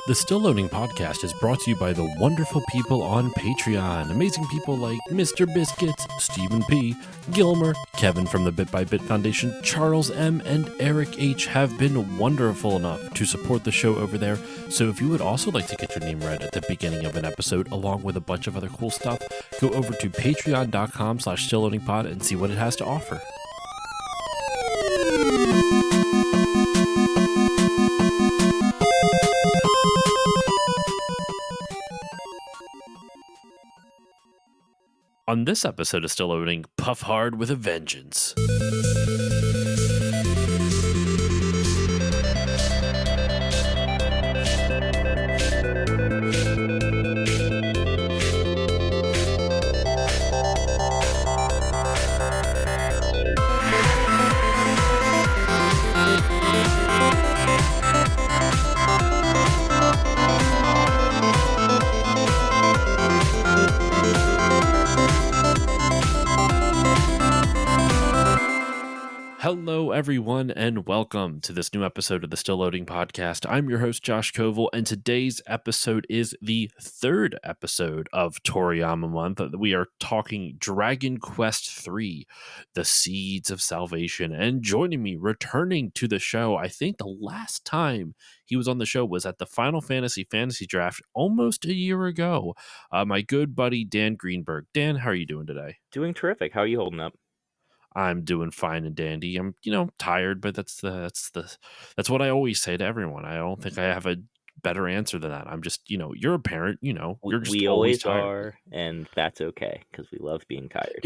The Still Loading podcast is brought to you by the wonderful people on Patreon. Amazing people like Mr. Biscuits, Stephen P., Gilmer, Kevin from the Bit by Bit Foundation, Charles M., and Eric H. have been wonderful enough to support the show over there. So if you would also like to get your name read at the beginning of an episode, along with a bunch of other cool stuff, go over to patreon.com/stillloadingpod and see what it has to offer. On this episode of Still Loading, Puff Hard with a Vengeance. Hello, everyone, and welcome to this new episode of the Still Loading podcast. I'm your host, Josh Koval, and today's episode is the third episode of Toriyama Month. We are talking Dragon Quest III, The Seeds of Salvation, and joining me, returning to the show, I think the last time he was on the show was at the Final Fantasy Draft almost a year ago. My good buddy, Dan Greenberg. Dan, how are you doing today? Doing terrific. How are you holding up? I'm doing fine and dandy. I'm, tired, but that's what I always say to everyone. I don't think I have a better answer than that. I'm just, you're a parent, you're just we always always tired. are, and that's okay because we love being tired.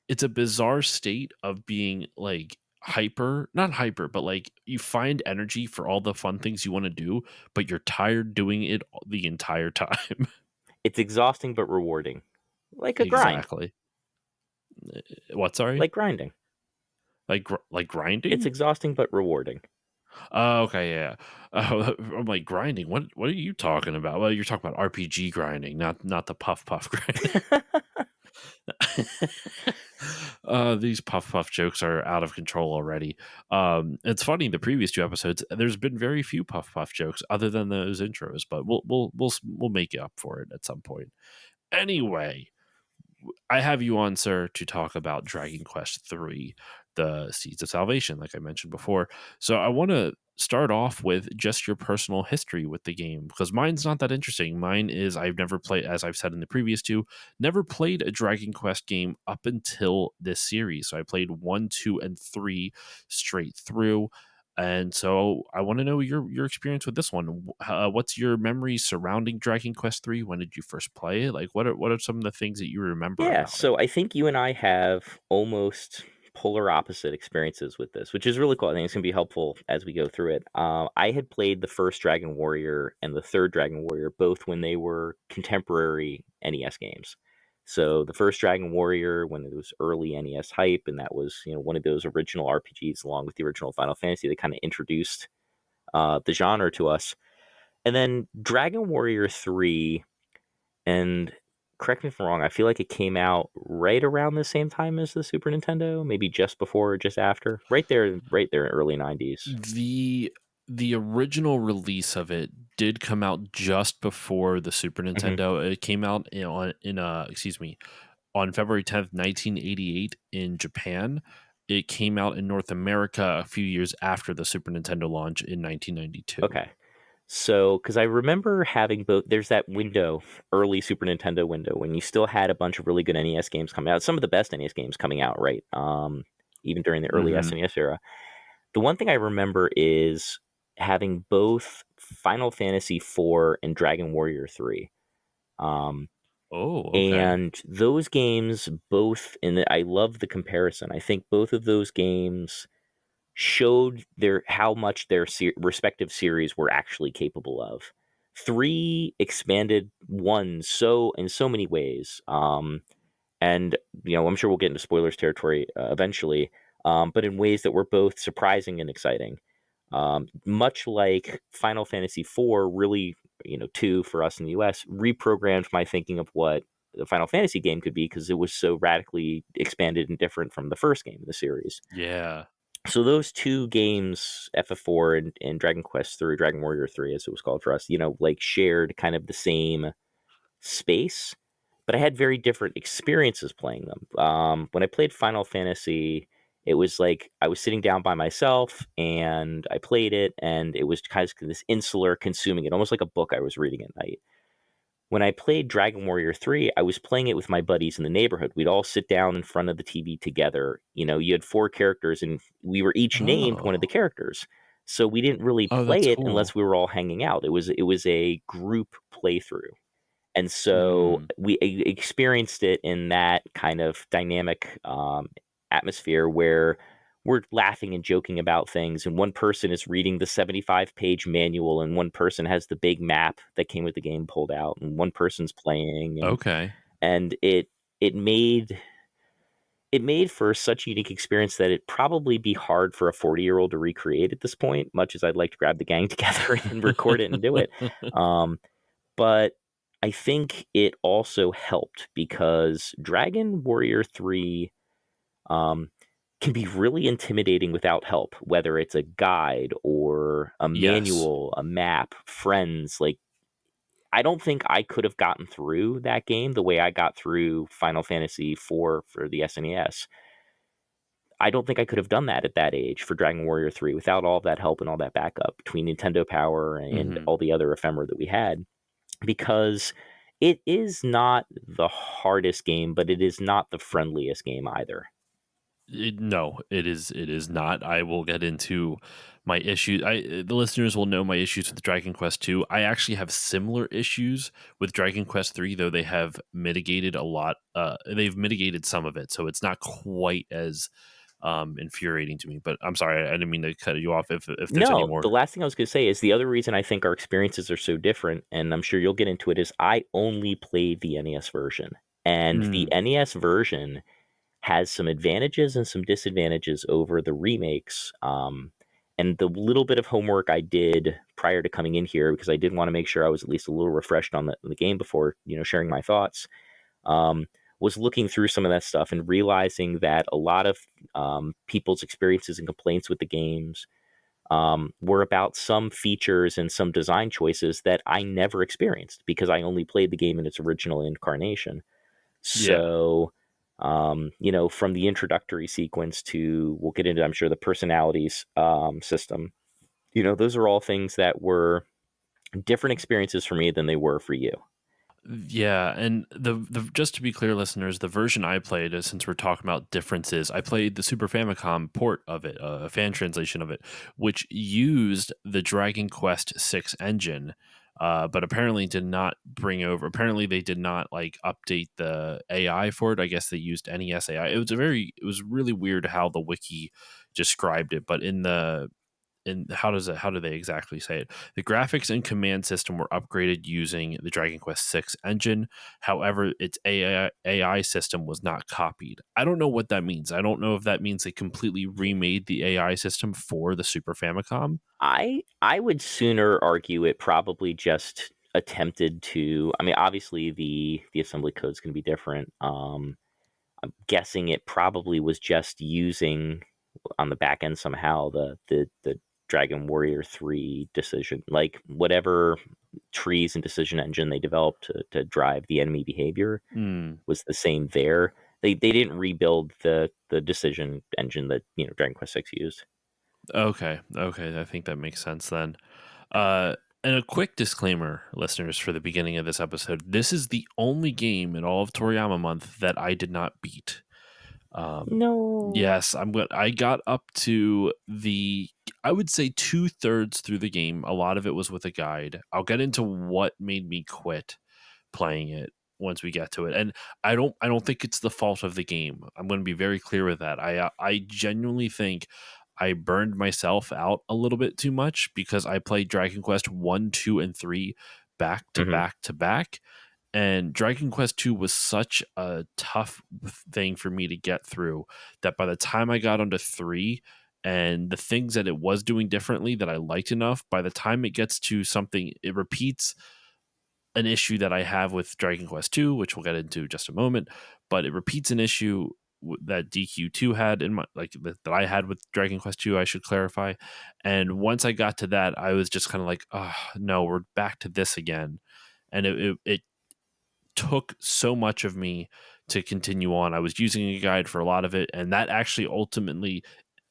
It's a bizarre state of being like not hyper, but like you find energy for all the fun things you want to do, but you're tired doing it the entire time. It's exhausting but rewarding, like a grind. Exactly. What? Sorry. Like grinding. Like grinding. It's exhausting but rewarding. Oh, okay, yeah. I'm like grinding. What are you talking about? Well, you're talking about RPG grinding, not the puff grinding. These puff jokes are out of control already. It's funny. The previous two episodes, there's been very few puff jokes other than those intros, but we'll make it up for it at some point. Anyway, I have you on, sir, to talk about Dragon Quest III, The Seeds of Salvation, like I mentioned before. So I want to start off with just your personal history with the game, because mine's not that interesting. Mine is I've never played, as I've said in the previous two, never played a Dragon Quest game up until this series. So I played 1, 2, and 3 straight through. And so I want to know your experience with this one. What's your memories surrounding Dragon Quest III? When did you first play it? Like, what are some of the things that you remember? Yeah, about so it? I think you and I have almost polar opposite experiences with this, which is really cool. I think it's going to be helpful as we go through it. I had played the first Dragon Warrior and the third Dragon Warrior both when they were contemporary NES games. So the first Dragon Warrior, when it was early NES hype, and that was one of those original RPGs along with the original Final Fantasy, they kind of introduced the genre to us. And then Dragon Warrior 3, and correct me if I'm wrong, I feel like it came out right around the same time as the Super Nintendo, maybe just before or just after, right there in early 90s. The original release of it did come out just before the Super Nintendo. Mm-hmm. It came out on February 10th, 1988 in Japan. It came out in North America a few years after the Super Nintendo launch in 1992. Okay. So, because I remember having both, there's that window, early Super Nintendo window, when you still had a bunch of really good NES games coming out, some of the best NES games coming out, right? Even during the early SNES era. The one thing I remember is having both Final Fantasy IV and Dragon Warrior 3. Okay. And those games both, and I love the comparison. I think both of those games showed how much their respective series were actually capable of. 3 expanded 1 in so many ways. And I'm sure we'll get into spoilers territory eventually. But in ways that were both surprising and exciting. Much like Final Fantasy IV really, 2 for us in the US, reprogrammed my thinking of what the Final Fantasy game could be, because it was so radically expanded and different from the first game in the series. Yeah. So those two games, FF4 and Dragon Quest 3, Dragon Warrior 3, as it was called for us, like shared kind of the same space, but I had very different experiences playing them. When I played Final Fantasy, it was like I was sitting down by myself and I played it, and it was kind of this insular consuming it, almost like a book I was reading at night. When I played Dragon Warrior 3, I was playing it with my buddies in the neighborhood. We'd all sit down in front of the TV together. You had four characters, and we were each named one of the Oh. characters. So we didn't really Oh, that's play it cool. unless we were all hanging out. It was a group playthrough. And so Mm. we experienced it in that kind of dynamic atmosphere where we're laughing and joking about things, and one person is reading the 75-page manual, and one person has the big map that came with the game pulled out, and one person's playing, and Okay. and it made for such a unique experience that it'd probably be hard for a 40-year-old to recreate at this point, much as I'd like to grab the gang together and record it and do it. Um, but I think it also helped because Dragon Warrior 3 um, can be really intimidating without help, whether it's a guide or a Yes. manual, a map, friends. Like, I don't think I could have gotten through that game the way I got through Final Fantasy IV for the SNES. I don't think I could have done that at that age for Dragon Warrior 3 without all that help and all that backup between Nintendo Power and Mhm. all the other ephemera that we had, because it is not the hardest game, but it is not the friendliest game either. No, it is not. I will get into my issues. The listeners will know my issues with Dragon Quest 2. I actually have similar issues with Dragon Quest 3, though they have mitigated a lot. They've mitigated some of it, so it's not quite as infuriating to me. But I'm sorry, I didn't mean to cut you off. If there's any No, the more. last thing I was going to say is the other reason I think our experiences are so different, and I'm sure you'll get into it, is I only played the NES version. And the Mm, NES version has some advantages and some disadvantages over the remakes. And the little bit of homework I did prior to coming in here, because I did want to make sure I was at least a little refreshed on the game before sharing my thoughts, um, was looking through some of that stuff and realizing that a lot of people's experiences and complaints with the games were about some features and some design choices that I never experienced because I only played the game in its original incarnation. yeah. So, from the introductory sequence to, we'll get into, I'm sure, the personalities system, those are all things that were different experiences for me than they were for you. Yeah, and the just to be clear, listeners, the version I played, since we're talking about differences, I played the Super Famicom port of it, a fan translation of it, which used the Dragon Quest Six engine, but apparently did not bring over. Apparently, they did not like update the AI for it. I guess they used NES AI. It was really weird how the wiki described it, but in the and how do they exactly say it? The graphics and command system were upgraded using the Dragon Quest VI engine. However, its AI system was not copied. I don't know what that means. I don't know if that means they completely remade the AI system for the Super Famicom. I would sooner argue it probably just attempted to. I mean, obviously the assembly code is going to be different. I'm guessing it probably was just using on the back end somehow the Dragon Warrior 3 decision, like whatever trees and decision engine they developed to drive the enemy behavior Hmm. was the same there. They didn't rebuild the decision engine that Dragon Quest 6 used. Okay. Okay. I think that makes sense then. Uh, and a quick disclaimer, listeners, for the beginning of this episode: this is the only game in all of Toriyama month that I did not beat. Um, No. yes, I got up to I would say 2/3 through the game. A lot of it was with a guide. I'll get into what made me quit playing it once we get to it. And I don't think it's the fault of the game. I'm going to be very clear with that. I genuinely think I burned myself out a little bit too much because I played Dragon Quest 1, 2, and 3 back to Hmm. back to back, and Dragon Quest 2 was such a tough thing for me to get through that by the time I got onto 3 and the things that it was doing differently that I liked enough, by the time it gets to something, it repeats an issue that I have with Dragon Quest 2, which we'll get into in just a moment, but it repeats an issue that DQ2 had in my that I had with Dragon Quest 2, I should clarify. And once I got to that, I was just kind of like, oh no, we're back to this again. And it took so much of me to continue on. I was using a guide for a lot of it, and that actually ultimately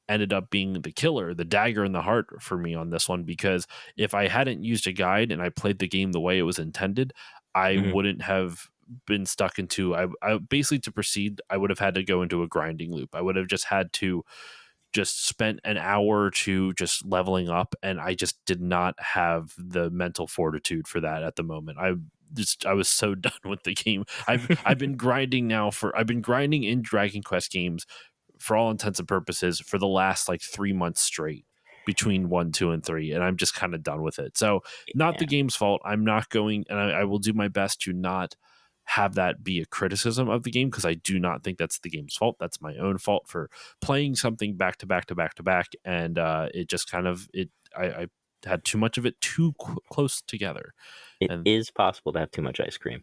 ended up being the killer, the dagger in the heart for me on this one, because if I hadn't used a guide and I played the game the way it was intended, I Hmm. wouldn't have been stuck into I basically, to proceed, I would have had to go into a grinding loop. I would have just had to just spent an hour or two just leveling up, and I just did not have the mental fortitude for that at the moment. I was so done with the game. I've been grinding now for I've been grinding in Dragon Quest games for all intents and purposes for the last like 3 months straight between 1, 2, and 3, and I'm just kind of done with it. So not the Yeah, game's fault. I'm not going, and I will do my best to not have that be a criticism of the game, because I do not think that's the game's fault. That's my own fault for playing something back to back to back to back, and it just kind of I had too much of it too close together. it And is possible to have too much ice cream.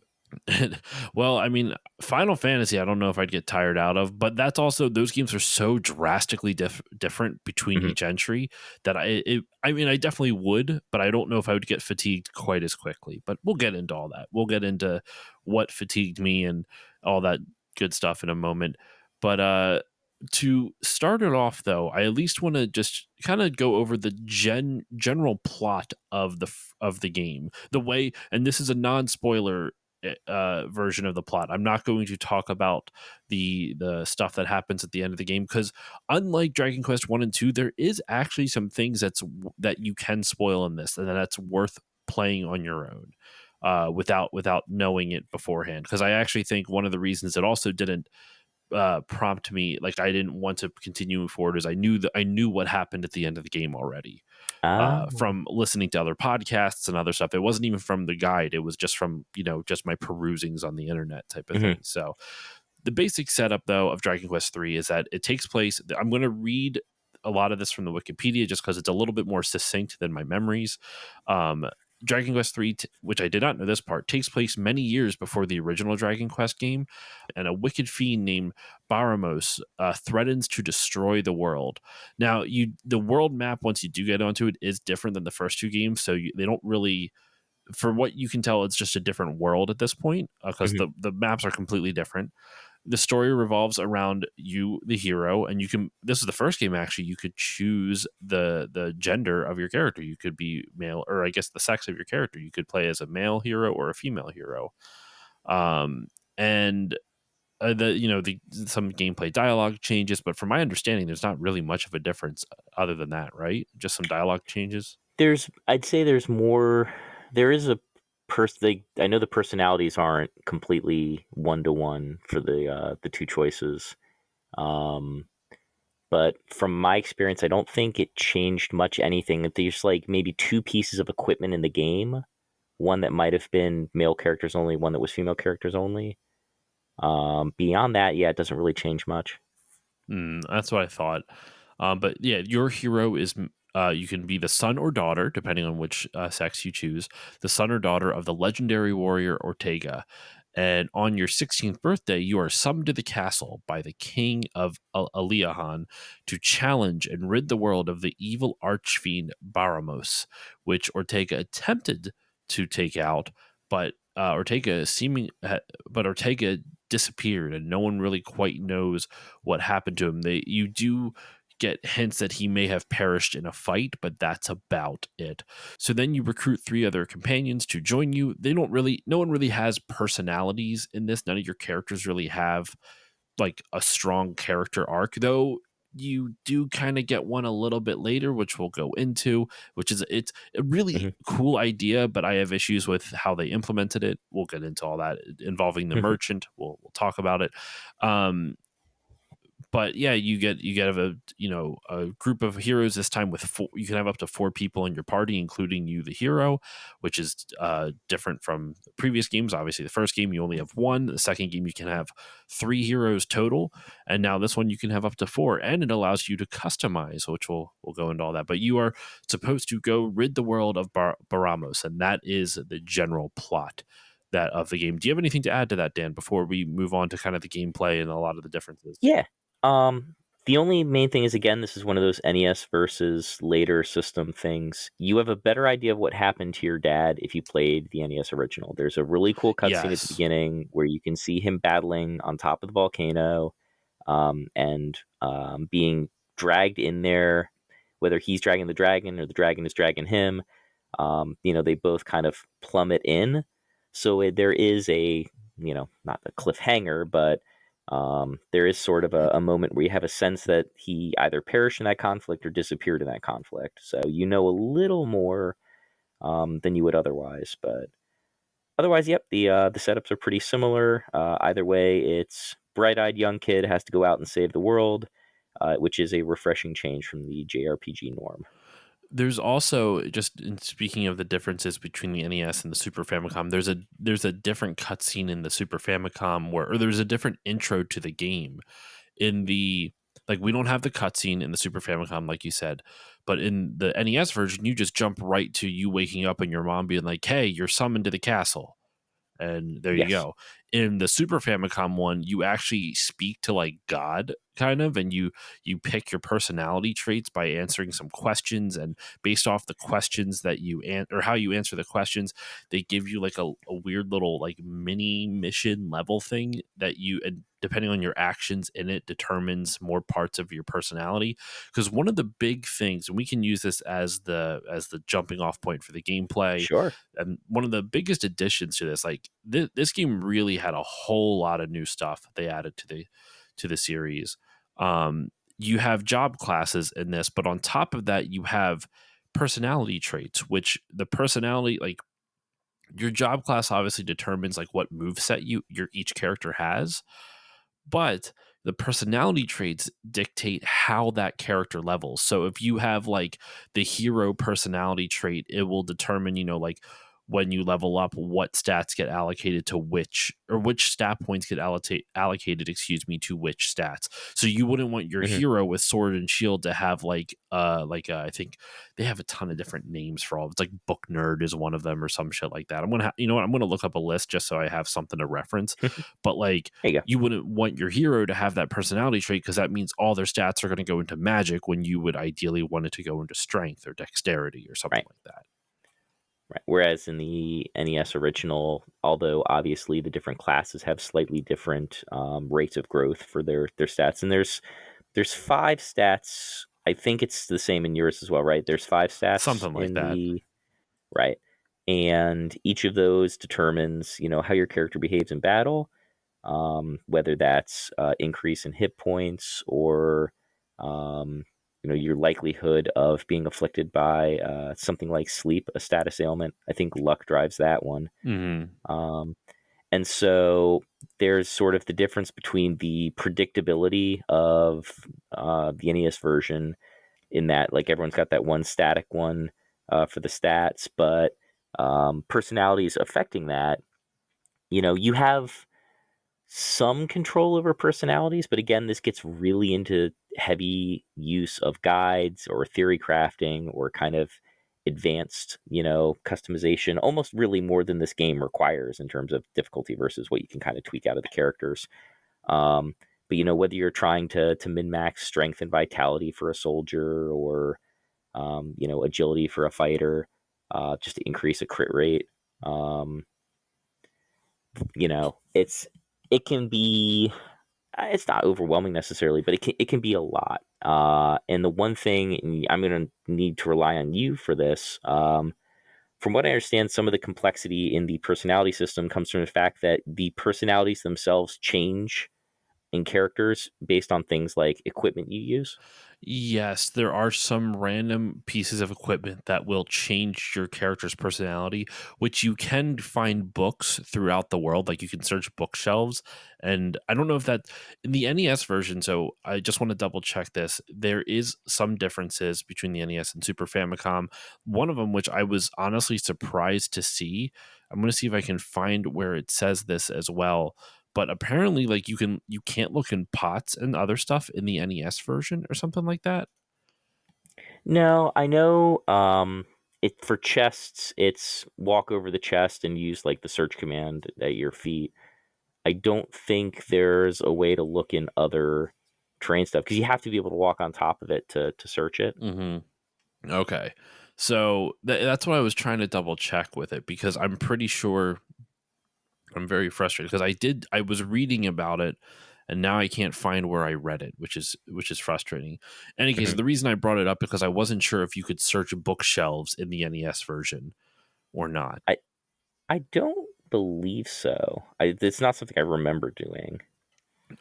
well, I mean, Final Fantasy, I don't know if I'd get tired out of, but that's also, those games are so drastically different between Hmm. each entry that I mean, I definitely would, but I don't know if I would get fatigued quite as quickly. But we'll get into all that. We'll get into what fatigued me and all that good stuff in a moment. But to start it off, though, I at least want to just kind of go over the general plot of the game, the way, and this is a non-spoiler version of the plot. I'm not going to talk about the stuff that happens at the end of the game, because unlike Dragon Quest 1 and 2, there is actually some things that you can spoil in this, and that's worth playing on your own without knowing it beforehand. Because I actually think one of the reasons it also didn't prompt me, like I didn't want to continue forward, is I knew what happened at the end of the game already Ah. from listening to other podcasts and other stuff. It wasn't even from the guide. It was just from, just my perusings on the internet type of Hmm. thing. So the basic setup, though, of Dragon Quest 3 is that it takes place. I'm going to read a lot of this from the Wikipedia just because it's a little bit more succinct than my memories. Um, Dragon Quest 3, which I did not know this part, takes place many years before the original Dragon Quest game, and a wicked fiend named Baramos threatens to destroy the world. Now, the world map, once you do get onto it, is different than the first two games, so they don't really, for what you can tell, it's just a different world at this point, because Hmm. the maps are completely different. The story revolves around you, the hero, and you can. This is the first game, actually. You could choose the gender of your character. You could be male, or I guess the sex of your character. You could play as a male hero or a female hero. Um, and the some gameplay dialogue changes, but from my understanding, there's not really much of a difference other than that, right? Just some dialogue changes. I'd say there's more. There is a I know the personalities aren't completely one to one for the two choices. Um, but from my experience, I don't think it changed much anything. That there's like maybe two pieces of equipment in the game. One that might have been male characters only, one that was female characters only. Beyond that, yeah, it doesn't really change much. That's what I thought. But yeah, your hero is you can be the son or daughter, depending on which sex you choose, the son or daughter of the legendary warrior Ortega. And on your 16th birthday, you are summoned to the castle by the king of Aliahan to challenge and rid the world of the evil archfiend Baramos, which Ortega attempted to take out, but Ortega disappeared, and no one really quite knows what happened to him. You do get hints that he may have perished in a fight, but that's about it. So then you recruit three other companions to join you. No one really has personalities in this. None of your characters really have like a strong character arc, though you do kind of get one a little bit later, which we'll go into, which is it's a really Hmm. cool idea, but I have issues with how they implemented it. We'll get into all that involving the merchant. We'll talk about it. Um, but yeah, you get a group of heroes this time with four. You can have up to four people in your party, including you, the hero, which is different from the previous games. Obviously, the first game you only have one. The second game you can have three heroes total, and now this one you can have up to four, and it allows you to customize, which we'll go into all that. But you are supposed to go rid the world of Baramos, and that is the general plot. that of the game. Do you have anything to add to that, Dan, before we move on to kind of the gameplay and a lot of the differences? Yeah. The only main thing is, again, this is one of those NES versus later system things. You have a better idea of what happened to your dad if you played the NES original. There's a really cool cutscene at the Yes. beginning where you can see him battling on top of the volcano, and being dragged in there, whether he's dragging the dragon or the dragon is dragging him. They both kind of plummet in. So there is not a cliffhanger, but there is sort of a moment where you have a sense that he either perished in that conflict or disappeared in that conflict. So you know a little more than you would otherwise. But otherwise, yep, the setups are pretty similar. Either way, it's bright-eyed young kid has to go out and save the world, which is a refreshing change from the JRPG norm. There's also, just in speaking of the differences between the NES and the Super Famicom, there's a different cutscene in the Super Famicom or there's a different intro to the game. In the like we don't have the cutscene in the Super Famicom, like you said, but in the NES version, you just jump right to you waking up and your mom being like, "Hey, you're summoned to the castle." And there you Yes. go. In the Super Famicom one, you actually speak to like God kind of, and you pick your personality traits by answering some questions, and based off the questions that or how you answer the questions, they give you like a weird little like mini mission level thing that and depending on your actions in it determines more parts of your personality. Because one of the big things, and we can use this as the jumping off point for the gameplay, Sure. and one of the biggest additions to this, like this game really had a whole lot of new stuff they added to the series. You have job classes in this, but on top of that, you have personality traits, which the personality, like your job class obviously determines like what move set your each character has, but the personality traits dictate how that character levels. So if you have like the hero personality trait, it will determine, like when you level up, what stats get allocated to which stat points get allocated, to which stats. So you wouldn't want your Hmm. hero with sword and shield to have I think they have a ton of different names for all. It's like book nerd is one of them or some shit like that. You know what? I'm gonna look up a list just so I have something to reference. But like There you go. you wouldn't want your hero to have that personality trait because that means all their stats are going to go into magic when you would ideally want it to go into strength or dexterity or something Right. like that. Right. Whereas in the NES original, although obviously the different classes have slightly different rates of growth for their stats, and there's five stats. I think it's the same in yours as well, right? There's five stats Something like in that. the right, and each of those determines how your character behaves in battle, whether that's increase in hit points or um, your likelihood of being afflicted by something like sleep, a status ailment. I think luck drives that one. Hmm. Um, and so there's sort of the difference between the predictability of the NES version, in that like everyone's got that one static one for the stats, but personalities affecting that. You have some control over personalities, but again, this gets really into heavy use of guides or theory crafting or kind of advanced, customization, almost really more than this game requires in terms of difficulty versus what you can kind of tweak out of the characters. Um, but whether you're trying to min max strength and vitality for a soldier or agility for a fighter, just to increase a crit rate. Um, it can be it's not overwhelming necessarily, but it can be a lot. And the one thing, and I'm going to need to rely on you for this. From what I understand, some of the complexity in the personality system comes from the fact that the personalities themselves change in characters based on things like equipment you use. Yes, there are some random pieces of equipment that will change your character's personality, which you can find books throughout the world. Like you can search bookshelves. And I don't know if that in the NES version. So I just want to double check this. There is some differences between the NES and Super Famicom. One of them, which I was honestly surprised to see. I'm going to see if I can find where it says this as well, but apparently like you can't look in pots and other stuff in the NES version or something like that. No, I know. it for chests, it's walk over the chest and use like the search command at your feet. I don't think there's a way to look in other train stuff because you have to be able to walk on top of it to search it. Mhm. Okay. So that's what I was trying to double check with it because I'm pretty sure I'm very frustrated because I was reading about it and now I can't find where I read it, which is frustrating. In any case, Mhm. the reason I brought it up because I wasn't sure if you could search bookshelves in the NES version or not. I I don't believe so. It's not something I remember doing.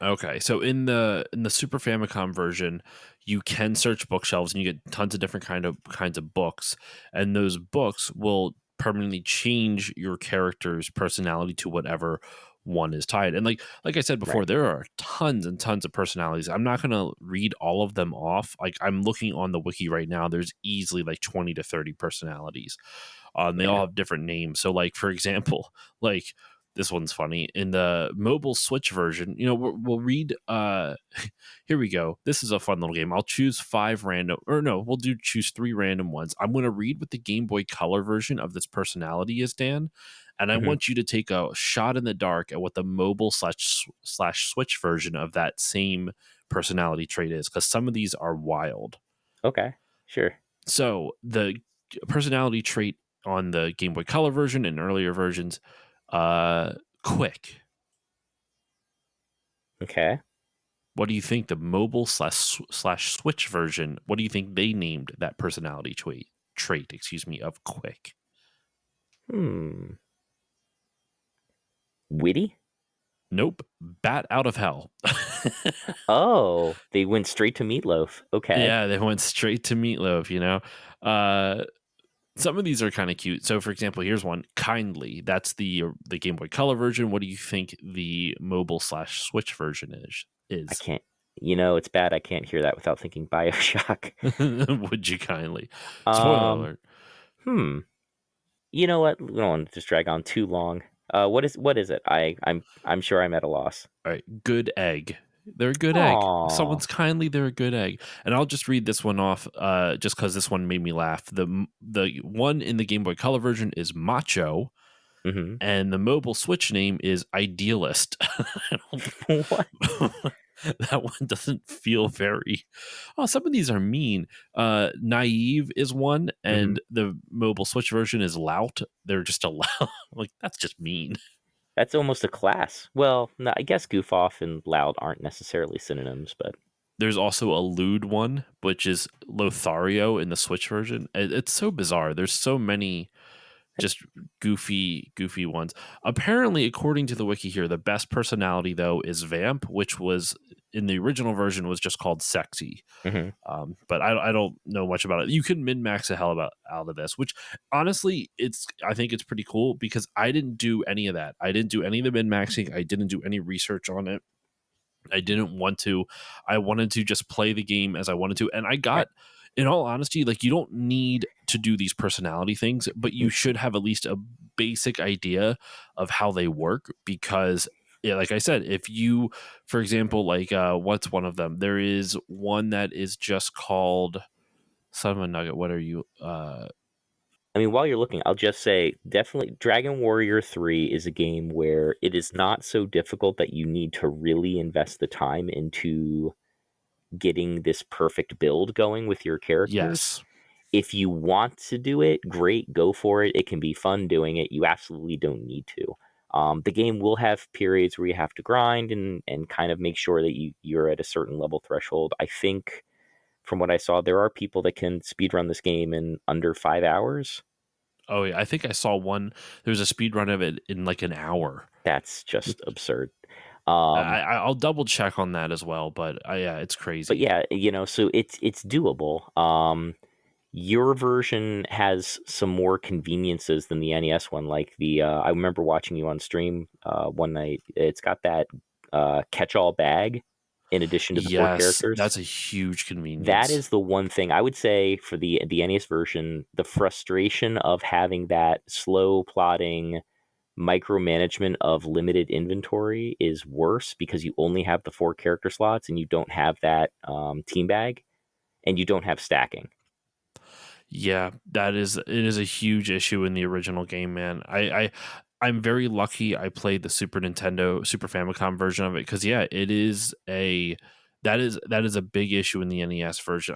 Okay, so in the Super Famicom version, you can search bookshelves and you get tons of different kinds of books, and those books will permanently change your character's personality to whatever one is tied. And like I said before, Right. there are tons and tons of personalities. I'm not going to read all of them off. Like I'm looking on the wiki right now, there's easily like 20 to 30 personalities. And they all Yeah. have different names. So like for example, like this one's funny in the mobile Switch version. We'll read. Here we go. This is a fun little game. I'll choose five random, or no, we'll do choose three random ones. I'm going to read what the Game Boy Color version of this personality is, Dan, and I Hmm. want you to take a shot in the dark at what the mobile slash Switch version of that same personality trait is, because some of these are wild. Okay. Sure. So the personality trait on the Game Boy Color version and earlier versions, quick. Okay. What do you think the mobile slash Switch version? What do you think they named that personality trait? Excuse me, of quick. Hmm. Witty? Nope, bat out of hell. Oh, they went straight to Meatloaf. Okay. Yeah, they went straight to meatloaf. Uh, some of these are kind of cute. So, for example, here's one: kindly. That's the Game Boy Color version. What do you think the mobile slash Switch version is? I Is can't. It's bad. I can't hear that without thinking BioShock. would you kindly? Spoiler Um. alert. Hmm. You know what? We don't want to just drag on too long. What is it? I'm sure I'm at a loss. All right, good egg. They're a good egg. If Aw. someone's kindly, they're a good egg. And I'll just read this one off, just because this one made me laugh. The one in the Game Boy Color version is macho, Mm-hmm. and the mobile Switch name is idealist. What? That one doesn't feel very. Oh, some of these are mean. Naive is one, Mm-hmm. and the mobile Switch version is lout. They're just a lout. Like that's just mean. That's almost a class. Well, no, I guess goof off and loud aren't necessarily synonyms, but There's also a lewd one, which is Lothario in the Switch version. It's so bizarre. There's so many just goofy ones. Apparently, according to the wiki here, the best personality though is Vamp, which was in the original version was just called Sexy. hmm But I don't know much about it. You can min max the hell out of this, which honestly, I think it's pretty cool because I didn't do any of that. I didn't do any of the min maxing. I didn't do any research on it. I didn't want to. I wanted to just play the game as I wanted to. And I right. got, in all honesty, like you don't need to do these personality things, but you should have at least a basic idea of how they work because yeah, like I said, if you, for example, like what's one of them? There is one that is just called Son of a Nugget. What are you? I mean, while you're looking, I'll just say definitely Dragon Warrior 3 is a game where it is not so difficult that you need to really invest the time into getting this perfect build going with your characters. Yes. If you want to do it, great, go for it. It can be fun doing it. You absolutely don't need to. The game will have periods where you have to grind and kind of make sure that you're at a certain level threshold. I think from what I saw, there are people that can speedrun this game in under 5 hours. Oh yeah, I think I saw one. There's a speed run of it in like an hour. That's just absurd. I'll double check on that as well, but yeah, it's But crazy. yeah, so it's doable. Your version has some more conveniences than the NES one. Like I remember watching you on stream one night. It's got that catch-all bag in addition to the four Yes, characters. that's a huge That convenience. is the one thing I would say for the NES version. The frustration of having that slow plotting micromanagement of limited inventory is worse because you only have the four character slots and you don't have that team bag and you don't have stacking. Yeah, it is a huge issue in the original game, man. I'm very lucky I played the Super Famicom version of it because yeah, it is a that is a big issue in the NES version.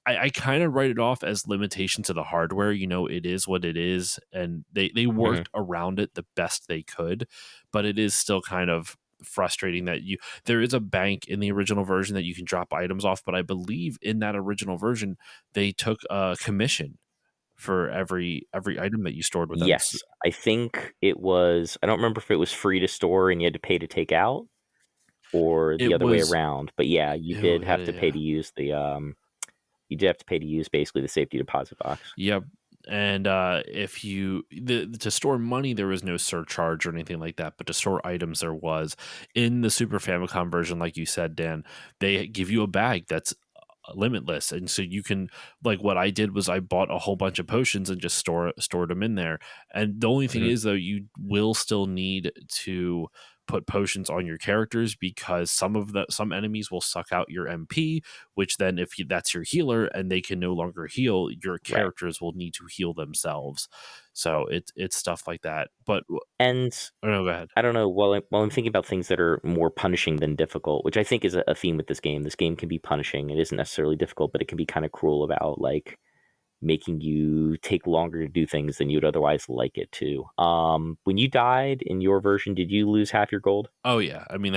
I kind of write it off as limitations of the hardware. You know, it is what it is, and they Hmm. worked around it the best they could, but it is still kind of frustrating that you there is a bank in the original version that you can drop items off, but I believe in that original version they took a commission for every item that you stored with them. Yes, I think it was. I don't remember if it was free to store and you had to pay to take out, or the It other way was around. But yeah, you ew, did yeah, have to pay yeah. to use the you did have to pay to use basically the safety deposit box. Yep. And if you to store money, there was no surcharge or anything like that, but to store items, there was. In the Super Famicom version, like you said, Dan, they give you a bag that's limitless, and so you can like what I did was I bought a whole bunch of potions and just stored them in there. And the only thing Hmm. is though, you will still need to put potions on your characters because some enemies will suck out your MP, which then if that's your healer and they can no longer heal, your Right. characters will need to heal themselves. So it's stuff like that. But And oh no, go ahead. I don't know. While I'm thinking about things that are more punishing than difficult, which I think is a theme with this game. This game can be punishing. It isn't necessarily difficult, but it can be kind of cruel about like making you take longer to do things than you'd otherwise like it to. When you died in your version, did you lose half your gold? Oh yeah, I mean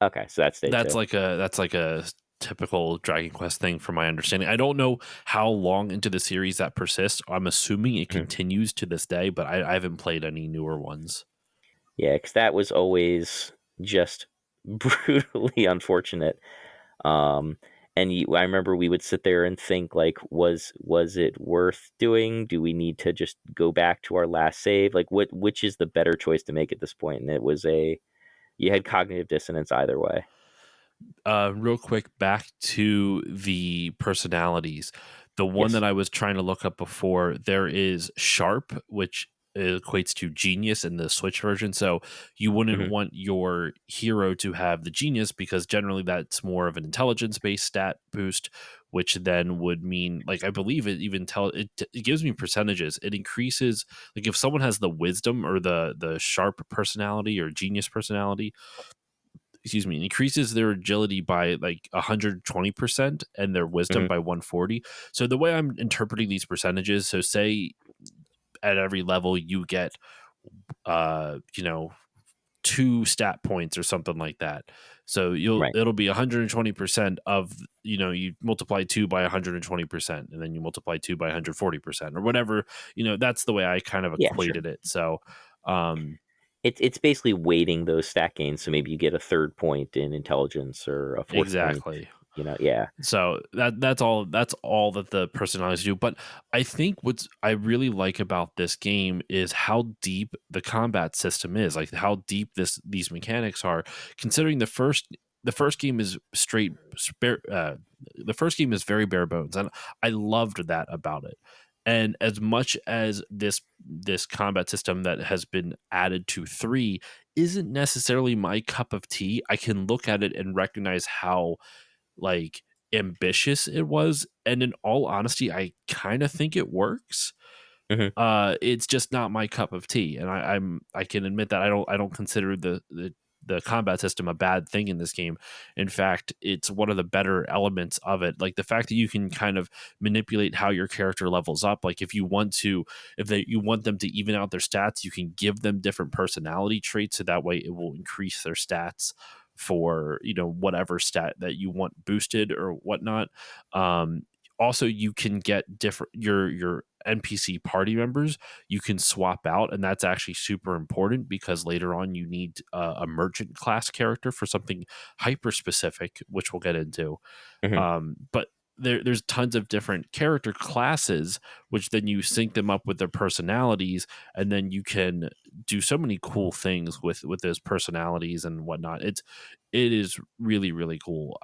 Okay, so that stayed too. that's like a typical Dragon Quest thing from my understanding. I don't know how long into the series that persists. I'm assuming it Mhm. continues to this day, but I haven't played any newer ones. Yeah, because that was always just brutally unfortunate. Um, and I remember we would sit there and think like, was it worth doing? Do we need to just go back to our last save? Like, which is the better choice to make at this point? And it was a you had cognitive dissonance either way. Real quick, back to the personalities. The one Yes. that I was trying to look up before, there is Sharp, which equates to genius in the Switch version. So you wouldn't Hmm. want your hero to have the genius because generally that's more of an intelligence based stat boost, which then would mean like I believe it even it gives me percentages. It increases like if someone has the wisdom or the sharp personality or genius personality, excuse me, increases their agility by like 120% and their wisdom Hmm. by 140. So the way I'm interpreting these percentages, so say at every level you get you know, 2 stat points or something like that. So Right. it'll be 120% of, you know, you multiply 2 by 120% and then you multiply 2 by 140% or whatever, you know, that's the way I kind of Yeah. Sure. equated it. So um It's basically weighting those stat gains, so maybe you get a third point in intelligence or a fourth point. exactly. Yeah. So that's all that the personalities do. But I think what's I really like about this game is how deep the combat system is, like how deep these mechanics are. Considering the first game is the first game is very bare bones, and I loved that about it. And as much as this combat system that has been added to three isn't necessarily my cup of tea, I can look at it and recognize how like ambitious it was, and in all honesty I kind of think it works. Hmm. It's just not my cup of tea, and I can admit that I don't consider the combat system a bad thing in this game. In fact, it's one of the better elements of it. Like the fact that you can kind of manipulate how your character levels up. Like if you want to, if they, you want them to even out their stats, you can give them different personality traits, so that way it will increase their stats for you know whatever stat that you want boosted or whatnot. Also you can get different your NPC party members you can swap out, and that's actually super important because later on you need a merchant class character for something hyper specific, which we'll get into. Hmm. But there's tons of different character classes, which then you sync them up with their personalities, and then you can do so many cool things with those personalities and whatnot. It is really really cool.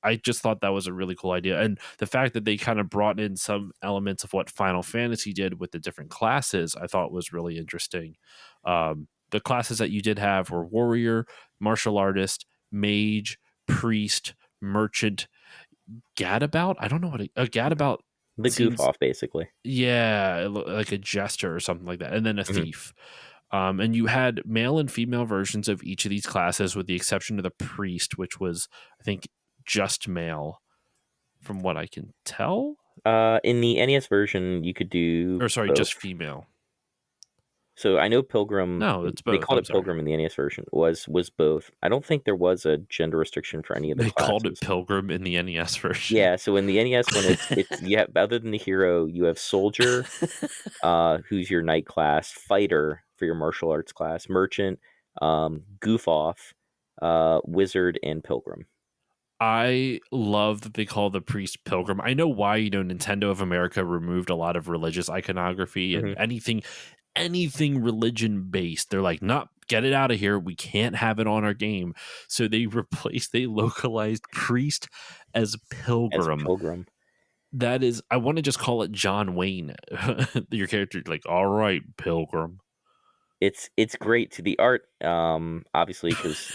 I just thought that was a really cool idea, and the fact that they kind of brought in some elements of what Final Fantasy did with the different classes, I thought was really interesting. The classes that you did have were warrior, martial artist, mage, priest, merchant, gadabout. I don't know what a gadabout. The goof seems off, basically. yeah, like a jester or something like that, and then a Mhm. thief. And you had male and female versions of each of these classes, with the exception of the priest, which was, I think, just male, from what I can tell. In the NES version, you could do Or sorry, just both. female. So I know Pilgrim, No, it's they both. called I'm it sorry. Pilgrim in the NES version, was both. I don't think there was a gender restriction for any of the They called it classes. Pilgrim in the NES version. Yeah, so in the NES one, it's you have, other than the hero, you have soldier, who's your knight class, fighter for your martial arts class, merchant, goof off, wizard, and pilgrim. I love that they call the priest Pilgrim. I know why, Nintendo of America removed a lot of religious iconography and Hmm. anything religion based. They're like, "Not get it out of here. We can't have it on our game." So they localized priest as As Pilgrim. pilgrim. That is, I want to just call it John Wayne. Your character, like, all right, Pilgrim. It's great to the art, obviously, because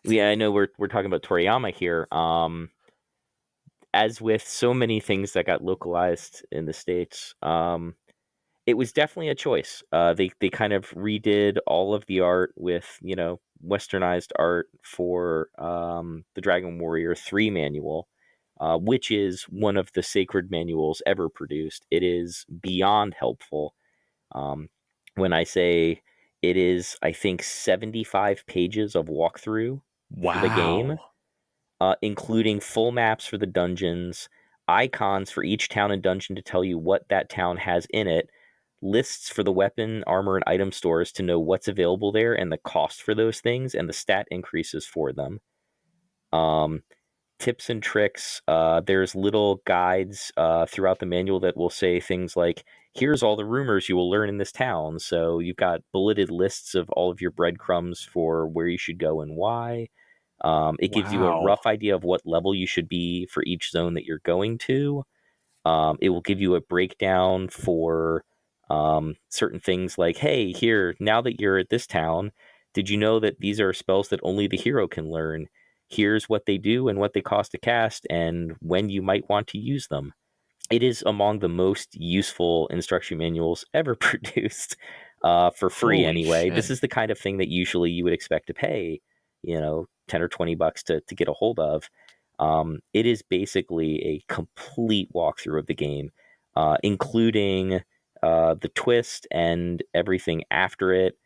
I know we're talking about Toriyama here. As with so many things that got localized in the States, it was definitely a choice. They kind of redid all of the art with, westernized art for the Dragon Warrior 3 manual, which is one of the sacred manuals ever produced. It is beyond helpful. Um, when I say it is, I think 75 pages of walkthrough for the game, Wow. including full maps for the dungeons, icons for each town and dungeon to tell you what that town has in it, lists for the weapon, armor, and item stores to know what's available there and the cost for those things and the stat increases for them. Um, Tips and tricks. There's little guides throughout the manual that will say things like, here's all the rumors you will learn in this town. So you've got bulleted lists of all of your breadcrumbs for where you should go and why. It gives you a Wow. rough idea of what level you should be for each zone that you're going to. It will give you a breakdown for certain things like, hey, here, now that you're at this town, did you know that these are spells that only the hero can learn? Here's what they do and what they cost to cast and when you might want to use them. It is among the most useful instruction manuals ever produced, for free Holy anyway. This shit. is the kind of thing that usually you would expect to pay, 10 or $20 to get a hold of. It is basically a complete walkthrough of the game, including the twist and everything after it.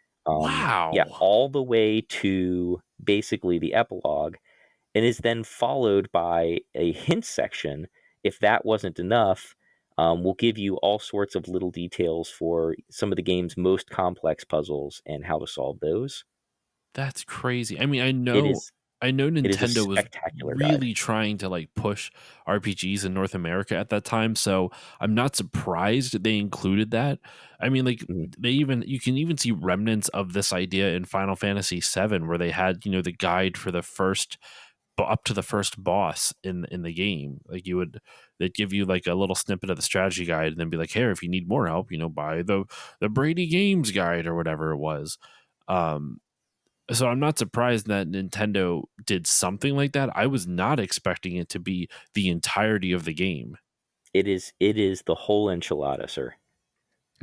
Yeah, Wow. all the way to basically the epilogue, and is then followed by a hint section. If that wasn't enough, we'll give you all sorts of little details for some of the game's most complex puzzles and how to solve those. That's crazy. I mean, It is I know it is a Nintendo was spectacular guide. really trying to like push RPGs in North America at that time, so I'm not surprised they included that. I mean, like Mhm. you can even see remnants of this idea in Final Fantasy VII, where they had, the guide for the first up to the first boss in the game. Like they'd give you like a little snippet of the strategy guide and then be like, "Hey, if you need more help, buy the Brady Games guide or whatever it was." Um, so I'm not surprised that Nintendo did something like that. I was not expecting it to be the entirety of the game. It is the whole enchilada, sir.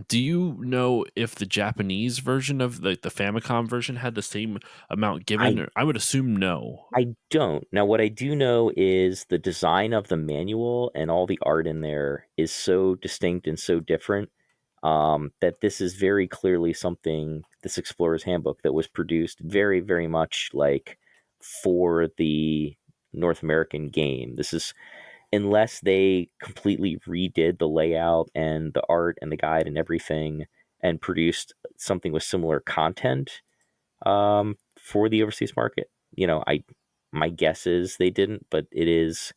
Do you know if the Japanese version of the Famicom version had the same amount given? I I would assume no. I don't. Now, what I do know is the design of the manual and all the art in there is so distinct and so different, that this is very clearly something, this Explorer's Handbook, that was produced very, very much like for the North American game. This is, unless they completely redid the layout and the art and the guide and everything and produced something with similar content, for the overseas market. I my guess is they didn't, but it is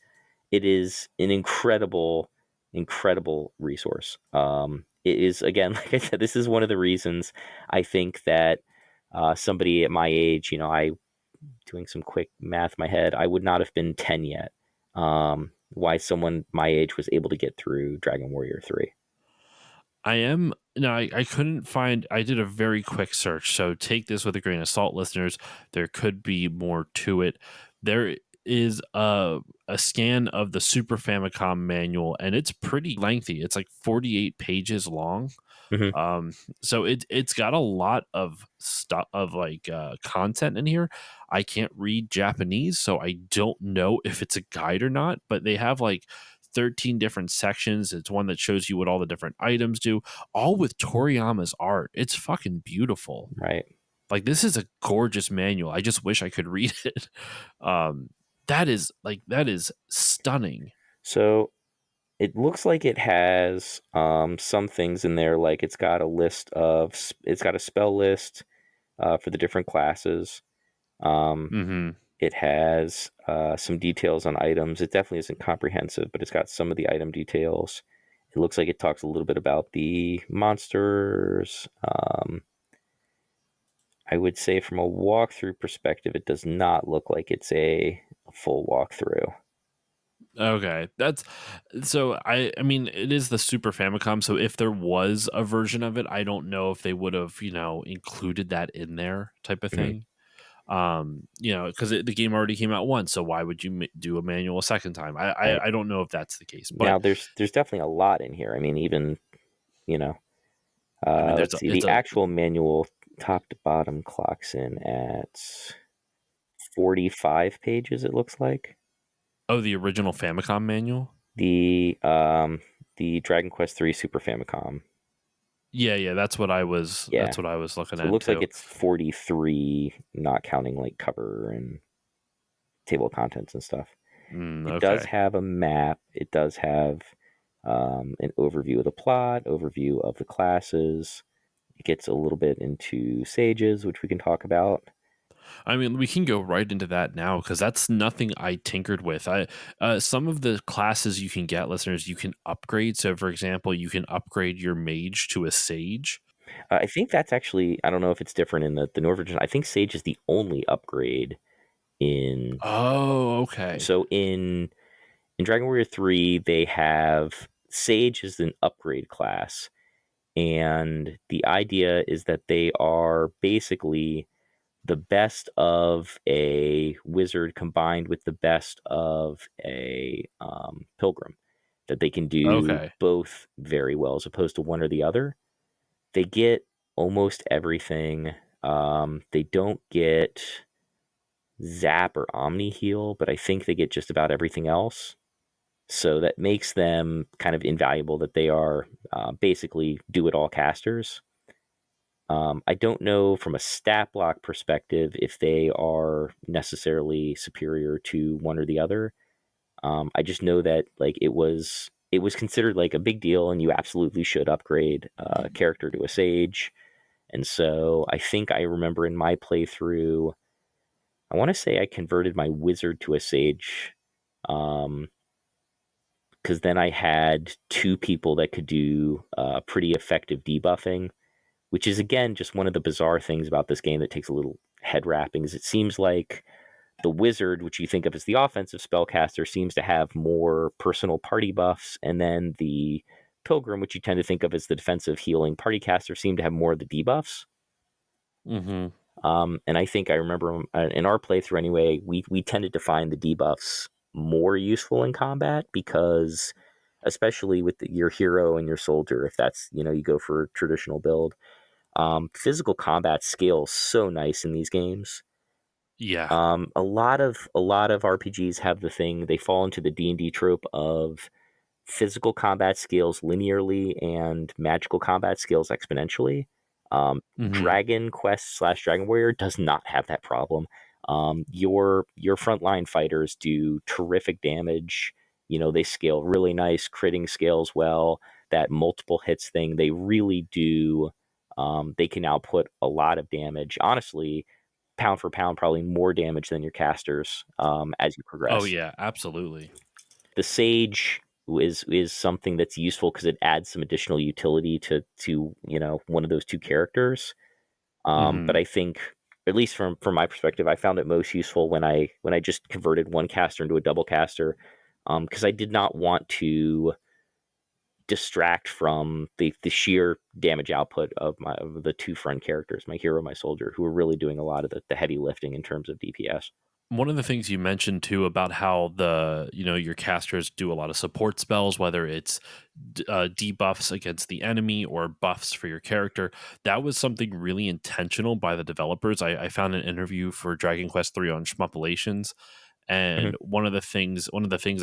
an incredible, incredible resource. It is, again, like I said, this is one of the reasons I think that somebody at my age, I doing some quick math in my head, I would not have been 10 yet. Why someone my age was able to get through Dragon Warrior 3. I am no, I couldn't find. I did a very quick search, so take this with a grain of salt, listeners. There could be more to it. There, is a scan of the Super Famicom manual, and it's pretty lengthy. It's like 48 pages long. Hmm. Um, so it's got a lot of stuff of like content in here. I can't read Japanese, so I don't know if it's a guide or not. But they have like 13 different sections. It's one that shows you what all the different items do, all with Toriyama's art. It's fucking beautiful. Right. Like this is a gorgeous manual. I just wish I could read it. Um, that is stunning. So it looks like it has some things in there, like it's got a spell list for the different classes. Um, Hmm. it has some details on items. It definitely isn't comprehensive, but it's got some of the item details. It looks like it talks a little bit about the monsters. I would say from a walkthrough perspective, it does not look like it's a full walkthrough. Okay, that's so. I mean, it is the Super Famicom. So if there was a version of it, I don't know if they would have included that in there, type of Mhm. thing. Because the game already came out once, so why would you do a manual a second time? Right. I don't know if that's the case, but Now there's definitely a lot in here. I mean, even you know, I mean, let's see, it's the a actual manual top to bottom clocks in at 45 pages. It looks like oh, the original Famicom manual. the um the Dragon Quest III Super Famicom. Yeah, yeah, Yeah, that's what I was looking so it at looks like too. it's 43, not counting like cover and table of contents and stuff. It does Okay. have a map. It does have an overview of the plot, overview of the classes. It gets a little bit into sages, which we can talk about. I mean, we can go right into that now because that's nothing I tinkered with. I Some of the classes you can get, listeners, you can upgrade. So, for example, you can upgrade your mage to a sage. I think that's actually, I don't know if it's different in the Nord version. I think sage is the only upgrade in. Oh, okay. So in Dragon Warrior 3, they have sage is an upgrade class. And the idea is that they are basically the best of a wizard combined with the best of a pilgrim, that they can do Okay. both very well as opposed to one or the other. They get almost everything. They don't get zap or omni heal, but I think they get just about everything else. So that makes them kind of invaluable, that they are basically do it all casters. I don't know from a stat block perspective if they are necessarily superior to one or the other. I just know that like it was considered like a big deal, and you absolutely should upgrade a character to a sage. And so I think I remember in my playthrough, I want to say I converted my wizard to a sage, because then I had two people that could do pretty effective debuffing, which is again just one of the bizarre things about this game that takes a little head wrapping. Is it seems like the wizard, which you think of as the offensive spellcaster, seems to have more personal party buffs, and then the pilgrim, which you tend to think of as the defensive healing party caster, seem to have more of the debuffs. Hmm. And I think I remember in our playthrough anyway, we tended to find the debuffs more useful in combat because, especially with your hero and your soldier, if that's you go for a traditional build, physical combat scales so nice in these games. Yeah. A lot of RPGs have the thing, they fall into the D&D trope of physical combat scales linearly and magical combat scales exponentially. Hmm. Dragon Quest / Dragon Warrior does not have that problem. Your frontline fighters do terrific damage. They scale really nice. Critting scales well. That multiple hits thing, they really do. They can output a lot of damage. Honestly, pound for pound, probably more damage than your casters as you Oh progress. yeah, absolutely. The sage is something that's useful because it adds some additional utility to one of those two characters. But Hmm. I think, at least from my perspective, I found it most useful when I just converted one caster into a double caster, because I did not want to distract from the sheer damage output of the two front characters, my hero, my soldier, who were really doing a lot of the heavy lifting in terms of DPS. One of the things you mentioned too about how your casters do a lot of support spells, whether it's debuffs against the enemy or buffs for your character, that was something really intentional by the developers. I found an interview for Dragon Quest III on Schmuppalations, and Mhm. one of the things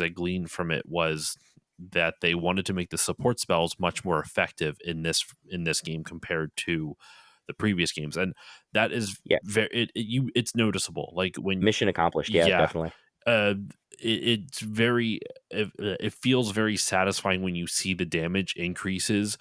I gleaned from it was that they wanted to make the support spells much more effective in this game compared to the previous games, and that is Yeah, it's noticeable. Like when mission accomplished. Yeah, yeah, definitely. uh, it's very it feels very satisfying when you see the damage increases,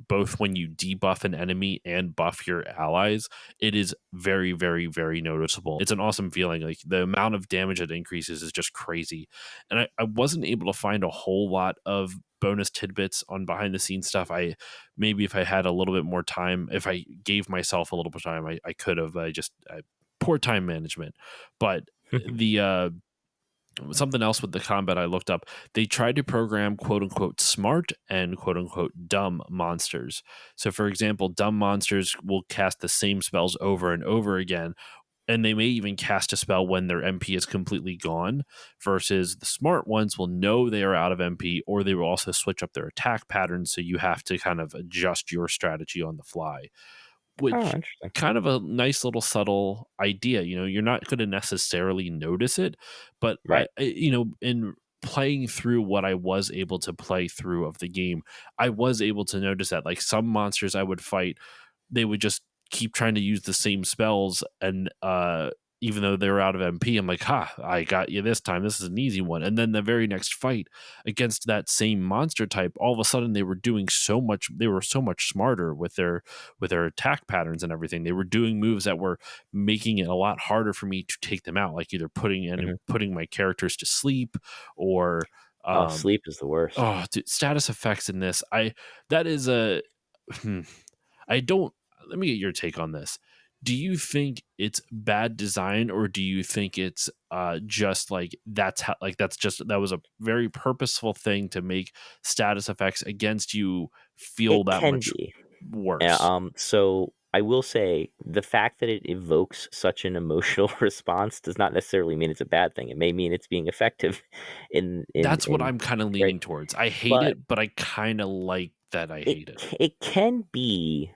both when you debuff an enemy and buff your allies. It is very, very, very noticeable. It's an awesome feeling. Like the amount of damage it increases is just crazy. And I wasn't able to find a whole lot of bonus tidbits on behind the scenes stuff. I maybe if I had a little bit more time, if I gave myself a little bit of time, I could have. Poor time management. But the something else with the combat I looked up, they tried to program quote unquote smart and quote unquote dumb monsters. So, for example, dumb monsters will cast the same spells over and over again, and they may even cast a spell when their MP is completely gone, versus the smart ones will know they are out of MP, or they will also switch up their attack patterns. So, you have to kind of adjust your strategy on the fly, Oh, which interesting. kind of a nice little subtle idea. You're not going to necessarily notice it, but Right. in playing through what I was able to play through of the game, I was able to notice that like some monsters I would fight, they would just keep trying to use the same spells, and even though they were out of MP, I'm like, ha, I got you this time. This is an easy one. And then the very next fight against that same monster type, all of a sudden they were so much smarter with their attack patterns and everything. They were doing moves that were making it a lot harder for me to take them out, like either Mhm. putting my characters to sleep, or Oh, um sleep is the worst. oh, dude, status effects in this. I that is a I don't Let me get your take on this. Do you think it's bad design, or do you think it's just like that was a very purposeful thing to make status effects against you feel It that can much be. worse? So I will say the fact that it evokes such an emotional response does not necessarily mean it's a bad thing. It may mean it's being effective That's what in I'm kind of right. leaning towards. I hate But it, but I kind of like that I hate it. it can be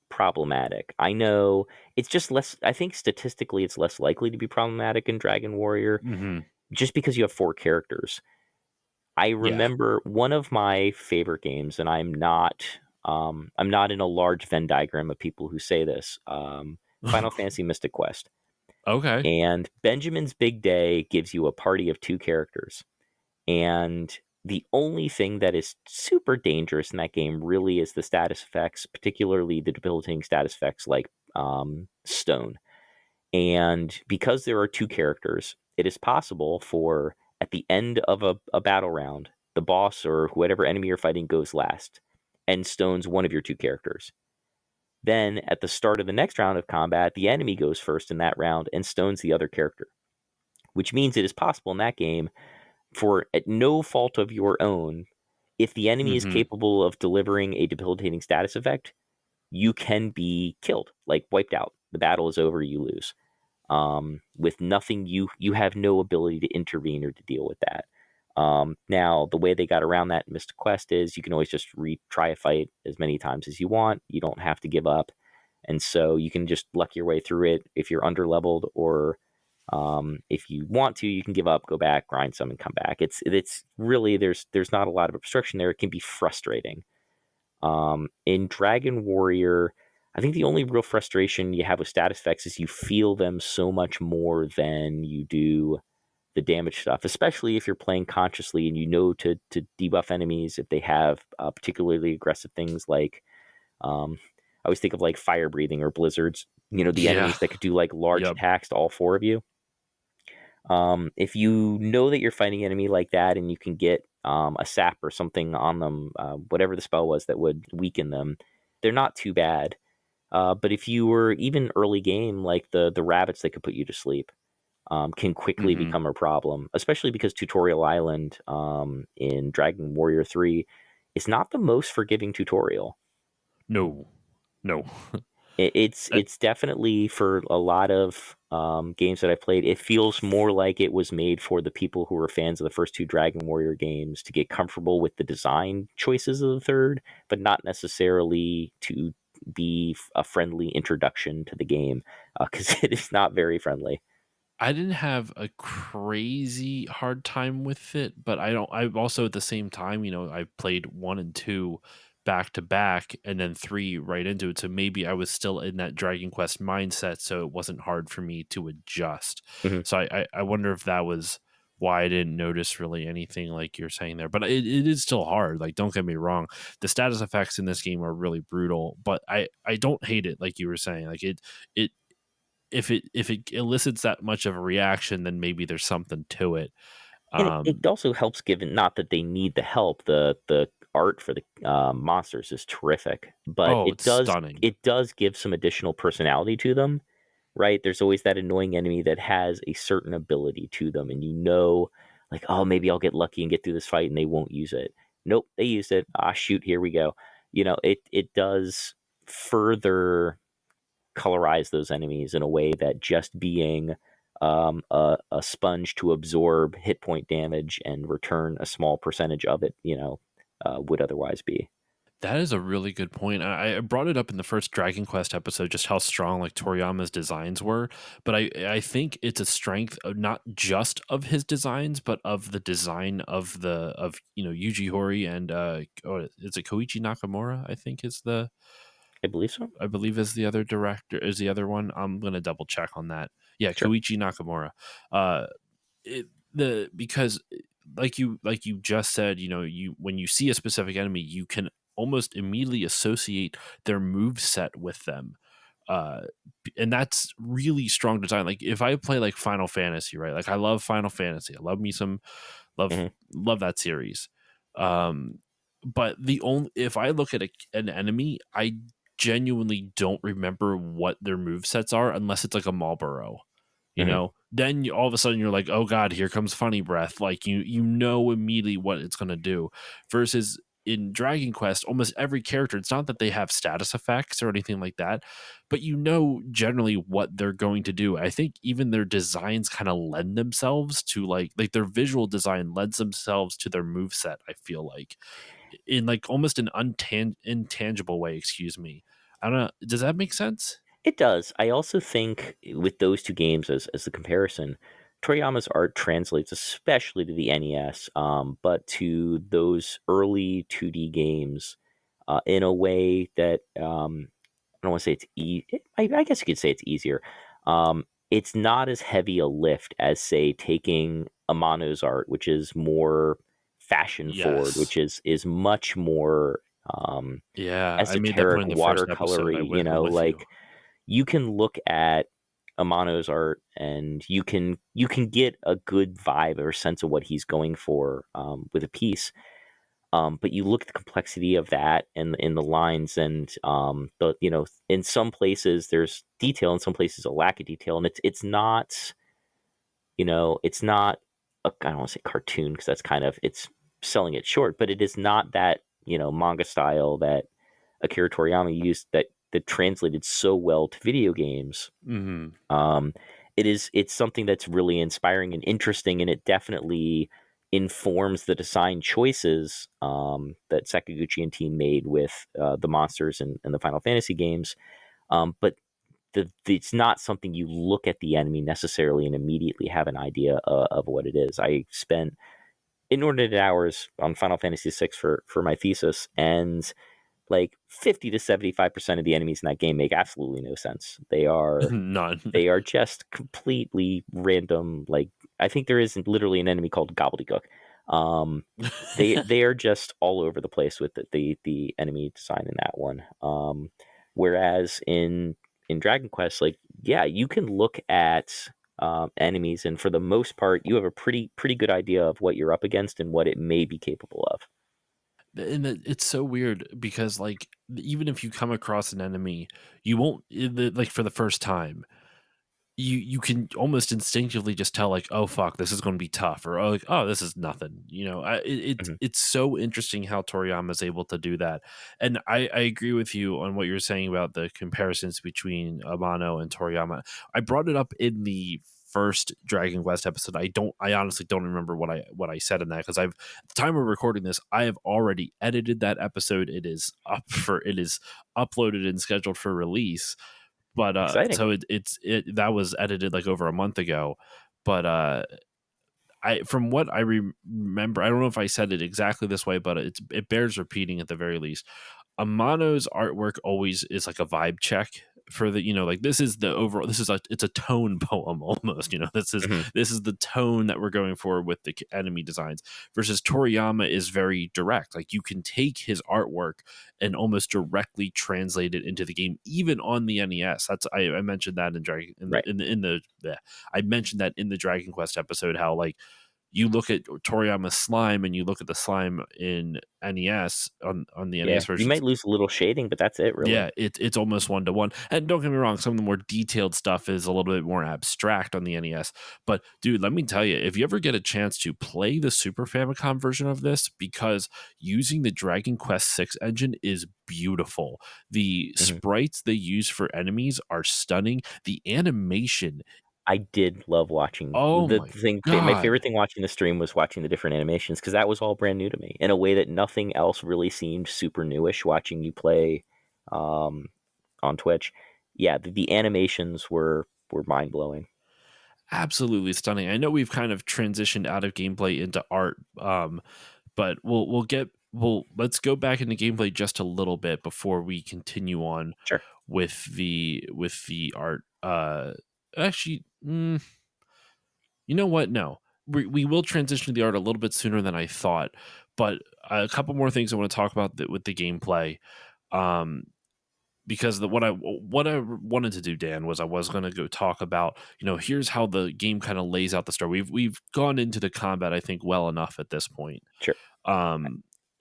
problematic. I know it's just less. I think statistically, it's less likely to be problematic in Dragon Warrior, Hmm. just because you have four characters. I Yeah. remember one of my favorite games, and I'm not in a large Venn diagram of people who say this. Final Fantasy Mystic Quest. Okay. And Benjamin's Big Day gives you a party of two characters. And the only thing that is super dangerous in that game really is the status effects, particularly the debilitating status effects like Stone. And because there are two characters, it is possible for at the end of a battle round, the boss or whatever enemy you're fighting goes last and stones one of your two characters. Then at the start of the next round of combat, the enemy goes first in that round and stones the other character, which means it is possible in that game for at no fault of your own, if the enemy is Hmm. capable of delivering a debilitating status effect, you can be killed, like wiped out. The battle is over, you lose. With nothing, you have no ability to intervene or to deal with that. Now, the way they got around that in Mystic Quest is you can always just retry a fight as many times as you want. You don't have to give up, and so you can just luck your way through it if you're underleveled, or if you want to, you can give up, go back, grind some, and come back. It's really there's not a lot of obstruction there. It can be frustrating. In Dragon Warrior, I think the only real frustration you have with status effects is you feel them so much more than you do the damage stuff, especially if you're playing consciously and you know to debuff enemies if they have particularly aggressive things like I always think of like fire breathing or blizzards. The Yeah. enemies that could do like large Yep. attacks to all four of you. If you know that you're fighting an enemy like that and you can get a sap or something on them, whatever the spell was that would weaken them, they're not too bad. But if you were even early game, like the rabbits that could put you to sleep, can quickly Hmm. become a problem, especially because Tutorial Island in Dragon Warrior 3 is not the most forgiving tutorial. No. No. Uh, It's definitely for a lot of games that I played. It feels more like it was made for the people who were fans of the first two Dragon Warrior games to get comfortable with the design choices of the third, but not necessarily to be a friendly introduction to the game because it is not very friendly. I didn't have a crazy hard time with it, but I've also at the same time, I played 1 and 2 back to back and then 3 right into it, so maybe I was still in that Dragon Quest mindset, so it wasn't hard for me to adjust. Hmm. So I wonder if that was why I didn't notice really anything like you're saying there, but it is still hard, like, don't get me wrong. The status effects in this game are really brutal, but I don't hate it like you were saying, like, it if it elicits that much of a reaction, then maybe there's something to it. And it Um, also helps, given not that they need the help. The art for the monsters is terrific, but oh, it's stunning. it does give some additional personality to them, right? There's always that annoying enemy that has a certain ability to them, and like, oh, maybe I'll get lucky and get through this fight, and they won't use it. Nope, they used it. Ah, shoot, here we go. It does further colorize those enemies in a way that just being a sponge to absorb hit point damage and return a small percentage of it, would otherwise be. That is a really good point. I brought it up in the first Dragon Quest episode, just how strong like Toriyama's designs were. But I think it's a strength of not just of his designs, but of the design of Yuji Horii and is it Koichi Nakamura? I think is the I believe so. I believe is the other director is the other one. I'm gonna double check on that. Yeah, Sure. Koichi Nakamura. Uh, because like you just said, you when you see a specific enemy, you can almost immediately associate their move set with them. Uh, and that's really strong design. Like if I play like Final Fantasy, right? Like I love Final Fantasy. I love me some love Hmm. love that series. Um, but the only if I look at an enemy, I genuinely don't remember what their move sets are unless it's like a Marlboro. Hmm. Then all of a sudden you're like, oh god, here comes funny breath. Like you know immediately what it's gonna do. Versus in Dragon Quest, almost every character, it's not that they have status effects or anything like that, but you know generally what they're going to do. I think even their designs kind of lend themselves to like their visual design lends themselves to their move set, I feel like. In like almost an intangible way, excuse me. I don't know. Does that make sense? It does. I also think with those two games as the comparison, Toriyama's art translates especially to the NES, but to those early 2D games in a way that I don't want to say it's I guess you could say it's easier. It's not as heavy a lift as say taking Amano's art, which is more fashion forward, Yes. which is much more Yeah, I made that esoteric, point in the first episode. watercolory. I'm with you. Like you can look at Amano's art and you can get a good vibe or sense of what he's going for with a piece. But you look at the complexity of that and in the lines and in some places there's detail, in some places a lack of detail, and it's not it's not I don't want to say cartoon because that's kind of it's selling it short, but it is not that manga style that Akira Toriyama used that translated so well to video games. Mhm. um, it's something that's really inspiring and interesting, and it definitely informs the design choices that Sakaguchi and team made with the monsters and the Final Fantasy games. But it's not something you look at the enemy necessarily and immediately have an idea of what it is. I spent inordinate hours on Final Fantasy VI for my thesis, and like 50 to 75% of the enemies in that game make absolutely no sense. None. They are just completely random. Like I think there is literally an enemy called Gobbledygook. Um, they are just all over the place with the enemy design in that one. Whereas in Dragon Quest, like yeah, you can look at enemies, and for the most part, you have a pretty good idea of what you're up against and what it may be capable of. And it's so weird because like even if you come across an enemy, you won't like for the first time. you can almost instinctively just tell like, oh fuck, this is going to be tough, or oh, like, oh, this is nothing. Mhm. It's so interesting how Toriyama is able to do that, and I agree with you on what you're saying about the comparisons between Amano and Toriyama. I brought it up in the first Dragon Quest episode. I honestly don't remember what I said in that, because I've at the time of recording this, I have already edited that episode. It is uploaded and scheduled for release, but Exciting. so it that was edited like over a month ago. But I from what I remember, I don't know if I said it exactly this way, but it bears repeating at the very least. Amano's artwork always is like a vibe check for the, like, this is the overall, this is a it's a tone poem almost, Mhm. this is the tone that we're going for with the enemy designs, versus Toriyama is very direct. Like, you can take his artwork and almost directly translate it into the game, even on the NES. That's I mentioned that in Dragon Right. in the I mentioned that in the Dragon Quest episode, how like you look at Toriyama's slime and you look at the slime in NES on the Yeah. NES You versions. might lose a little shading, but that's it, really. Yeah, it's almost one to one. And don't get me wrong, some of the more detailed stuff is a little bit more abstract on the NES. But dude, let me tell you, if you ever get a chance to play the Super Famicom version of this, because using the Dragon Quest VI engine is beautiful. The Mhm. sprites they use for enemies are stunning. The animation, I did love watching oh the my thing. My god. favorite thing watching the stream was watching the different animations because that was all brand new to me in a way that nothing else really seemed super newish. Watching you play um, on Twitch, yeah, the animations were mind blowing. Absolutely stunning. I know we've kind of transitioned out of gameplay into art, but let's go back into gameplay just a little bit before we continue on Sure. with the art. Actually, you know what? No, we will transition to the art a little bit sooner than I thought. But a couple more things I want to talk about with the gameplay. Um, because what I wanted to do, Dan, was I was going to go talk about, here's how the game kind of lays out the story. We've gone into the combat, I think, well enough at this point. Sure.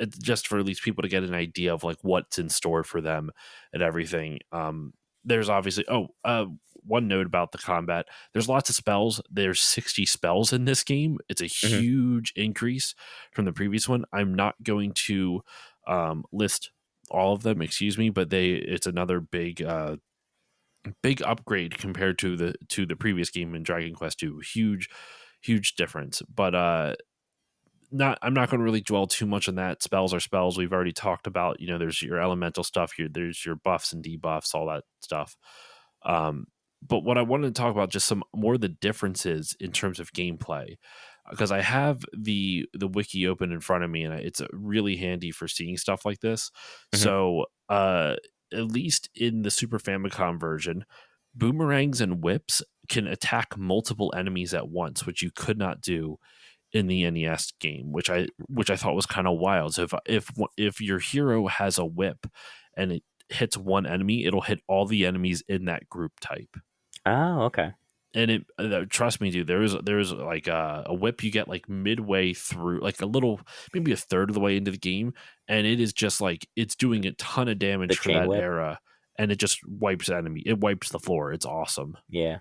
It's just for at least people to get an idea of like what's in store for them and everything. There's obviously one note about the combat. There's lots of spells. There's 60 spells in this game. It's a Hmm. huge increase from the previous one. I'm not going to list all of them, excuse me, but it's another big upgrade compared to the previous game in Dragon Quest 2. Huge difference. But not I'm not going to really dwell too much on that. Spells are spells. We've already talked about, there's your elemental stuff here, there's your buffs and debuffs, all that stuff. Um, but what I wanted to talk about, just some more of the differences in terms of gameplay, because I have the wiki open in front of me, and it's really handy for seeing stuff like this. Hmm. So, at least in the Super Famicom version, boomerangs and whips can attack multiple enemies at once, which you could not do in the NES game, which I thought was kind of wild. So if your hero has a whip and it hits one enemy, it'll hit all the enemies in that group type. Oh, okay. And trust me, dude, there is like a whip you get like midway through, like a little, maybe a third of the way into the game, and it is just like it's doing a ton of The damage for chain that whip. era, and it just wipes it wipes the floor. It's awesome. Yeah.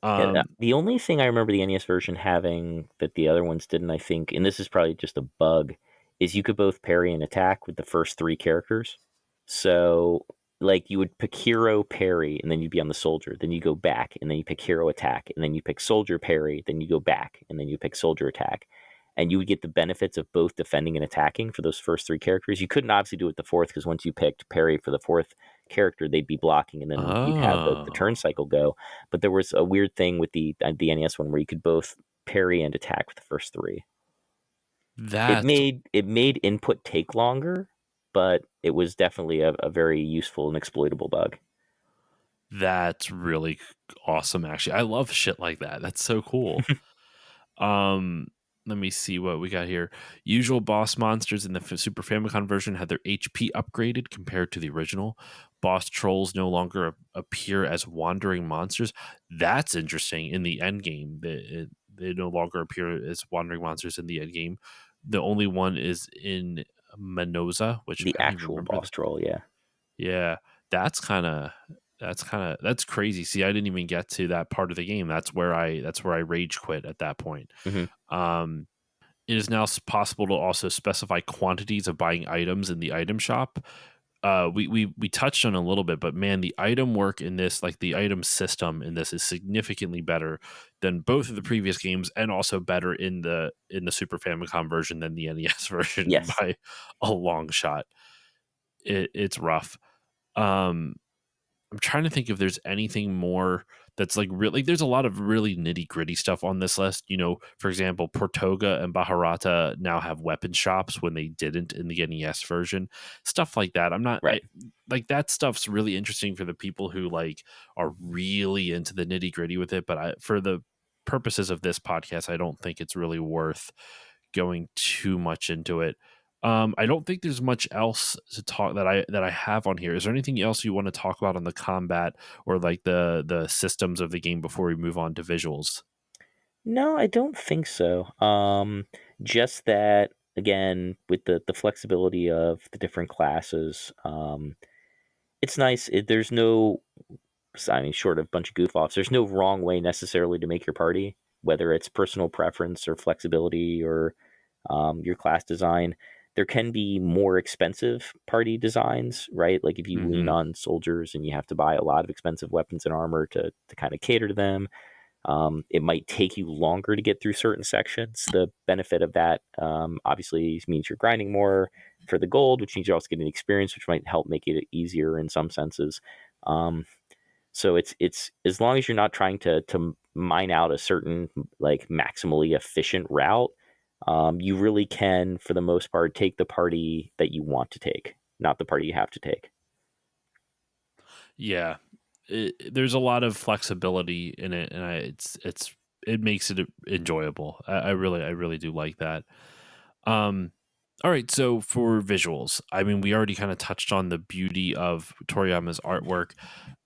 Yeah, Um, the only thing I remember the NES version having that the other ones didn't, I think, and this is probably just a bug, is you could both parry and attack with the first three characters. So, like, you would pick hero parry, and then you'd be on the soldier. Then you go back, and then you pick hero attack, and then you pick soldier parry. Then you go back, and then you pick soldier attack. And you would get the benefits of both defending and attacking for those first three characters. You couldn't obviously do it with the fourth because once you picked parry for the fourth character, they'd be blocking, and then you'd have the turn oh, cycle go. But there was a weird thing with the NES one where you could both parry and attack with the first three. that's It made input take longer, but it was definitely a very useful and exploitable bug. That's really awesome, actually. I love shit like that. That's so cool. Um, Let me see what we got here. Usual boss monsters in the Super Famicom version had their HP upgraded compared to the original. Boss trolls no longer appear as wandering monsters. That's interesting. In the end game, they no longer appear as wandering monsters in the end game. The only one is in Menoza, which The I don't even actual remember. boss troll, yeah. Yeah, that's kind of that's crazy. See, I didn't even get to that part of the game. That's where I rage quit at that point. Hmm. Um, it is now possible to also specify quantities of buying items in the item shop. We touched on it a little bit, but man, the item work in this, like the item system in this, is significantly better than both of the previous games, and also better in the Super Famicom version than the NES version Yes. by a long shot. It's rough. Um, I'm trying to think if there's anything more that's like really. There's a lot of really nitty gritty stuff on this list. For example, Portoga and Baharata now have weapon shops when they didn't in the NES version. Stuff like that. I'm not. Right. I like that stuff's really interesting for the people who like are really into the nitty gritty with it. But for the purposes of this podcast, I don't think it's really worth going too much into it. I don't think there's much else to talk that I have on here. Is there anything else you want to talk about on the combat or like the systems of the game before we move on to visuals? No, I don't think so. Just that again with the flexibility of the different classes. It's nice. There's no, I mean, short of a bunch of goof offs, there's no wrong way necessarily to make your party, whether it's personal preference or flexibility or your class design. There can be more expensive party designs, right? Like if you lean Hmm. on soldiers and you have to buy a lot of expensive weapons and armor to kind of cater to them. It might take you longer to get through certain sections. The benefit of that obviously means you're grinding more for the gold, which means you're also getting experience, which might help make it easier in some senses. Um, so it's as long as you're not trying to mine out a certain like maximally efficient route, you really can, for the most part, take the party that you want to take, not the party you have to take. Yeah, there's a lot of flexibility in it, and it makes it enjoyable. I really do like that. Um, all right, so for visuals, I mean, we already kind of touched on the beauty of Toriyama's artwork.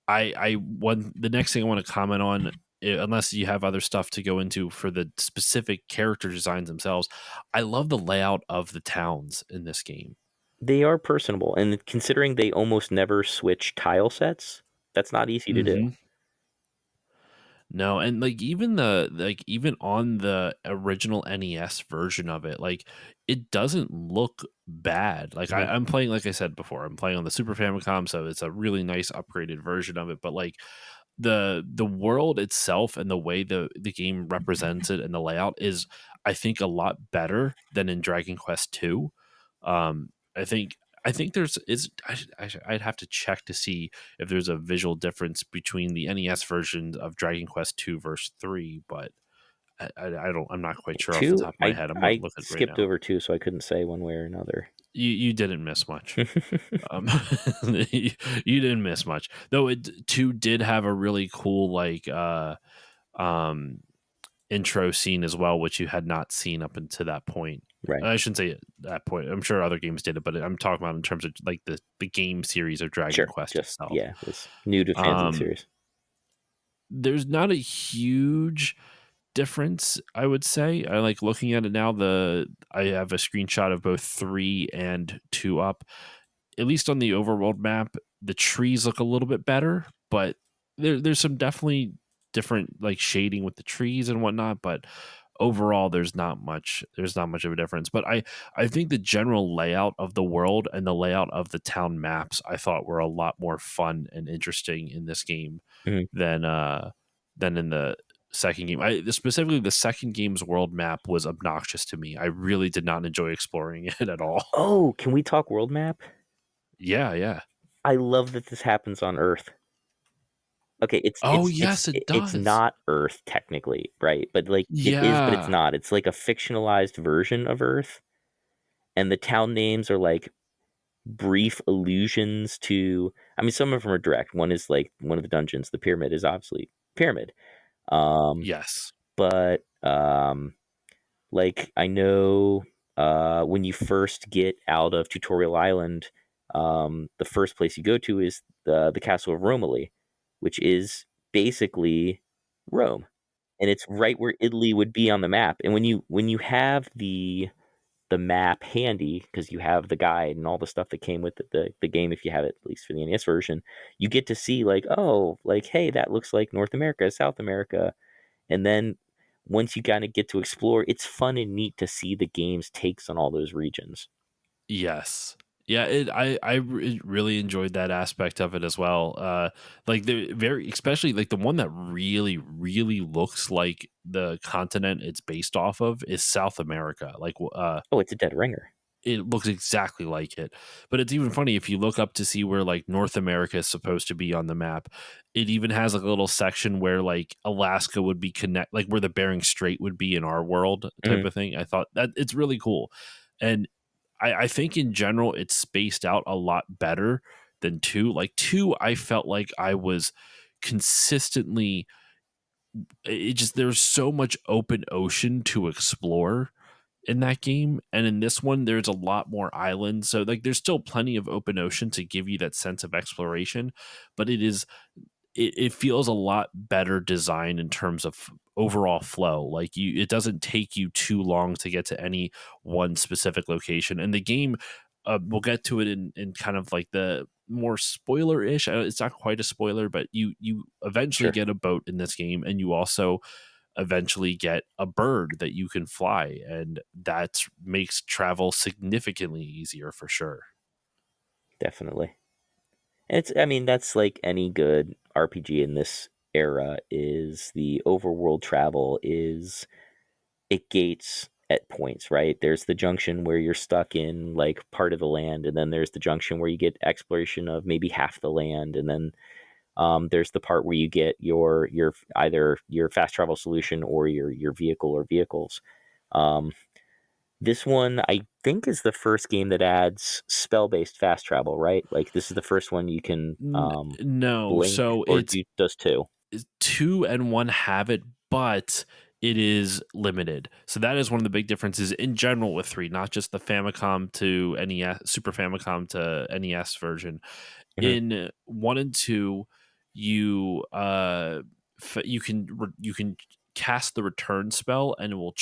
The next thing I want to comment on, unless you have other stuff to go into for the specific character designs themselves, I love the layout of the towns in this game. They are personable, and considering they almost never switch tile sets, that's not easy to do. Hmm. No, and even on the original NES version of it, like it doesn't look bad. Like Mhm. I'm playing, like I said before, I'm playing on the Super Famicom, so it's a really nice upgraded version of it. But like the world itself and the way the game represents it and the layout is, I think, a lot better than in Dragon Quest 2. I think I'd have to check to see if there's a visual difference between the NES versions of Dragon Quest 2 verse 3, but I'm not quite sure off the Two, top of my head. I'm gonna I look at it right skipped now. over two, so I couldn't say one way or another. You didn't miss much. Um, you didn't miss much, though. It two did have a really cool um intro scene as well, which you had not seen up until that point. Right. I shouldn't say at that point. I'm sure other games did it, but I'm talking about in terms of like the game series of Dragon Sure. Quest Just itself. yeah, was new to fans of the Um, series. there's not a huge difference, I would say. I like looking at it now. I have a screenshot of both 3 and 2 up. At least on the overworld map, the trees look a little bit better, but there's some definitely different like shading with the trees and whatnot. But overall, there's not much of a difference. But I think the general layout of the world and the layout of the town maps I thought were a lot more fun and interesting in this game Mhm. than in the second game. Specifically the second game's world map was obnoxious to me. I really did not enjoy exploring it at all. Oh, can we talk world map? Yeah, yeah. I love that this happens on Earth. Okay, Oh, yes, it it's does. not Earth technically, right? But like it is, but it's Yeah. not. It's like a fictionalized version of Earth, and the town names are like brief allusions to. I mean, some of them are direct. One is like one of the dungeons. The pyramid is obviously pyramid. Um, Yes. but like I know when you first get out of Tutorial Island, the first place you go to is the castle of Romilly, which is basically Rome, and it's right where Italy would be on the map. And when you have the map handy because you have the guide and all the stuff that came with the game. If you have it, at least for the NES version, you get to see like, oh, like, hey, that looks like North America, South America. And then once you kind of get to explore, it's fun and neat to see the game's takes on all those regions. Yes. Yeah, really enjoyed that aspect of it as well. Like the very, especially like the one that really really looks like the continent it's based off of is South America. Like Oh, it's a dead ringer. it looks exactly like it. But it's even funny if you look up to see where like North America is supposed to be on the map. It even has like a little section where like Alaska would be like where the Bering Strait would be in our world type Hmm. of thing. I thought that it's really cool. And I think in general it's spaced out a lot better than two. Like two, I felt like I was consistently it just there's so much open ocean to explore in that game, and in this one there's a lot more islands, so like there's still plenty of open ocean to give you that sense of exploration, but it feels a lot better designed in terms of overall flow. Like it doesn't take you too long to get to any one specific location, and the game we'll get to it in kind of like the more spoiler-ish. It's not quite a spoiler, but you eventually Sure. get a boat in this game, and you also eventually get a bird that you can fly, and that makes travel significantly easier for sure. Definitely. And it's, I mean, that's like any good RPG in this era is the overworld travel is it gates at points, right? There's the junction where you're stuck in like part of the land, and then there's the junction where you get exploration of maybe half the land, and then there's the part where you get your either your fast travel solution or your vehicle or vehicles. Um, this one, I think, is the first game that adds spell based fast travel, right? Like this is the first one you can No, blink, so or do does two? two and one have it, but it is limited. So that is one of the big differences in general with three, not just the Famicom to NES, Super Famicom to NES version. Hmm. In one and two, you you can cast the return spell, and it will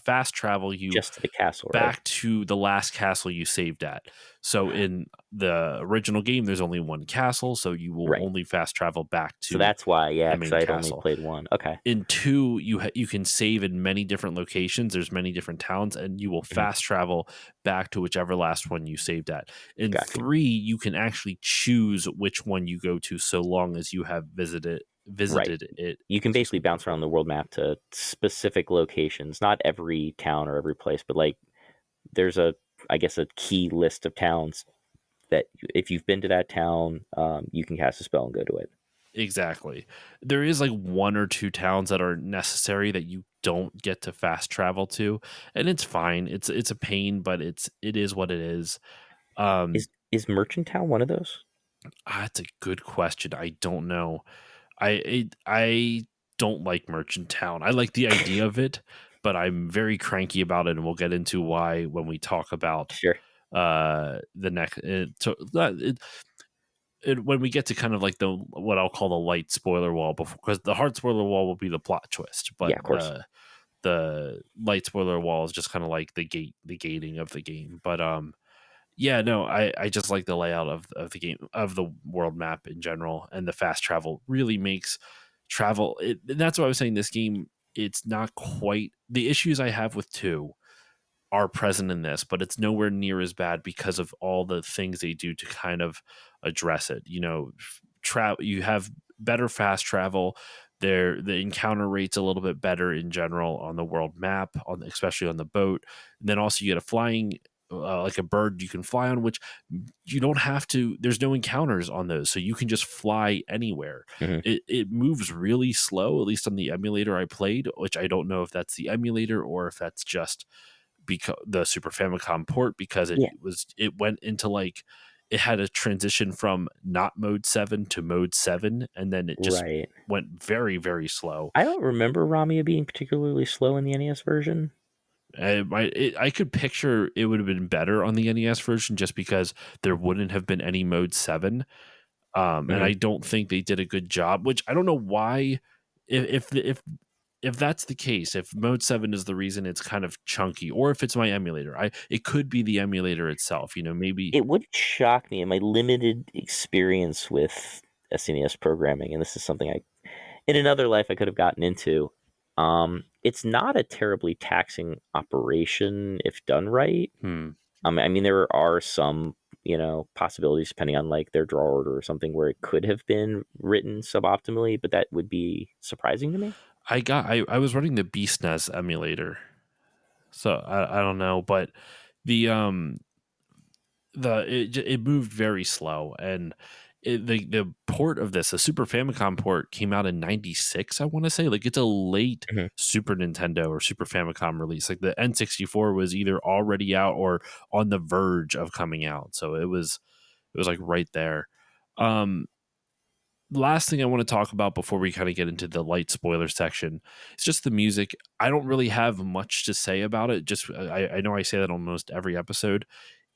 fast travel you Just to the castle, right? back to the last castle you saved at. So in the original game, there's only one castle, so you will Right. only fast travel back So to that's why, yeah, the because main I'd only castle. played one. Okay. In two, you can save in many different locations. There's many different towns, and you will Hmm. fast travel back to whichever last one you saved at. In Got you. three, you can actually choose which one you go to, so long as you have Right. visited it. You can basically Excuse me, bounce around before. the world map to specific locations, not every town or every place, but like there's a, I guess, a key list of towns that if you've been to that town, you can cast a spell and go to it. Exactly. There is like one or two towns that are necessary that you don't get to fast travel to, and it's fine. It's a pain, but it is what it is. Um, Is Merchant Town one of those? that's a good question. I don't know. I don't like Merchant Town. I like the idea of it, but I'm very cranky about it, and we'll get into why when we talk about Sure. the next. When we get to kind of like the what I'll call the light spoiler wall, before, because the hard spoiler wall will be the plot twist, but Yeah, of course. the light spoiler wall is just kind of like the gating of the game. But yeah, no, I just like the layout of the game, of the world map in general, and the fast travel really makes travel. And that's what I was saying. This game, it's not quite the issues I have with two are present in this, but it's nowhere near as bad because of all the things they do to kind of address it. You know, you have better fast travel. There, the encounter rate's a little bit better in general on the world map, on especially on the boat. And then also you get a flying. Like a bird you can fly on, which you don't have to. There's no encounters on those, so you can just fly anywhere. Hmm. It moves really slow, at least on the emulator I played, which I don't know if that's the emulator or if that's just because the Super Famicom port, because Yeah. it went into like it had a transition from not mode 7 to mode 7, and then it just Right. went very very slow. I don't remember Ramia being particularly slow in the NES version. I could picture it would have been better on the NES version just because there wouldn't have been any mode 7. And Hmm. I don't think they did a good job, which I don't know why. If if that's the case, if Mode 7 is the reason it's kind of chunky, or if it's my emulator, it could be the emulator itself, maybe. It wouldn't shock me in my limited experience with SNES programming, and this is something in another life I could have gotten into. It's not a terribly taxing operation if done right. Hmm. I mean, there are some, possibilities depending on like their draw order or something where it could have been written suboptimally, but that would be surprising to me. I was running the Beast NES emulator, so I don't know, but the it moved very slow, and the port of this, the Super Famicom port, came out in '96. I want to say, like, it's a late Mhm. Super Nintendo or Super Famicom release. Like the N64 was either already out or on the verge of coming out, so it was like right there. Um, Last thing I want to talk about before we kind of get into the light spoiler section, it's just the music. I don't really have much to say about it. Just I know I say that almost every episode.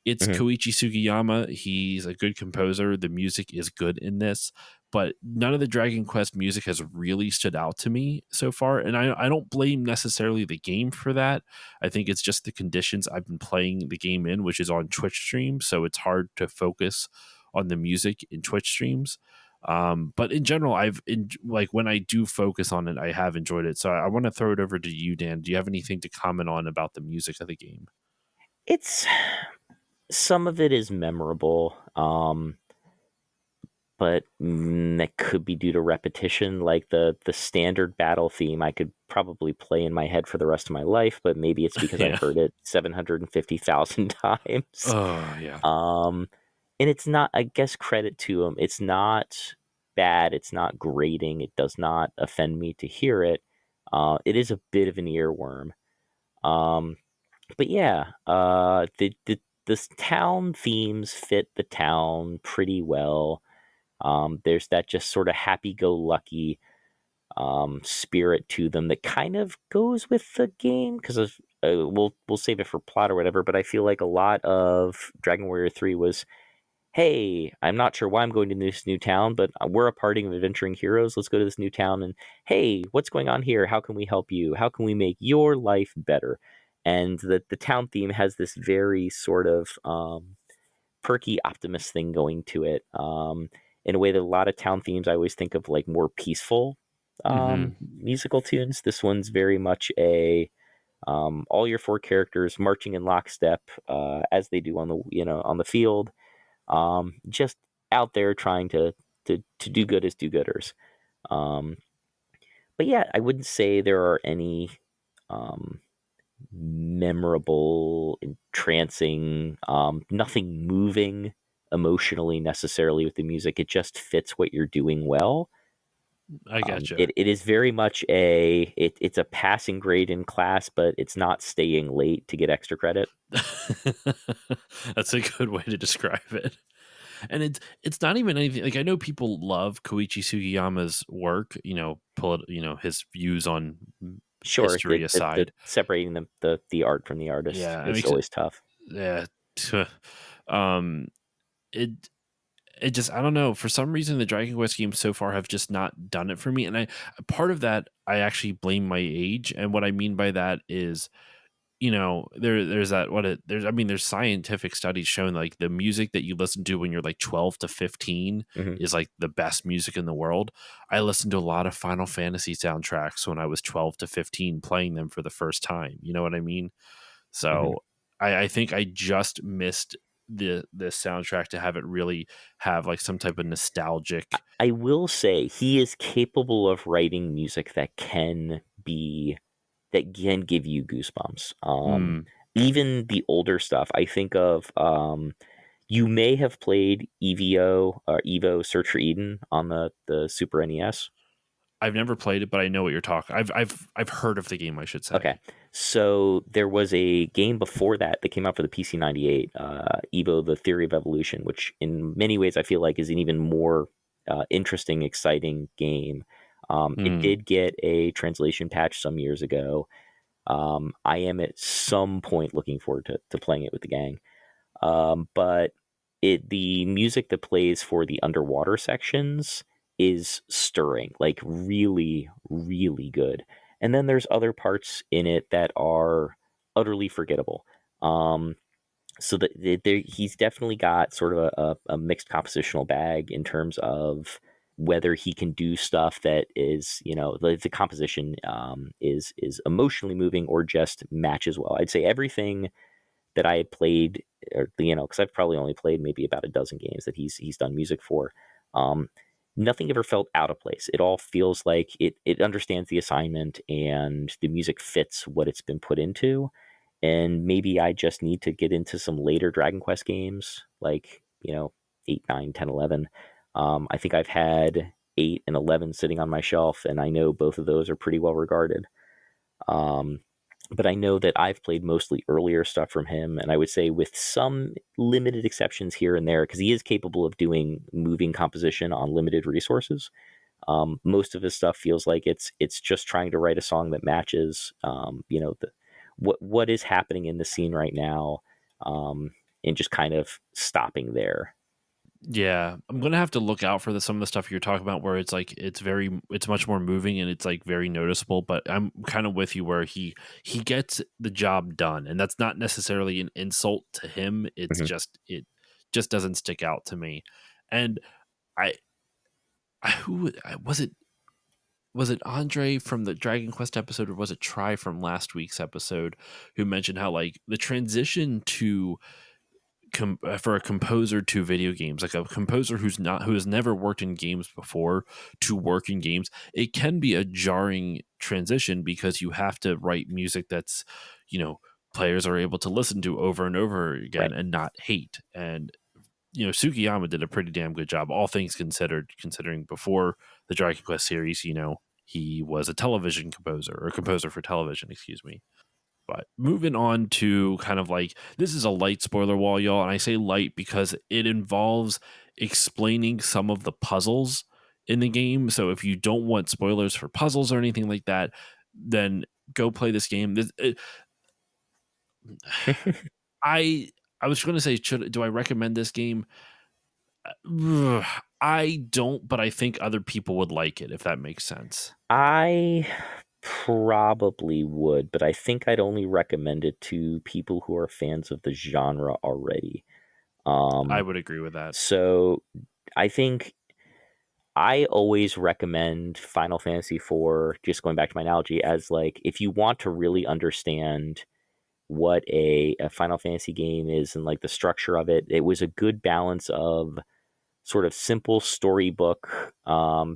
It's Mhm. Koichi Sugiyama. He's a good composer. The music is good in this, but none of the Dragon Quest music has really stood out to me so far. And I don't blame necessarily the game for that. I think it's just the conditions I've been playing the game in, which is on Twitch streams. So it's hard to focus on the music in Twitch streams. But in general, like when I do focus on it, I have enjoyed it. So I want to throw it over to you, Dan. Do you have anything to comment on about the music of the game? It's some of it is memorable, but that could be due to repetition. Like the standard battle theme, I could probably play in my head for the rest of my life, but maybe it's because I Yeah. heard it 750,000 times. Oh yeah. Um, and it's not, I guess, credit to him. It's not bad. It's not grating. It does not offend me to hear it. It is a bit of an earworm. Um, but yeah, the town themes fit the town pretty well. There's that just sort of happy-go-lucky spirit to them that kind of goes with the game because of we'll save it for plot or whatever. But I feel like a lot of Dragon Warrior 3 was, hey, I'm not sure why I'm going to this new town, but we're a party of adventuring heroes. Let's go to this new town and, hey, what's going on here? How can we help you? How can we make your life better? And the town theme has this very sort of perky optimist thing going to it, in a way that a lot of town themes I always think of like more peaceful Hmm. musical tunes. This one's very much a all your four characters marching in lockstep as they do on the field, just out there trying to do good as do-gooders. Um, but yeah, I wouldn't say there are any um, memorable, entrancing, nothing moving emotionally necessarily with the music. It just fits what you're doing well. I gotcha. It is very much it's a passing grade in class, but it's not staying late to get extra credit. That's a good way to describe it. And it's not even anything like I know people love Koichi Sugiyama's work, his views on Sure, history the aside. separating the art from the artist Yeah, I mean, is always tough. yeah. um, it it just I don't know. For some reason, the Dragon Quest games so far have just not done it for me, and I part of that I actually blame my age, and what I mean by that is there's that what it there's I mean there's scientific studies showing like the music that you listen to when you're like 12 to 15 Hmm. is like the best music in the world. I listened to a lot of Final Fantasy soundtracks when I was 12 to 15 playing them for the first time. You know what I mean? Hmm. So I think I just missed the soundtrack to have it really have like some type of nostalgic. I will say he is capable of writing music that can give you goosebumps. Mm, Even the older stuff. I think of you may have played EVO or Evo Search for Eden on the Super NES. I've never played it, but I know what you're talking. I've heard of the game, I should Okay, say. so there was a game before that came out for the PC 98, Evo: The Theory of Evolution, which in many ways I feel like is an even more interesting, exciting game. It Mm, did get a translation patch some years ago. I am at some point looking forward to playing it with the gang. But the music that plays for the underwater sections is stirring, like really, really good. And then there's other parts in it that are utterly forgettable. Um, so that he's definitely got sort of a mixed compositional bag in terms of whether he can do stuff that is, the composition is emotionally moving or just matches well. I'd say everything that I had played, or because I've probably only played maybe about a dozen games that he's done music for. Um, Nothing ever felt out of place. It all feels like it understands the assignment and the music fits what it's been put into. And maybe I just need to get into some later Dragon Quest games, like 8, 9, 10, 11. I think I've had 8 and 11 sitting on my shelf, and I know both of those are pretty well regarded. Um, but I know that I've played mostly earlier stuff from him, and I would say with some limited exceptions here and there, because he is capable of doing moving composition on limited resources. Most of his stuff feels like it's just trying to write a song that matches, what is happening in the scene right now, and just kind of stopping there. Yeah, I'm gonna have to look out for some of the stuff you're talking about, where it's like it's much more moving and it's like very noticeable. But I'm kind of with you where he gets the job done, and that's not necessarily an insult to him. Mhm. It just doesn't stick out to me. And I, who was it? Was it Andre from the Dragon Quest episode, or was it Try from last week's episode, who mentioned how like the transition to for a composer to video games, like a composer who has never worked in games before to work in games, it can be a jarring transition because you have to write music that's, you know, players are able to listen to over and over again Right. and not hate. And Sugiyama did a pretty damn good job, all things considered, considering before the Dragon Quest series, he was a television composer, or a composer for television, excuse me. But moving on to kind of like, this is a light spoiler wall, y'all. And I say light because it involves explaining some of the puzzles in the game. So if you don't want spoilers for puzzles or anything like that, then go play this game. I I was going to say, do I recommend this game? I don't, but I think other people would like it, if that makes sense. I probably would, but I think I'd only recommend it to people who are fans of the genre already. I Um, would agree with that. so I think I always recommend Final Fantasy IV, just going back to my analogy, as like if you want to really understand what a Final Fantasy game is and like the structure of it, it was a good balance of sort of simple storybook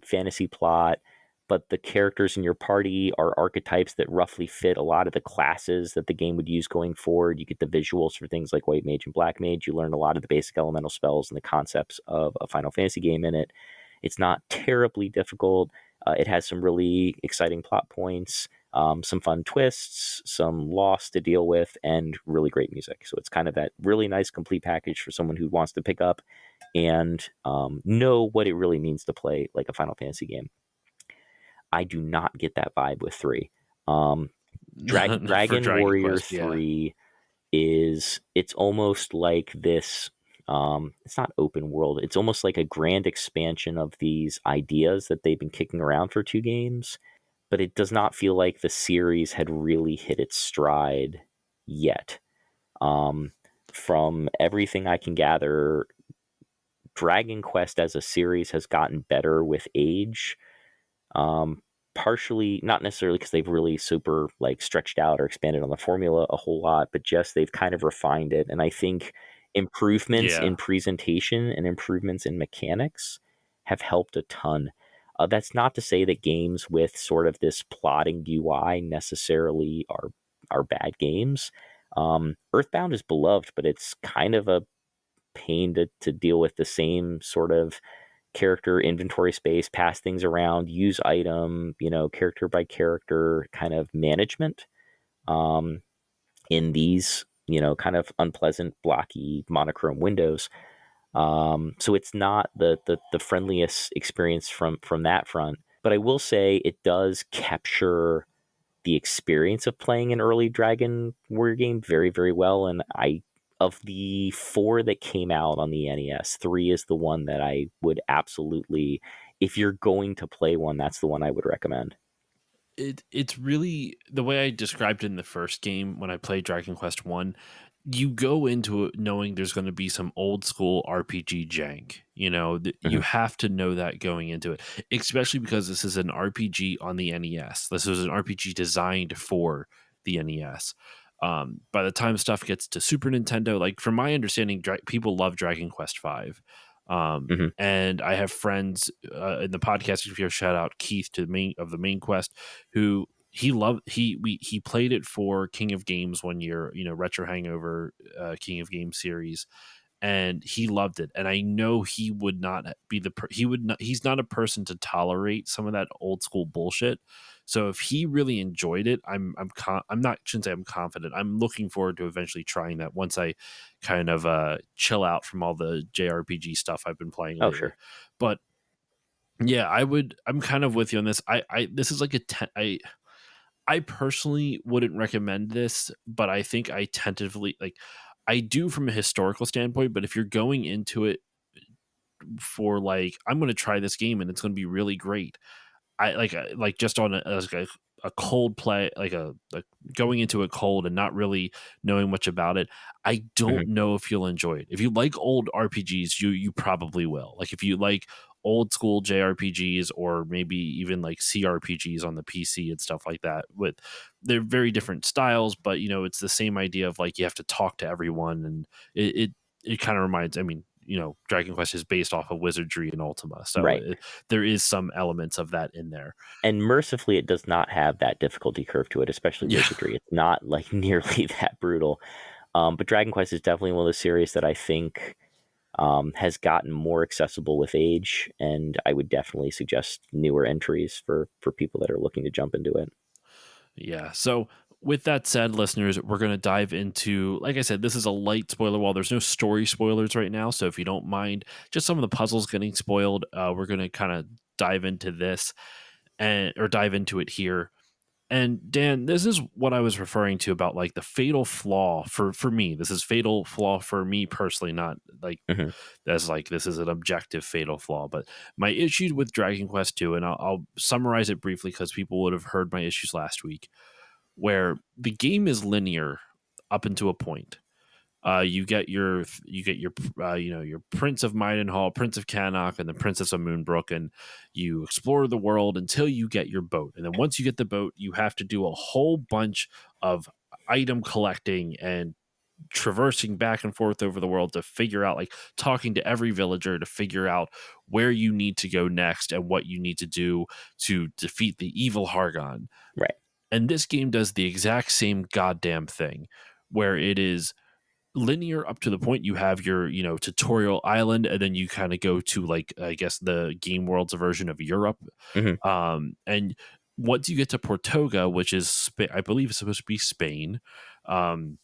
fantasy plot, but the characters in your party are archetypes that roughly fit a lot of the classes that the game would use going forward. You get the visuals for things like White Mage and Black Mage. You learn a lot of the basic elemental spells and the concepts of a Final Fantasy game in it. It's not terribly difficult. It has some really exciting plot points, some fun twists, some loss to deal with, and really great music. So it's kind of that really nice complete package for someone who wants to pick up and know what it really means to play like a Final Fantasy game. I do not get that vibe with 3. Um, For Dragon Dragon Warrior Quest, yeah. 3 it's almost like this. It's not open world. It's almost like a grand expansion of these ideas that they've been kicking around for 2 games, but it does not feel like the series had really hit its stride yet. Um, from everything I can gather, Dragon Quest as a series has gotten better with age. Um, Partially, not necessarily because they've really super like stretched out or expanded on the formula a whole lot, but just they've kind of refined it. And I think improvements Yeah. in presentation and improvements in mechanics have helped a ton. That's not to say that games with sort of this plotting UI necessarily are bad games. Earthbound is beloved, but it's kind of a pain to deal with the same sort of character inventory space, pass things around, use item, character by character kind of management um, in these, kind of unpleasant, blocky, monochrome windows. So it's not the friendliest experience from that front. But I will say it does capture the experience of playing an early Dragon Warrior game very, very well. And of the 4 that came out on the NES, 3 is the one that I would absolutely, if you're going to play one, that's the one I would recommend. it's really the way I described it in the first game when I played Dragon Quest 1. You go into it knowing there's going to be some old school RPG jank. You know, you Mhm, have to know that going into it, especially because this is an RPG on the NES. This is an RPG designed for the NES. By the time stuff gets to Super Nintendo, like from my understanding, people love Dragon Quest 5. mhm, And I have friends in the podcast. If you shout out Keith to the main quest, who he played it for King of Games one year, you know, Retro Hangover King of Games series, and he loved it. And I know he would not be he would not, he's not a person to tolerate some of that old school bullshit. So if he really enjoyed it, I'm not, shouldn't say I'm confident. I'm looking forward to eventually trying that once I kind of chill out from all the JRPG stuff I've been playing oh, lately. sure. But yeah, I'm kind of with you on this. This is like I personally wouldn't recommend this, but I think I tentatively like I do from a historical standpoint. But if you're going into it for like, I'm going to try this game and it's going to be really great, I like just on a cold play, like going into it cold and not really knowing much about it. I don't Mhm, know if you'll enjoy it. If you like old RPGs, you probably will. Like if you like old school JRPGs or maybe even like CRPGs on the PC and stuff like that, with they're very different styles, but you know it's the same idea of like you have to talk to everyone, and it kind of reminds. I mean, you know, Dragon Quest is based off of Wizardry and Ultima, so right. there is some elements of that in there. And mercifully, it does not have that difficulty curve to it, especially Yeah. Wizardry. It's not, like, nearly that brutal. But Dragon Quest is definitely one of those series that I think, has gotten more accessible with age, and I would definitely suggest newer entries for people that are looking to jump into it. Yeah. So with that said, listeners, we're going to dive into, like I said, this is a light spoiler wall. There's no story spoilers right now. So if you don't mind just some of the puzzles getting spoiled, we're going to kind of dive into this and or dive into it here. And Dan, this is what I was referring to about like the fatal flaw for me. This is fatal flaw for me personally, not like Mhm, as like this is an objective fatal flaw. But my issues with Dragon Quest 2, and I'll summarize it briefly because people would have heard my issues last week, where the game is linear up until a point. You get your you know, your Prince of Maidenhall, Prince of Cannock, and the Princess of Moonbrook, and you explore the world until you get your boat. And then once you get the boat, you have to do a whole bunch of item collecting and traversing back and forth over the world to figure out, like talking to every villager to figure out where you need to go next and what you need to do to defeat the evil Hargon. right, And this game does the exact same goddamn thing, where it is linear up to the point you have your, you know, tutorial island, and then you kind of go to like, I guess, the game world's version of Europe. mhm, And once you get to Portoga, which is I believe it's supposed to be Spain, um,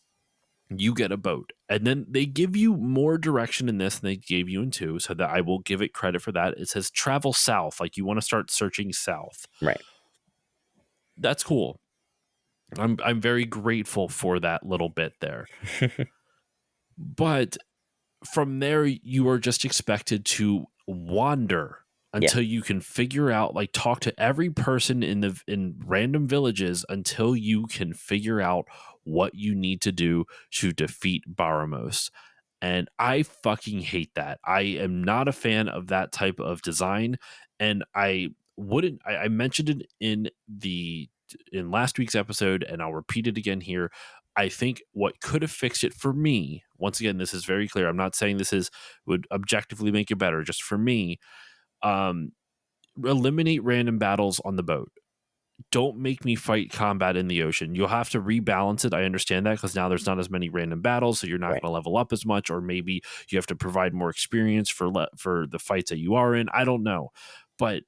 you get a boat. And then they give you more direction in this than they gave you in two, so that I will give it credit for that. It says travel south, like you want to start searching south. right. That's cool. I'm very grateful for that little bit there. But from there, you are just expected to wander Yeah, until you can figure out, like talk to every person in random villages until you can figure out what you need to do to defeat Baramos. And I fucking hate that. I am not a fan of that type of design. And I mentioned it in last week's episode, and I'll repeat it again here. I think what could have fixed it for me, once again, this is very clear. I'm not saying this is would objectively make it better. Just for me, um, eliminate random battles on the boat. Don't make me fight combat in the ocean. You'll have to rebalance it. I understand that because now there's not as many random battles, so you're not right. going to level up as much, or maybe you have to provide more experience for the fights that you are in. I don't know, but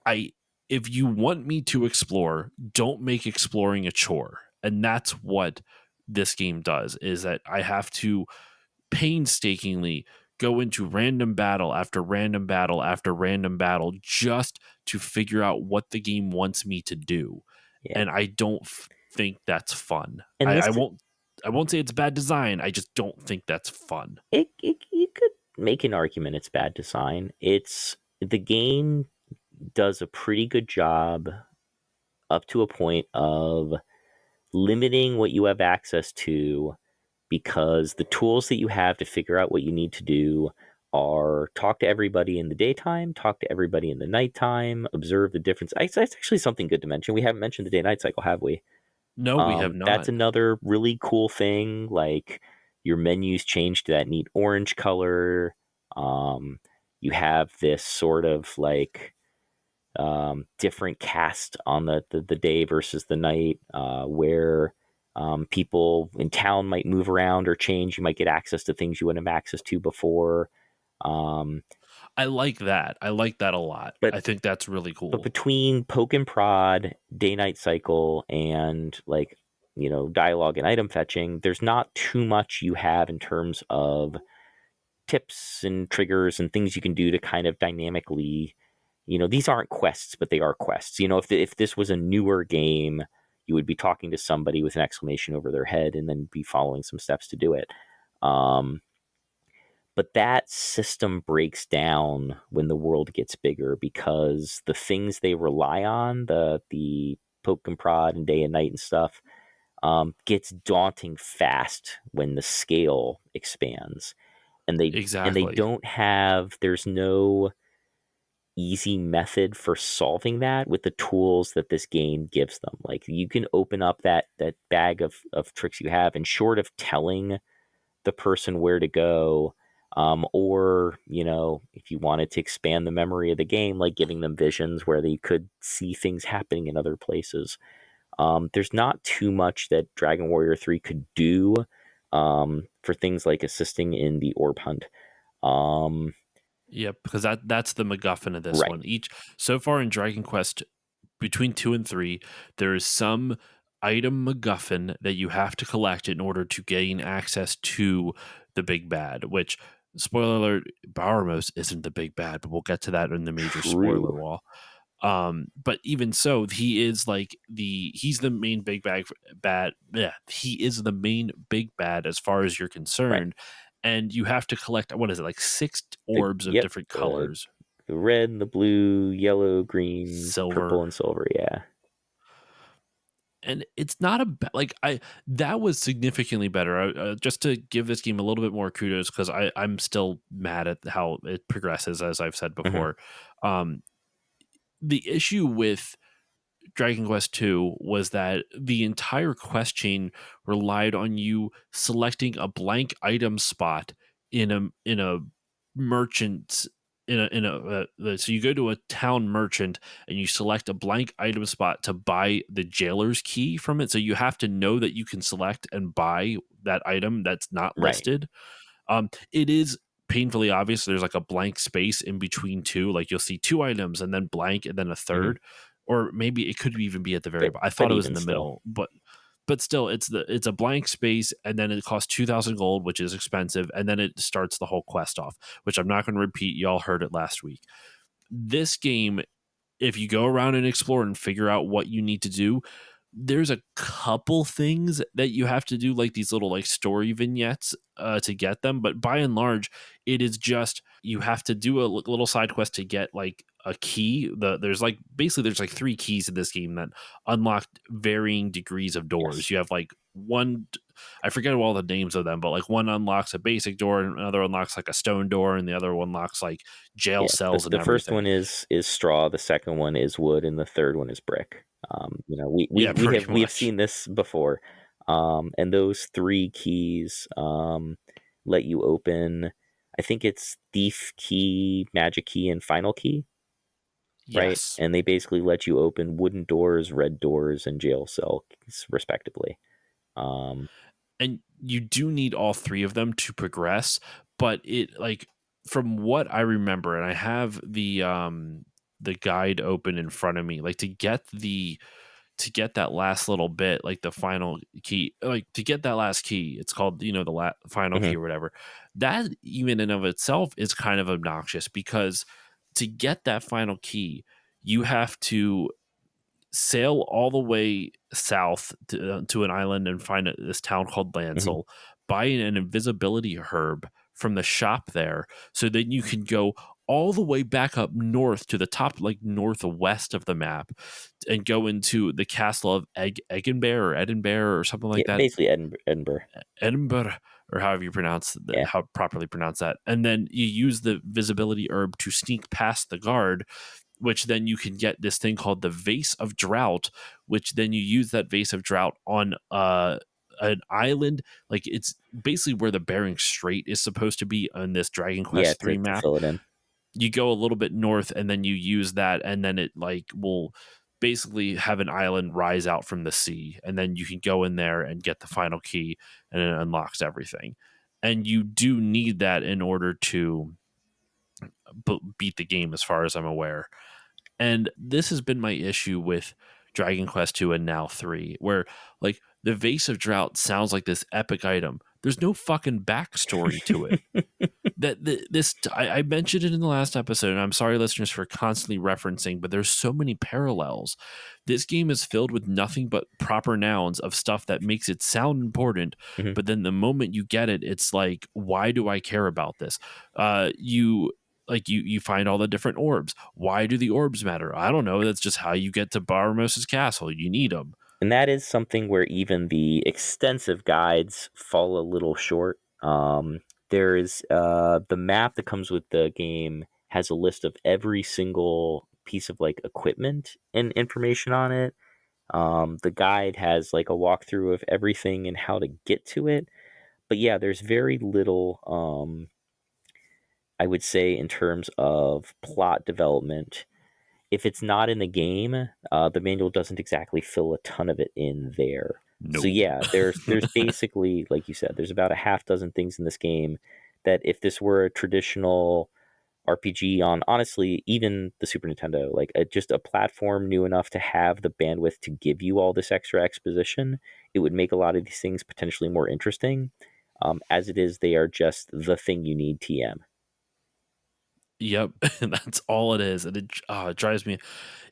I if you want me to explore, don't make exploring a chore, and that's what this game does. Is that I have to painstakingly go into random battle after random battle after random battle just to figure out what the game wants me to do. Yeah. And I don't think that's fun. And this I won't say it's bad design. I just don't think that's fun. it you could make an argument it's bad design. It's the game does a pretty good job up to a point of limiting what you have access to, because the tools that you have to figure out what you need to do are talk to everybody in the daytime, talk to everybody in the nighttime, observe the difference. It's actually something good to mention. We haven't mentioned the day-night cycle, have we? No, we have That's not. another really cool thing. Like, your menus change to that neat orange color. You have this sort of like different cast on the day versus the night, where people in town might move around or change. You might get access to things you wouldn't have access to before. Um, I like that. I like that a lot. but I think that's really but cool. between poke and prod, day night cycle, and like, dialogue and item fetching, there's not too much you have in terms of tips and triggers and things you can do to kind of dynamically, these aren't quests, but they are quests. If this was a newer game, you would be talking to somebody with an exclamation over their head and then be following some steps to do it. But that system breaks down when the world gets bigger, because the things they rely on, the poke and prod and day and night and stuff, gets daunting fast when the scale expands. And they Exactly. don't have, there's no easy method for solving that with the tools that this game gives them. Like, you can open up that bag of tricks you have, and short of telling the person where to go, or if you wanted to expand the memory of the game, like giving them visions where they could see things happening in other places, there's not too much that Dragon Warrior 3 could do for things like assisting in the orb hunt. Yep, because that's the MacGuffin of this Right. one. Each so far in Dragon Quest between 2 and 3, there is some item MacGuffin that you have to collect in order to gain access to the big bad, which, spoiler alert, Bowermos isn't the big bad, but we'll get to that in the major spoiler True. wall. But even so, he's the main big bad. Yeah, he is the main big bad as far as you're Right. concerned. And you have to collect, what is it, like 6 orbs of Yep. different colors, The red, the blue, yellow, green, purple, silver. and silver. Yeah. And it's not like I that was significantly better. Just to give this game a little bit more kudos, because I'm still mad at how it progresses, as I've said Hmm. before. Um, the issue with Dragon Quest II was that the entire quest chain relied on you selecting a blank item spot in a merchant so you go to a town merchant and you select a blank item spot to buy the jailer's key from it. So you have to know that you can select and buy that item that's not Right. listed. It is painfully obvious there's like a blank space in between two. Like, you'll see two items and then blank and then a Hmm. third, or maybe it could even be at the very. But I but thought it was in even the still. middle, but still, it's a blank space, and then it costs 2,000 gold, which is expensive, and then it starts the whole quest off, which I'm not going to repeat. Y'all heard it last week. This game, if you go around and explore and figure out what you need to do, there's a couple things that you have to do, like these little like story vignettes to get them, but by and large, it is just you have to do a little side quest to get like a key. There's like three keys in this game that unlock varying degrees of doors. Yes. You have like one, I forget all the names of them, but like one unlocks a basic door, and another unlocks like a stone door, and the other one unlocks like jail Yeah. The, cells and the first everything. one is straw. The second one is wood, and the third one is brick. We, we, Yeah, we pretty have we have much. seen this before. And those three keys let you open, I think it's thief key, magic key, and final key, right? Yes. And they basically let you open wooden doors, red doors, and jail cells, respectively. Um, And you do need all three of them to progress, but it, like, from what I remember, and I have the guide open in front of me, like, to get that last little bit, like the final key, like to get that last key, it's called, the final mhm. key or whatever. That even in of itself is kind of obnoxious, because to get that final key, you have to sail all the way south to an island and find this town called Mhm. Lancel, buy an invisibility herb from the shop there, so then you can go all the way back up north to the top, like northwest of the map, and go into the castle of Eggenbear or Edinburgh or something Yeah, like that. basically Edinburgh. Edinburgh, or however you pronounce that, Yeah. how properly pronounce that. And then you use the visibility herb to sneak past the guard, which then you can get this thing called the Vase of Drought, which then you use that Vase of Drought on an island. Like it's basically where the Bering Strait is supposed to be on this Dragon Yeah, Quest to 3 map. fill it in. You go a little bit north and then you use that, and then it like will basically have an island rise out from the sea, and then you can go in there and get the final key, and it unlocks everything. And you do need that in order to beat the game, as far as I'm aware. And this has been my issue with Dragon Quest 2 and now 3, where like the Vase of Drought sounds like this epic item. There's no fucking backstory to it. I mentioned it in the last episode, and I'm sorry, listeners, for constantly referencing, but there's so many parallels. This game is filled with nothing but proper nouns of stuff that makes it sound important, Mhm. but then the moment you get it, it's like, why do I care about this? You find all the different orbs. Why do the orbs matter? I don't know. That's just how you get to Barmos's castle. You need them. And that is something where even the extensive guides fall a little short. There's the map that comes with the game has a list of every single piece of like equipment and information on it. The guide has like a walkthrough of everything and how to get to it. But yeah, there's very little, I would say, in terms of plot development. If it's not in the game, the manual doesn't exactly fill a ton of it in there. So Nope. yeah, there's basically, like you said, there's about a half dozen things in this game that if this were a traditional RPG on, honestly, even the Super Nintendo, like just a platform new enough to have the bandwidth to give you all this extra exposition, it would make a lot of these things potentially more interesting. As it is, they are just the thing you need. TM. Yep, and that's all it is, and it drives me.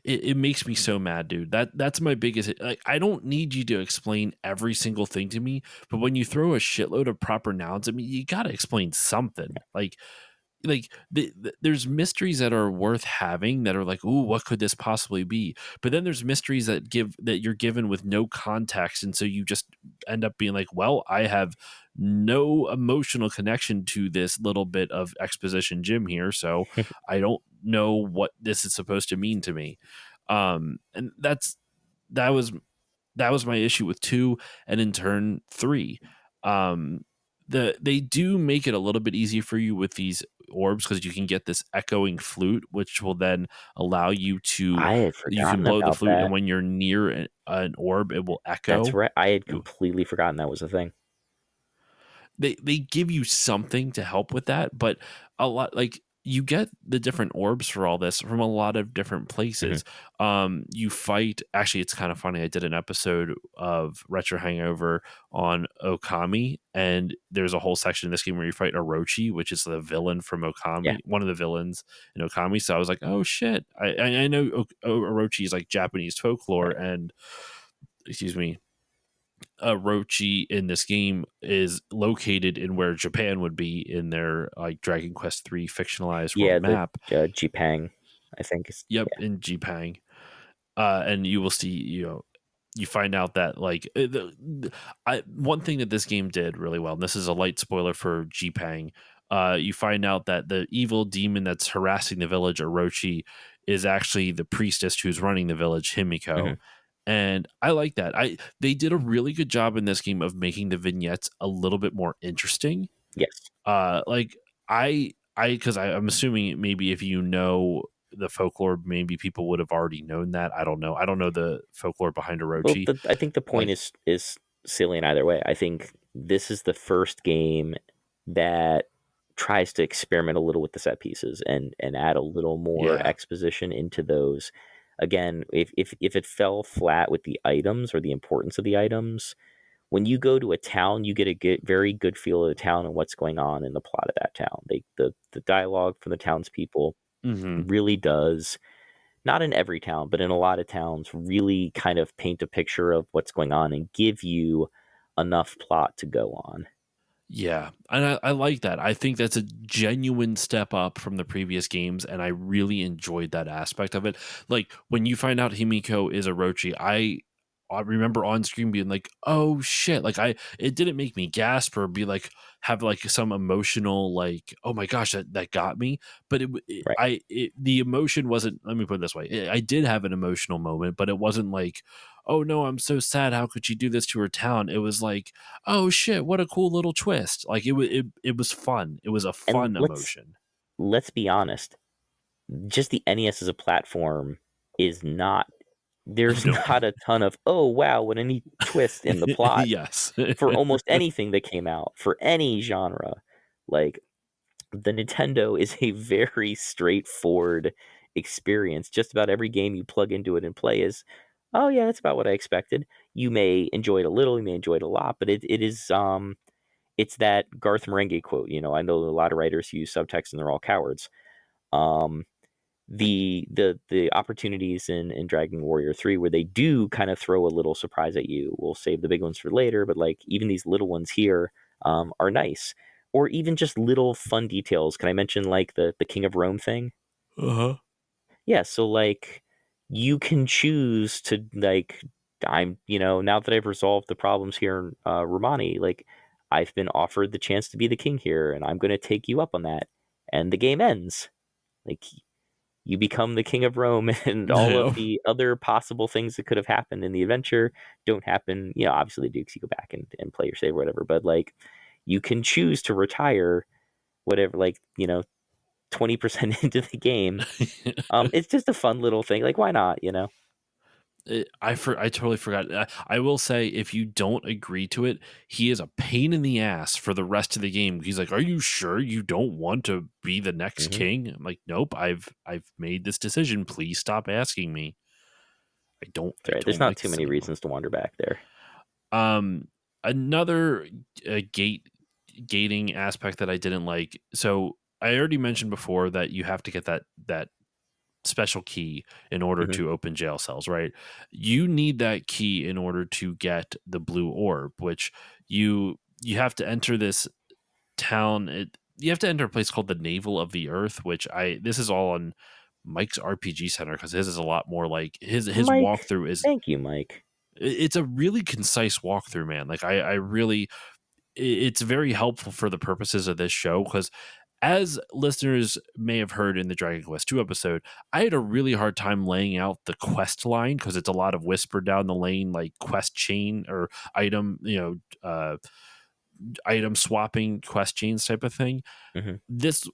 It makes me so mad, dude. That's my biggest. Like, I don't need you to explain every single thing to me, but when you throw a shitload of proper nouns at me, you got to explain something. There's mysteries that are worth having that are like, ooh, what could this possibly be? But then there's mysteries that you're given with no context, and so you just end up being like, well, I have no emotional connection to this little bit of exposition gym here, so I don't know what this is supposed to mean to me. And that was that was my issue with 2, and in turn 3. um they do make it a little bit easier for you with these orbs, because you can get this echoing flute, which will then allow I had you can forgotten blow the about flute, and that. when you're near an orb, it will That's echo. right. I had completely forgotten that was a thing. They give you something to help with that, but a lot, like, you get the different orbs for all this from a lot of different Mhm. places. You fight, actually, it's kind of funny. I did an episode of Retro Hangover on Okami, and there's a whole section in this game where you fight Orochi, which is the villain from Yeah. Okami, one of the villains in Okami. So I was like, oh shit, I know Orochi is like Japanese folklore, Right. and excuse me, Orochi in this game is located in where Japan would be in their like Dragon Quest 3 fictionalized world Yeah, the map. Jipang, I think is Yep, yeah. in Jipang. And you will see, you find out that like one thing that this game did really well, and this is a light spoiler for Jipang. You find out that the evil demon that's harassing the village, Orochi, is actually the priestess who's running the village, Himiko. Mhm. And I like that. They did a really good job in this game of making the vignettes a little bit more interesting. Yes. Like because I'm assuming maybe if you know the folklore, maybe people would have already known that. I don't know. I don't know the folklore behind Well, Orochi. I think the point Like, is salient either way. I think this is the first game that tries to experiment a little with the set pieces and add a little more yeah. exposition into those. Again, if it fell flat with the items or the importance of the items, when you go to a town, you get a very good feel of the town and what's going on in the plot of that town. The dialogue from the townspeople Hmm. really does, not in every town, but in a lot of towns, really kind of paint a picture of what's going on and give you enough plot to go on. Yeah, and I like that. I think that's a genuine step up from the previous games, and I really enjoyed that aspect of it. Like when you find out Himiko is Orochi, I remember on screen being like, "Oh shit!" Like it didn't make me gasp or be like have like some emotional like, "Oh my gosh, that got me." But Right. the emotion wasn't. Let me put it this way: I did have an emotional moment, but it wasn't like, "Oh no, I'm so sad. How could she do this to her town?" It was like, oh shit, what a cool little twist. Like it was fun. It was a And fun emotion. let's be honest, just the NES as a platform is not there's Nope. not a ton of, "Oh, wow, what a neat twist in the plot," Yes. for almost anything that came out, for any genre. Like, the Nintendo is a very straightforward experience. Just about every game you plug into it and play is, "Oh, yeah, that's about what I expected." You may enjoy it a little, you may enjoy it a lot, but it is, it's that Garth Marenghi quote, I know a lot of writers use subtext and they're all cowards. Um, the opportunities in Dragon Warrior 3 where they do kind of throw a little surprise at you. We'll save the big ones for later, but like even these little ones here are nice. Or even just little fun details. Can I mention like the King of Rome thing? Uh-huh. Yeah, so like you can choose to like now that I've resolved the problems here in Romani, like I've been offered the chance to be the king here, and I'm going to take you up on that. And the game ends. Like you become the king of Rome, and all of Yeah. the other possible things that could have happened in the adventure don't happen. Obviously, Dukes, you go back and play your save or whatever, but like you can choose to retire whatever, like, 20% into the game. It's just a fun little thing. Like, why not? I totally forgot. I will say if you don't agree to it, he is a pain in the ass for the rest of the game. He's like, "Are you sure you don't want to be the next Hmm. king?" I'm like, "Nope, I've made this decision. Please stop asking me." I That's right. There's don't not like too this many anymore. reasons to wander back there. Um, another gating aspect that I didn't like. So I already mentioned before that you have to get that special key in order Hmm. to open jail cells, right? You need that key in order to get the blue orb, which you have to enter this town. You have to enter a place called the Navel of the Earth, which I this is all on Mike's RPG Center because his is a lot more like his Mike, walkthrough is thank you, Mike. it's a really concise walkthrough, man. Like I really it's very helpful for the purposes of this show because as listeners may have heard in the Dragon Quest 2 episode, I had a really hard time laying out the quest line because it's a lot of whisper down the lane, like quest chain or item, item swapping quest chains type of thing. Hmm. This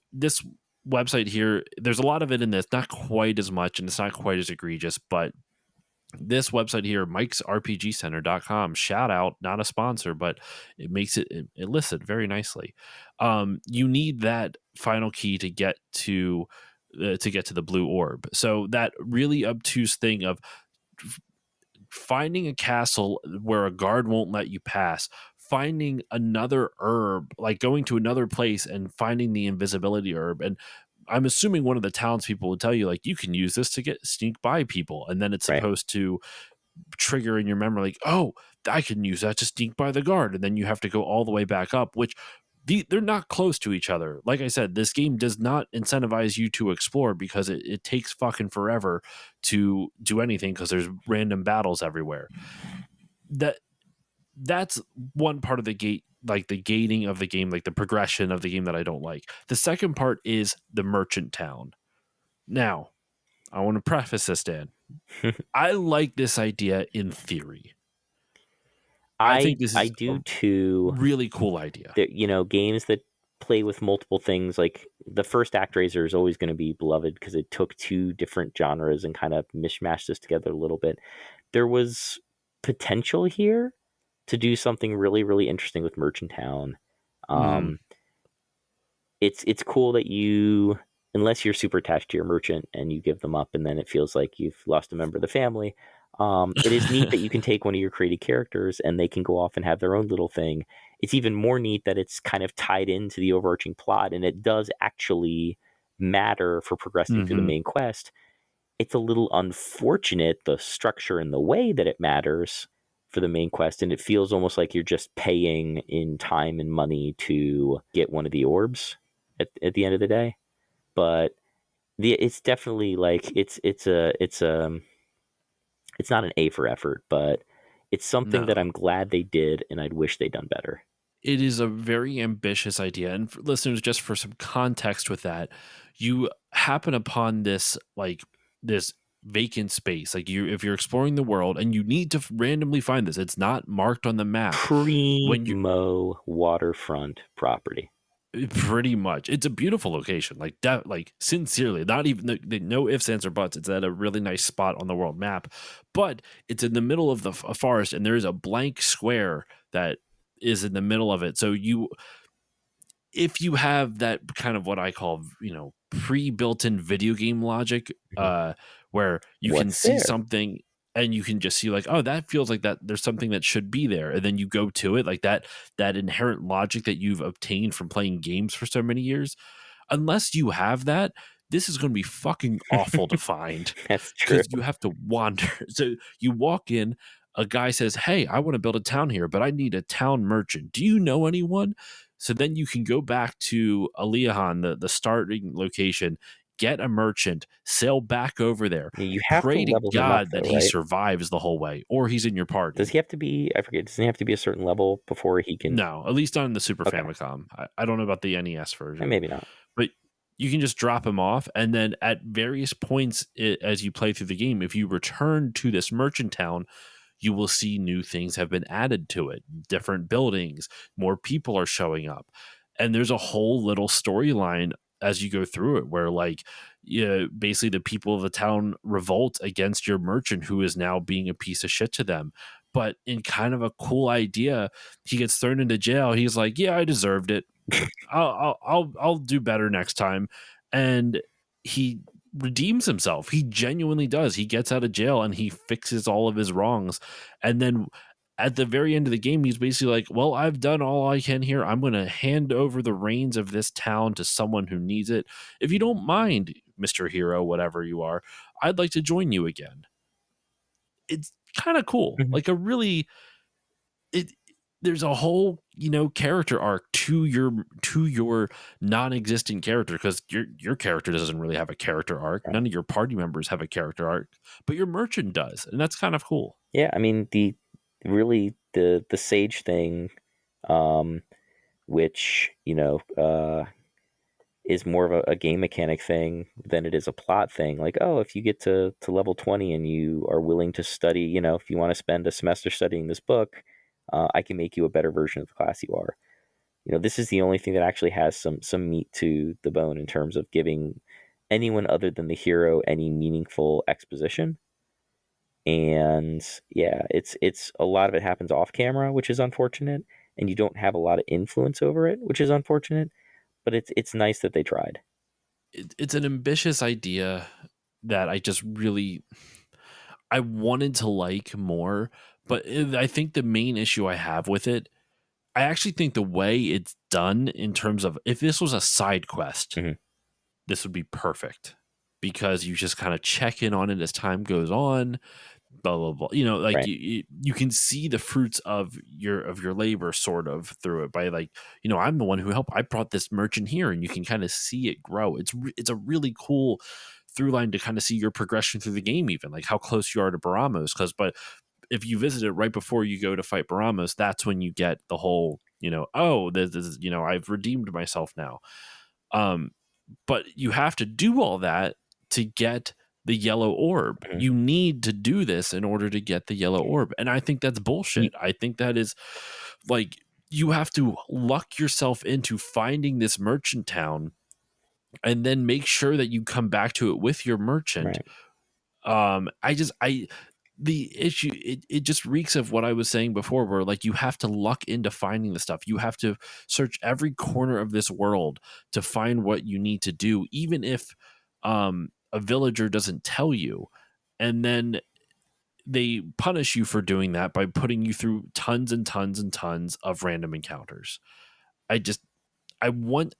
website here, there's a lot of it in this, not quite as much, and it's not quite as egregious, but this website here, mikesrpgcenter.com, shout out, not a sponsor, but it lists it very nicely. You need that final key to get to the blue orb. So that really obtuse thing of finding a castle where a guard won't let you pass, finding another herb, like going to another place and finding the invisibility herb. And I'm assuming one of the townspeople would tell you, like, you can use this to get sneak by people. And then it's Right. supposed to trigger in your memory, like, oh, I can use that to sneak by the guard. And then you have to go all the way back up, which they're not close to each other. Like I said, this game does not incentivize you to explore because it takes fucking forever to do anything because there's random battles everywhere. That that's one part of the gate, like the gating of the game, like the progression of the game that I don't like. The second part is the merchant town. Now, I want to preface this, Dan. I like this idea in theory. I think this I is a do too. really cool idea. That games that play with multiple things, like the first ActRaiser is always going to be beloved because it took two different genres and kind of mishmashed this together a little bit. There was potential here to do something really, really interesting with Merchant Town. Mm. um it's cool that you, unless you're super attached to your merchant and you give them up and then it feels like you've lost a member of the family. It is neat that you can take one of your created characters and they can go off and have their own little thing. It's even more neat that it's kind of tied into the overarching plot and it does actually matter for progressing through the hmm main quest. It's a little unfortunate, the structure and the way that it matters, for the main quest, and it feels almost like you're just paying in time and money to get one of the orbs at the end of the day. But it's definitely like it's not an A for effort, but it's something that No. I'm glad they did, and I'd wish they'd done better. It is a very ambitious idea. And for listeners, just for some context with that, you happen upon this vacant space. Like if you're exploring the world and you need to randomly find this, it's not marked on the map. When you Primo waterfront property. pretty much, it's a beautiful location. Like that, like sincerely, not even no ifs, ands, or buts. It's at a really nice spot on the world map, but it's in the middle of the forest, and there is a blank square that is in the middle of it. So if you have that kind of what I call, pre-built-in video game logic, Mhm. where you can What's see there? something and you can just see like, oh, that feels like that there's something that should be there, and then you go to it like that inherent logic that you've obtained from playing games for so many years. Unless you have that, this is going to be fucking awful to find That's true. because you have to wander. So you walk in, a guy says, "Hey, I want to build a town here, but I need a town merchant. Do you know anyone?" So then you can go back to Aliahan, the starting location, get a merchant, sail back over there, You have to pray to level him up God though, that he right? survives the whole way, or he's in your Does party. he have to be? I forget. Doesn't he have to be a certain level before he can? No, at least on the Super Okay, Famicom. I don't know about the NES version, maybe not. but you can just drop him off, and then at various points as you play through the game, if you return to this merchant town, you will see new things have been added to it, different buildings, more people are showing up. And there's a whole little storyline as you go through it where, like, basically the people of the town revolt against your merchant who is now being a piece of shit to them. But in kind of a cool idea, he gets thrown into jail. He's like, "Yeah, I deserved it. I'll do better next time," and he redeems himself. He genuinely does. He gets out of jail and he fixes all of his wrongs, and then at the very end of the game, he's basically like, "Well, I've done all I can here. I'm going to hand over the reins of this town to someone who needs it. If you don't mind, Mister Hero, whatever you are, I'd like to join you again." It's kind of cool, Mhm. like a really it there's a whole character arc to your non-existent character because your character doesn't really have a character arc. Right. None of your party members have a character arc, but your merchant does, and that's kind of cool. Yeah, I mean the sage thing, um, which is more of a game mechanic thing than it is a plot thing. Like, oh, if you get to level 20 and you are willing to study, if you want to spend a semester studying this book, I can make you a better version of the class you are. This is the only thing that actually has some meat to the bone in terms of giving anyone other than the hero any meaningful exposition. And yeah, it's a lot of it happens off camera, which is unfortunate, and you don't have a lot of influence over it, which is unfortunate. But it's nice that they tried. It's an ambitious idea that I wanted to like more, but I think the main issue I have with it, I actually think the way it's done in terms of if this was a side quest, Hmm. this would be perfect because you just kind of check in on it as time goes on, blah blah blah. Like Right. you can see the fruits of your labor sort of through it by like, I'm the one who helped. I brought this merchant here, and you can kind of see it grow. It's a really cool through line to kind of see your progression through the game, even like how close you are to Baramos. Because but if you visit it right before you go to fight Baramos, that's when you get the whole, oh, this is, I've redeemed myself now. Um, but you have to do all that to get the yellow orb. Hmm. You need to do this in order to get the yellow orb. And I think that's You, bullshit. I think that is like you have to luck yourself into finding this merchant town and then make sure that you come back to it with your merchant. right. I the issue it just reeks of what I was saying before where like you have to luck into finding the stuff. You have to search every corner of this world to find what you need to do, even if a villager doesn't tell you. And then they punish you for doing that by putting you through tons and tons and tons of random encounters. I just I want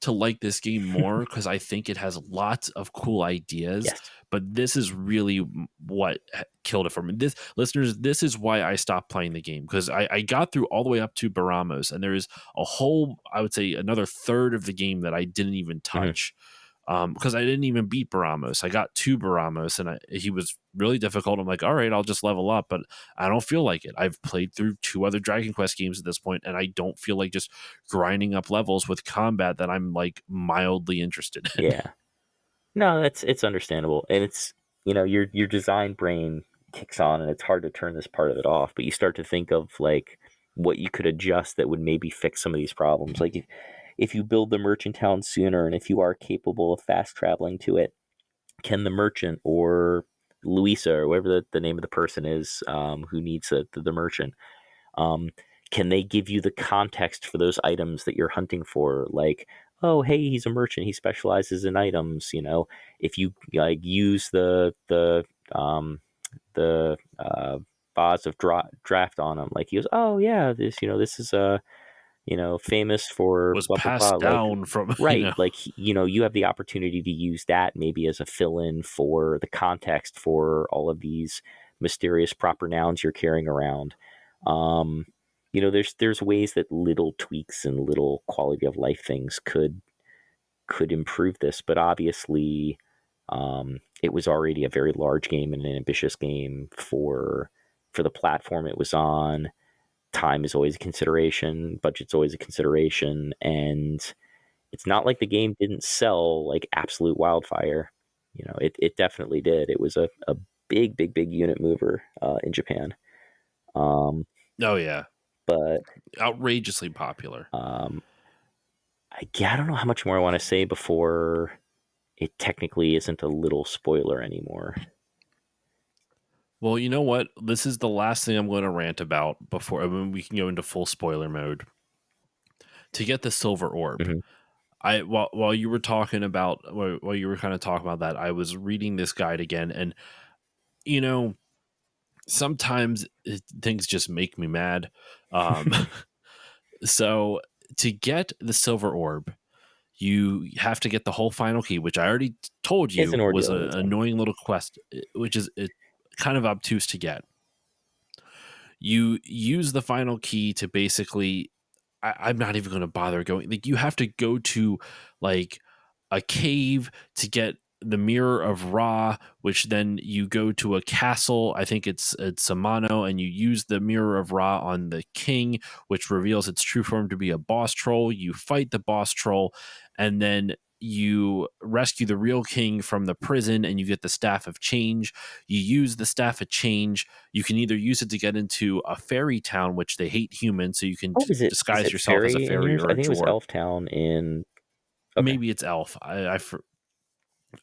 to like this game more because I think it has lots of cool ideas, Yes. but this is really what killed it for me. This, listeners, this is why I stopped playing the game, because I got through all the way up to Baramos, and there is a whole, I would say, another third of the game that I didn't even Mhm. touch. Because I didn't even beat Baramos. I got to Baramos, and he was really difficult. I'm like, all right, I'll just level up, but I don't feel like it. I've played through 2 other Dragon Quest games at this point, and I don't feel like just grinding up levels with combat that I'm like mildly interested in. Yeah. No, it's understandable, and it's, your design brain kicks on, and it's hard to turn this part of it off. But you start to think of like what you could adjust that would maybe fix some of these problems. Like if you build the merchant town sooner, and if you are capable of fast traveling to it, can the merchant or Louisa or whatever the name of the person is, who needs the merchant, um, can they give you the context for those items that you're hunting for? Like, oh, hey, he's a merchant. He specializes in items. If you like use the vase of draft on him, like he goes, oh yeah, this is famous for Was blah blah blah. passed Like, down from right, like you have the opportunity to use that maybe as a fill-in for the context for all of these mysterious proper nouns you're carrying around. Um, there's ways that little tweaks and little quality of life things could improve this, but obviously, it was already a very large game and an ambitious game for the platform it was on. Time is always a consideration, budget's always a consideration, and it's not like the game didn't sell like absolute wildfire. It definitely did. It was a big, big, big unit mover in Japan. Um, Oh yeah, but outrageously popular. um, I don't know how much more I want to say before it technically isn't a little spoiler anymore. Well, you know what? This is the last thing I'm going to rant about before, I mean, we can go into full spoiler mode. To get the silver orb, Hmm. while you were talking about, while you were kind of talking about that, I was reading this guide again, and you know, sometimes things just make me mad. Um, so to get the silver orb, you have to get the whole final key, which I already told It's you an was ordeal in an its own. annoying little quest, which is kind of obtuse to get. You use the final key to basically, I'm not even going to bother going. Like, you have to go to like a cave to get the mirror of Ra, which then you go to a castle. I think it's Samano, and you use the mirror of Ra on the king, which reveals its true form to be a boss troll. You fight the boss troll, and then you rescue the real king from the prison, and you get the staff of change. You use the staff of change. You can either use it to get into a fairy town, which they hate humans, so you can Oh, is disguise it yourself as a fairy in fairy yours? or I a think it was dwarf. Elf Town in. Okay, Maybe it's elf.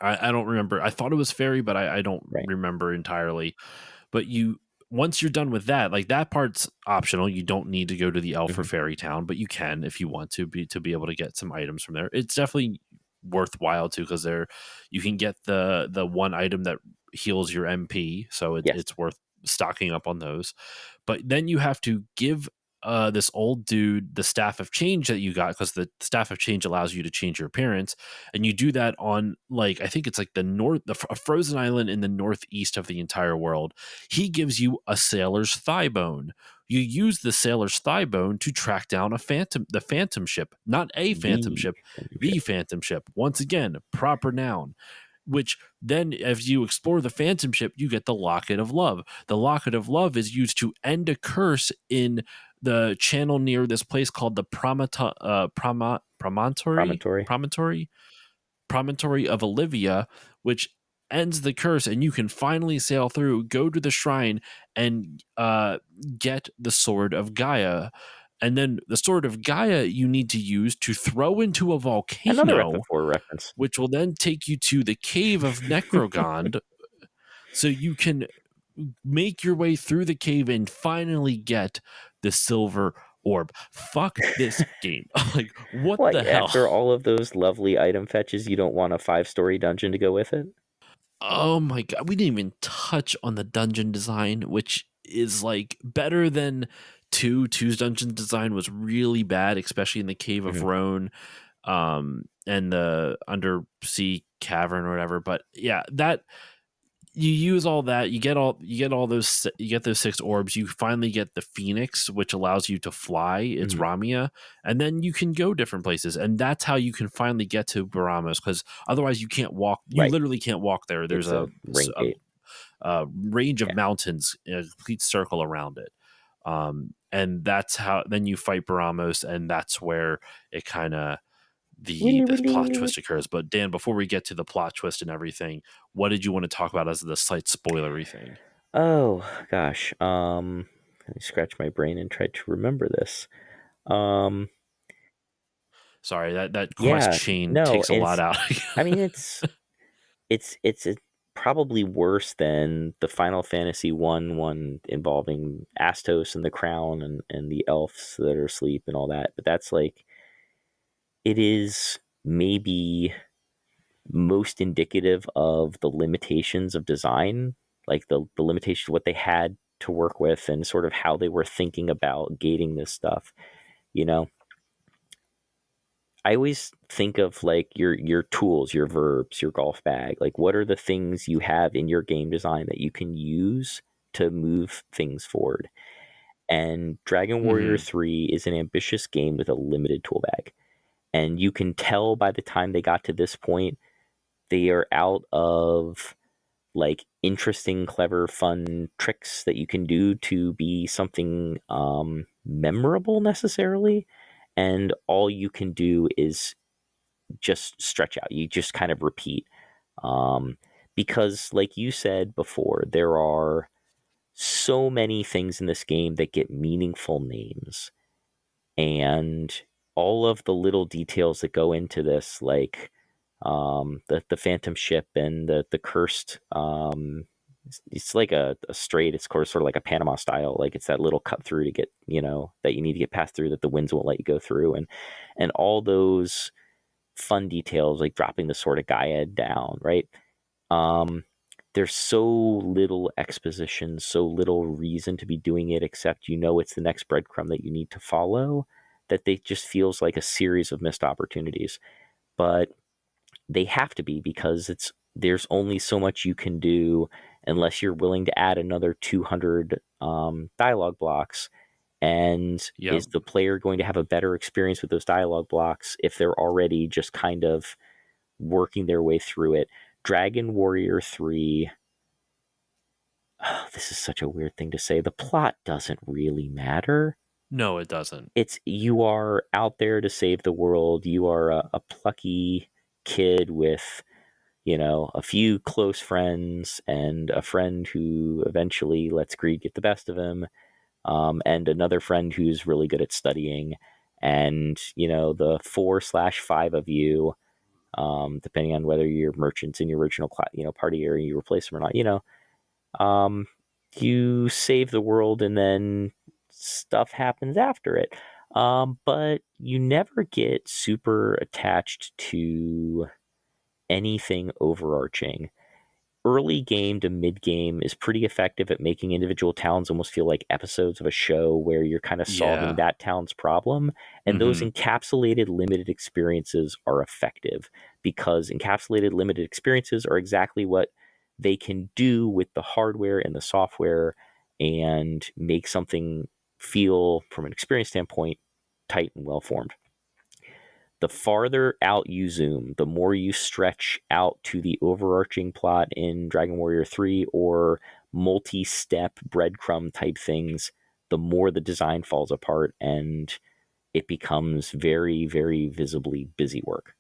I don't remember. I thought it was fairy, but I don't right. remember entirely. But once you're done with that, like, that part's optional. You don't need to go to the elf or Hmm. fairy town, but you can if you want to be able to get some items from there. It's definitely worthwhile too, because there you can get the one item that heals your MP, so Yes. it's worth stocking up on those. But then you have to give this old dude the staff of change that you got, because the staff of change allows you to change your appearance, and you do that on, like, I think it's like a frozen island in the northeast of the entire world. He gives you a sailor's thigh bone. You use the sailor's thigh bone to track down the phantom ship, not a phantom The ship, Phantom the Ship. phantom ship. Once again, proper noun. Which then, as you explore the phantom ship, you get the locket of love. The locket of love is used to end a curse in the channel near this place called the Promontory. promontory promontory of Olivia, which ends the curse, and you can finally sail through, go to the shrine, and get the sword of Gaia. And then the sword of Gaia you need to use to throw into a Another volcano, FF4 reference. which will then take you to the cave of Necrogond, so you can make your way through the cave and finally get the silver orb. Fuck this game. Like, what What, the hell? after all of those lovely item fetches, you don't want a 5-story dungeon to go with it? Oh my god, we didn't even touch on the dungeon design, which is like better than Two's dungeon design was really bad, especially in the Cave of Mhm. Rhone, and the undersea cavern or whatever. But yeah, that you use all that, you get those 6 orbs. You finally get the Phoenix, which allows you to fly. It's Mhm. Ramia, and then you can go different places, and that's how you can finally get to Baramos. Because otherwise, you can't walk. You Right. literally can't walk there. There's It's a ring a, gate. a range of Yeah. mountains in a complete circle around it. And that's how then you fight Baramos, and that's where it kind of Willy, the willy, plot willy, willy. twist occurs. But Dan, before we get to the plot twist and everything, what did you want to talk about as the slight spoilery thing? Oh gosh. Let me scratch my brain and try to remember this. Um, Sorry, that quest yeah, chain no, takes a lot it's. out. I mean, it's probably worse than the Final Fantasy one involving Astos and the crown and the elves that are asleep and all that. But that's like it is maybe most indicative of the limitations of design, like the limitations of what they had to work with and sort of how they were thinking about gating this stuff. You know, I always think of like your tools, your verbs, your golf bag. Like, what are the things you have in your game design that you can use to move things forward? And Dragon Warrior Hmm. 3 is an ambitious game with a limited tool bag. And you can tell by the time they got to this point, they are out of like interesting, clever, fun tricks that you can do to be something memorable necessarily. And all you can do is just stretch out. You just kind of repeat. Um, because, like you said before, there are so many things in this game that get meaningful names. And all of the little details that go into this, like the phantom ship and the cursed it's like a straight, it's sort of like a Panama style, like it's that little cut through to get, that you need to get past through that the winds won't let you go through, and all those fun details, like dropping the sword of Gaia down, right? um there's so little exposition, so little reason to be doing it, except it's the next breadcrumb that you need to follow, that they just feels like a series of missed opportunities. But they have to be, because there's only so much you can do unless you're willing to add another 200 dialogue blocks. And Yep. is the player going to have a better experience with those dialogue blocks if they're already just kind of working their way through it? Dragon Warrior 3, oh, this is such a weird thing to say. The plot doesn't really matter. No, it doesn't. It's you are out there to save the world. You are a plucky kid with a few close friends and a friend who eventually lets greed get the best of him, and another friend who's really good at studying. And, the 4/5 of you, depending on whether you're merchants in your original party or you replace them or not, um, you save the world and then stuff happens after it. But you never get super attached to anything overarching. Early game to mid game is pretty effective at making individual towns almost feel like episodes of a show where you're kind of solving Yeah. that town's problem. And those Hmm. encapsulated limited experiences are effective, because encapsulated limited experiences are exactly what they can do with the hardware and the software and make something feel, from an experience standpoint, tight and well formed. The farther out you zoom, the more you stretch out to the overarching plot in Dragon Warrior 3 or multi-step breadcrumb type things, the more the design falls apart and it becomes very, very visibly busy work.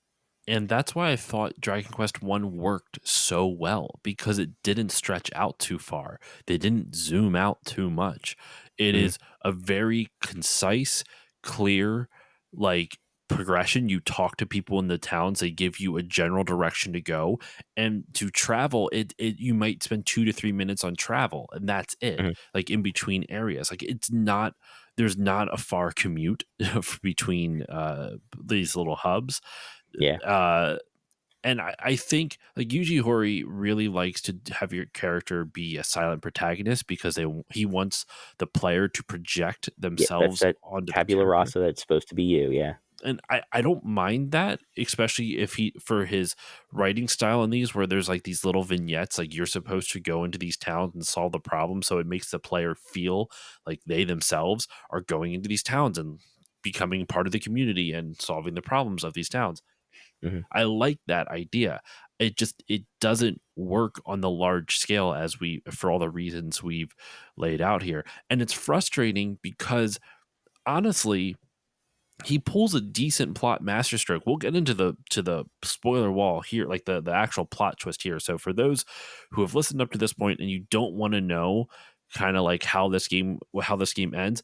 And that's why I thought Dragon Quest One worked so well, because it didn't stretch out too far. They didn't zoom out too much. It Mhm. is a very concise, clear, like progression. You talk to people in the towns, they give you a general direction to go. And to travel, it you might spend 2 to 3 minutes on travel, and that's it. Mhm. Like in between areas. Like it's not there's not a far commute between these little hubs. Yeah. uh And I think like Yuji Horii really likes to have your character be a silent protagonist because he wants the player to project Yeah, that's themselves that onto the tabula character. rasa that's supposed to be you. Yeah. And I don't mind that, especially if he for his writing style in these where there's like these little vignettes, like you're supposed to go into these towns and solve the problem. So it makes the player feel like they themselves are going into these towns and becoming part of the community and solving the problems of these towns. Hmm. I like that idea. It doesn't work on the large scale as we for all the reasons we've laid out here. And it's frustrating because honestly, he pulls a decent plot masterstroke. We'll get into the spoiler wall here, like the actual plot twist here. So for those who have listened up to this point and you don't want to know kind of like how this game ends,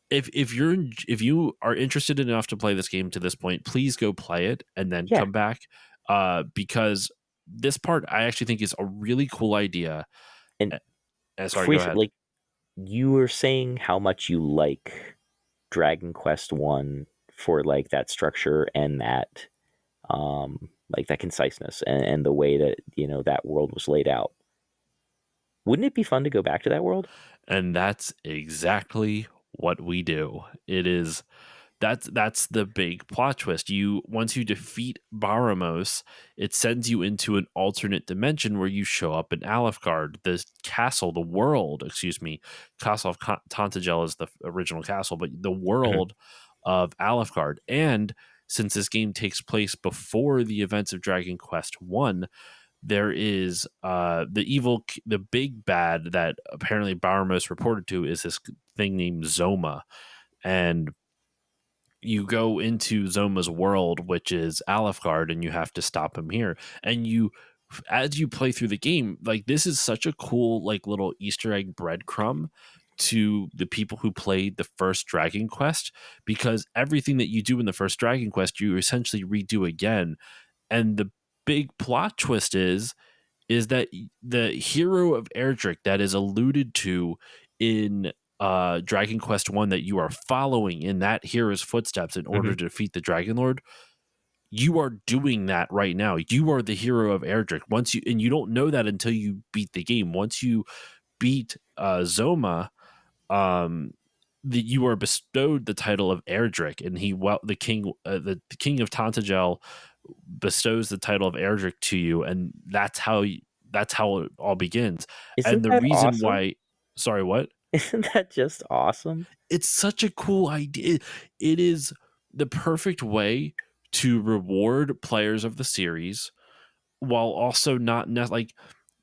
if you are interested enough to play this game to this point, please go play it and then Yeah. come back because this part I actually think is a really cool idea. And Sorry, before go you ahead. like, you were saying how much you like Dragon Quest One for like that structure and that like that conciseness and the way that that world was laid out. Wouldn't it be fun to go back to that world? And that's exactly what we do. It is that's the big plot twist. You once you defeat Baramos, it sends you into an alternate dimension where you show up in Alefgard, the castle, the world, excuse me. Castle of Tantagel is the original castle, but the Mhm. world of Alefgard. And since this game takes place before the events of Dragon Quest 1, there is the big bad that apparently Baramos reported to is this thing named Zoma. And you go into Zoma's world, which is Alefgard, and you have to stop him here. And as you play through the game, like this is such a cool, like little Easter egg breadcrumb to the people who played the first Dragon Quest, because everything that you do in the first Dragon Quest, you essentially redo again. And the big plot twist is that the hero of Erdrick that is alluded to in Dragon Quest One that you are following in that hero's footsteps in order Mhm. to defeat the Dragon Lord, you are doing that right now. You are the hero of Erdrick. And you don't know that until you beat the game. Once you beat Zoma, um, you are bestowed the title of Erdrick, and the king of Tantagel bestows the title of Erdrick to you, and that's how it all begins. And Isn't the that reason awesome? why, sorry, what? Isn't that just awesome? It's such a cool idea. It is the perfect way to reward players of the series while also not like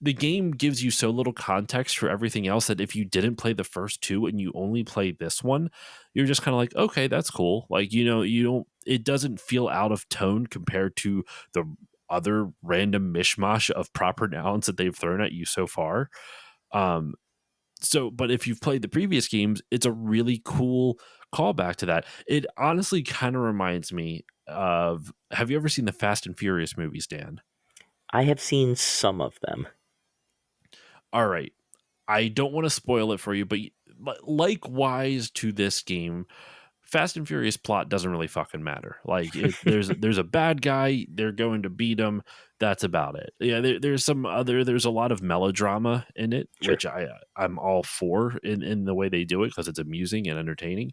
the game gives you so little context for everything else that if you didn't play the first two and you only play this one, you're just kind of like, okay, that's cool. Like, you don't, it doesn't feel out of tone compared to the other random mishmash of proper nouns that they've thrown at you so far. Um, but if you've played the previous games, it's a really cool callback to that. It honestly kind of reminds me of, have you ever seen the Fast and Furious movies, Dan? I have seen some of them. All right. I don't want to spoil it for you, but likewise to this game, Fast and Furious plot doesn't really fucking matter. Like there's a bad guy, they're going to beat him. That's about it. Yeah, there's a lot of melodrama in it, Sure. which I'm all for in the way they do it because it's amusing and entertaining.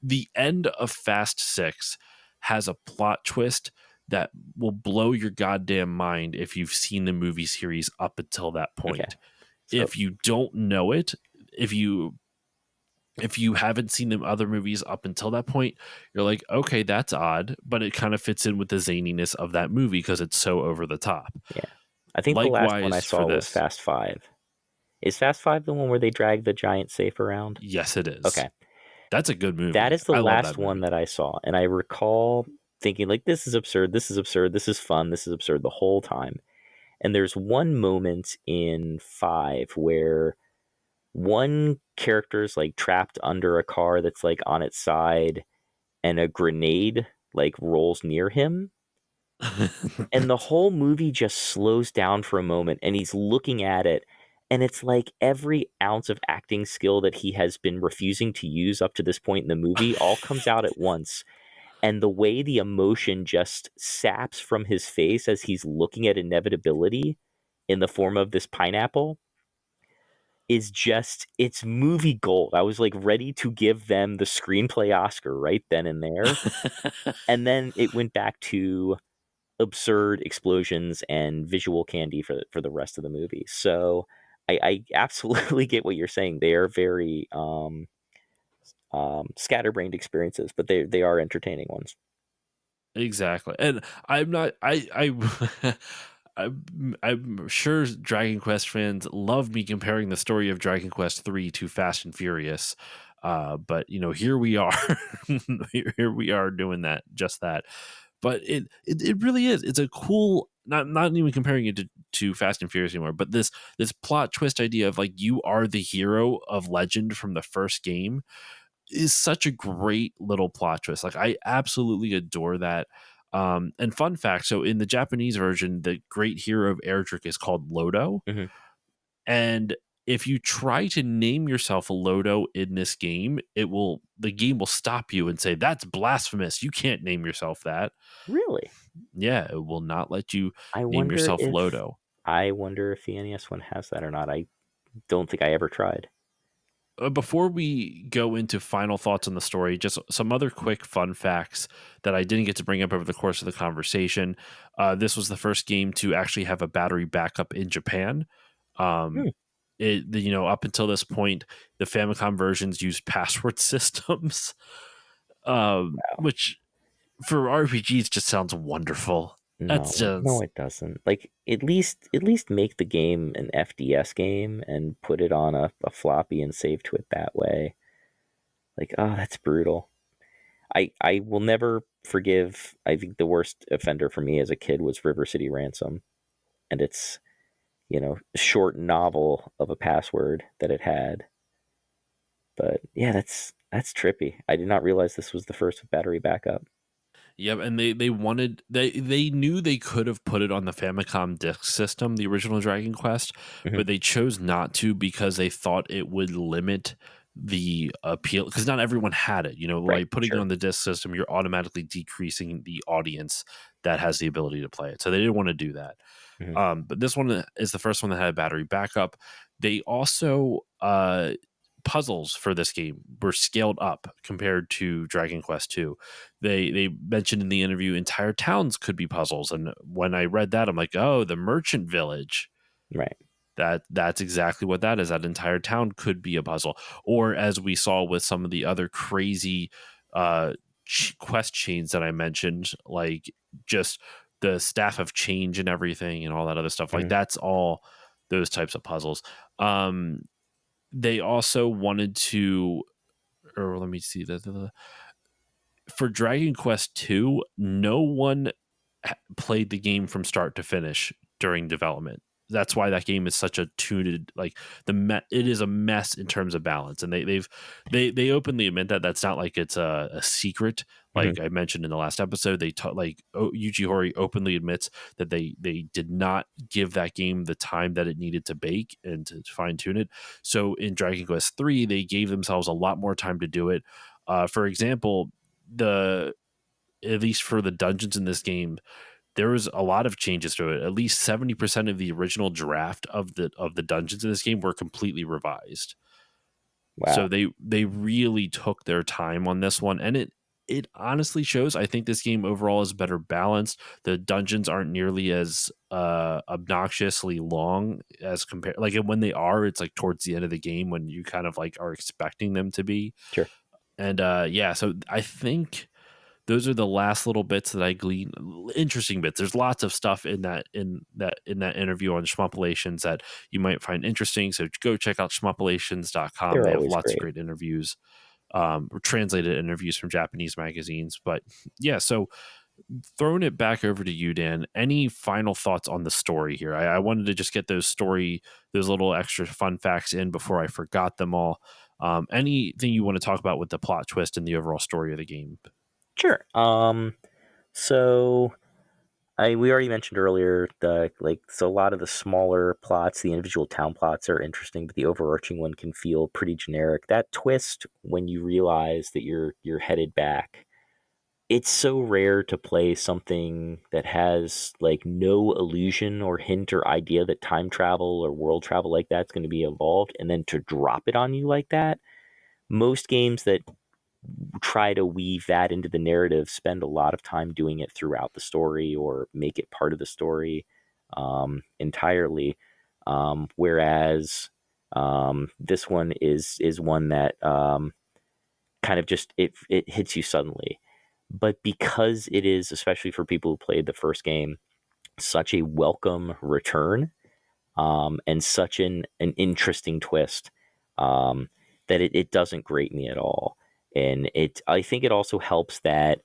The end of Fast 6 has a plot twist that will blow your goddamn mind if you've seen the movie series up until that Okay. point. So If you don't know it, if you if you haven't seen the other movies up until that point, you're like, okay, that's odd, but it kind of fits in with the zaniness of that movie because it's so over the top. yeah, I think the last one I Likewise for saw was this. Fast Five. Is Fast Five the one where they drag the giant safe around? Yes, it is. Okay. That's a good That movie. is the I love last that one movie. that I saw. And I recall thinking, like, this is absurd. This is absurd. This is fun. This is absurd the whole time. And there's one moment in five where one character's like trapped under a car that's like on its side and a grenade like rolls near him. And the whole movie just slows down for a moment and he's looking at it. And it's like every ounce of acting skill that he has been refusing to use up to this point in the movie all comes out at once. and the way the emotion just saps from his face as he's looking at inevitability in the form of this pineapple is just, it's movie gold. I was like ready to give them the screenplay Oscar right then and there. And then it went back to absurd explosions and visual candy for the rest of the movie. So I absolutely get what you're saying. They are very scatterbrained experiences, but they are entertaining ones. Exactly. And I'm not I'm sure Dragon Quest fans love me comparing the story of Dragon Quest 3 to Fast and Furious. But here we are. Here we are doing just that. But it really is. It's a cool, not even comparing it to Fast and Furious anymore, but this plot twist idea of like you are the hero of legend from the first game is such a great little plot twist. Like I absolutely adore that. And fun fact, so in the Japanese version, the great hero of Erdrick is called Lodo. Hmm. And if you try to name yourself a Lodo in this game, the game will stop you and say, that's blasphemous. You can't name yourself that. Really? Yeah, it will not let you I name wonder yourself if Lodo. I wonder if the NES one has that or not. I don't think I ever tried. Before we go into final thoughts on the story, just some other quick fun facts that I didn't get to bring up over the course of the conversation. This was the first game to actually have a battery backup in Japan. Hmm. Up until this point, the Famicom versions used password systems, Wow. which for RPGs just sounds wonderful. That's No, no, just it doesn't. Like at least make the game an FDS game and put it on a floppy and save to it that way. Like, oh, that's brutal. I will never forgive. I think the worst offender for me as a kid was River City Ransom, and its short novel of a password that it had. But yeah, that's trippy. I did not realize this was the first with battery backup. Yep, and they knew they could have put it on the Famicom Disk System, the original Dragon Quest, Hmm. but they chose not to because they thought it would limit the appeal because not everyone had it. Right. Like putting it Sure. on the disc system, you're automatically decreasing the audience that has the ability to play it. So they didn't want to do that. Hmm. But this one is the first one that had a battery backup. They also puzzles for this game were scaled up compared to Dragon Quest 2. They mentioned in the interview entire towns could be puzzles, and when I read that, I'm like, oh, the merchant village. Right. That's exactly what that is. That entire town could be a puzzle, or as we saw with some of the other crazy uh, quest chains that I mentioned, like just the staff of change and everything, and all that other stuff. Like Hmm. that's all those types of puzzles. They also wanted to, or let me see for Dragon Quest 2, no one played the game from start to finish during development. That's why that game is such a tuned, like it is a mess in terms of balance, and they openly admit that that's not like it's a secret. Hmm. Like I mentioned in the last episode, Yuji Horii openly admits that they did not give that game the time that it needed to bake and to fine tune it. So in Dragon Quest 3, they gave themselves a lot more time to do it. For example, the at least for the dungeons in this game, there was a lot of changes to it. At least 70% of the original draft of the dungeons in this game were completely revised. So Wow. they really took their time on this one, and it honestly shows. I think this game overall is better balanced. The dungeons aren't nearly as obnoxiously long as compared. Like when they are, it's like towards the end of the game when you kind of like are expecting them to be. Sure. And yeah, so I think those are the last little bits that I glean. Interesting bits. There's lots of stuff in that interview on Schmuppalations that you might find interesting. So go check out schmuppalations.com. They're They have always lots of great. great interviews, translated interviews from Japanese magazines. But yeah, so throwing it back over to you, Dan. Any final thoughts on the story here? I wanted to just get those little extra fun facts in before I forgot them all. Anything you want to talk about with the plot twist and the overall story of the game? Sure. So we already mentioned earlier so a lot of the smaller plots, the individual town plots are interesting, but the overarching one can feel pretty generic. That twist when you realize that you're headed back it's so rare to play something that has like no illusion or hint or idea that time travel or world travel like that's going to be involved, and then to drop it on you like that. Most games that try to weave that into the narrative spend a lot of time doing it throughout the story or make it part of the story entirely. Whereas this one is one that kind of just it hits you suddenly. But because it is, especially for people who played the first game, such a welcome return, and such an interesting twist, that it doesn't grate me at all. And I think it also helps that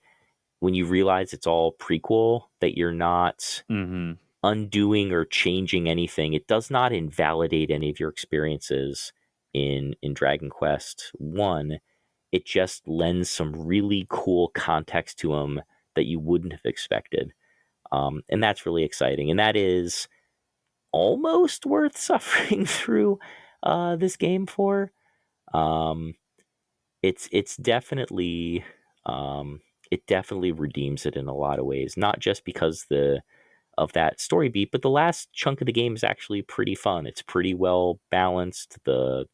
when you realize it's all prequel, that you're not Mm-hmm. undoing or changing anything. It does not invalidate any of your experiences in Dragon Quest 1. It just lends some really cool context to them that you wouldn't have expected. And that's really exciting. And that is almost worth suffering through this game for. Um, it's definitely it definitely redeems it in a lot of ways. Not just because of that story beat, but the last chunk of the game is actually pretty fun. It's pretty well balanced. The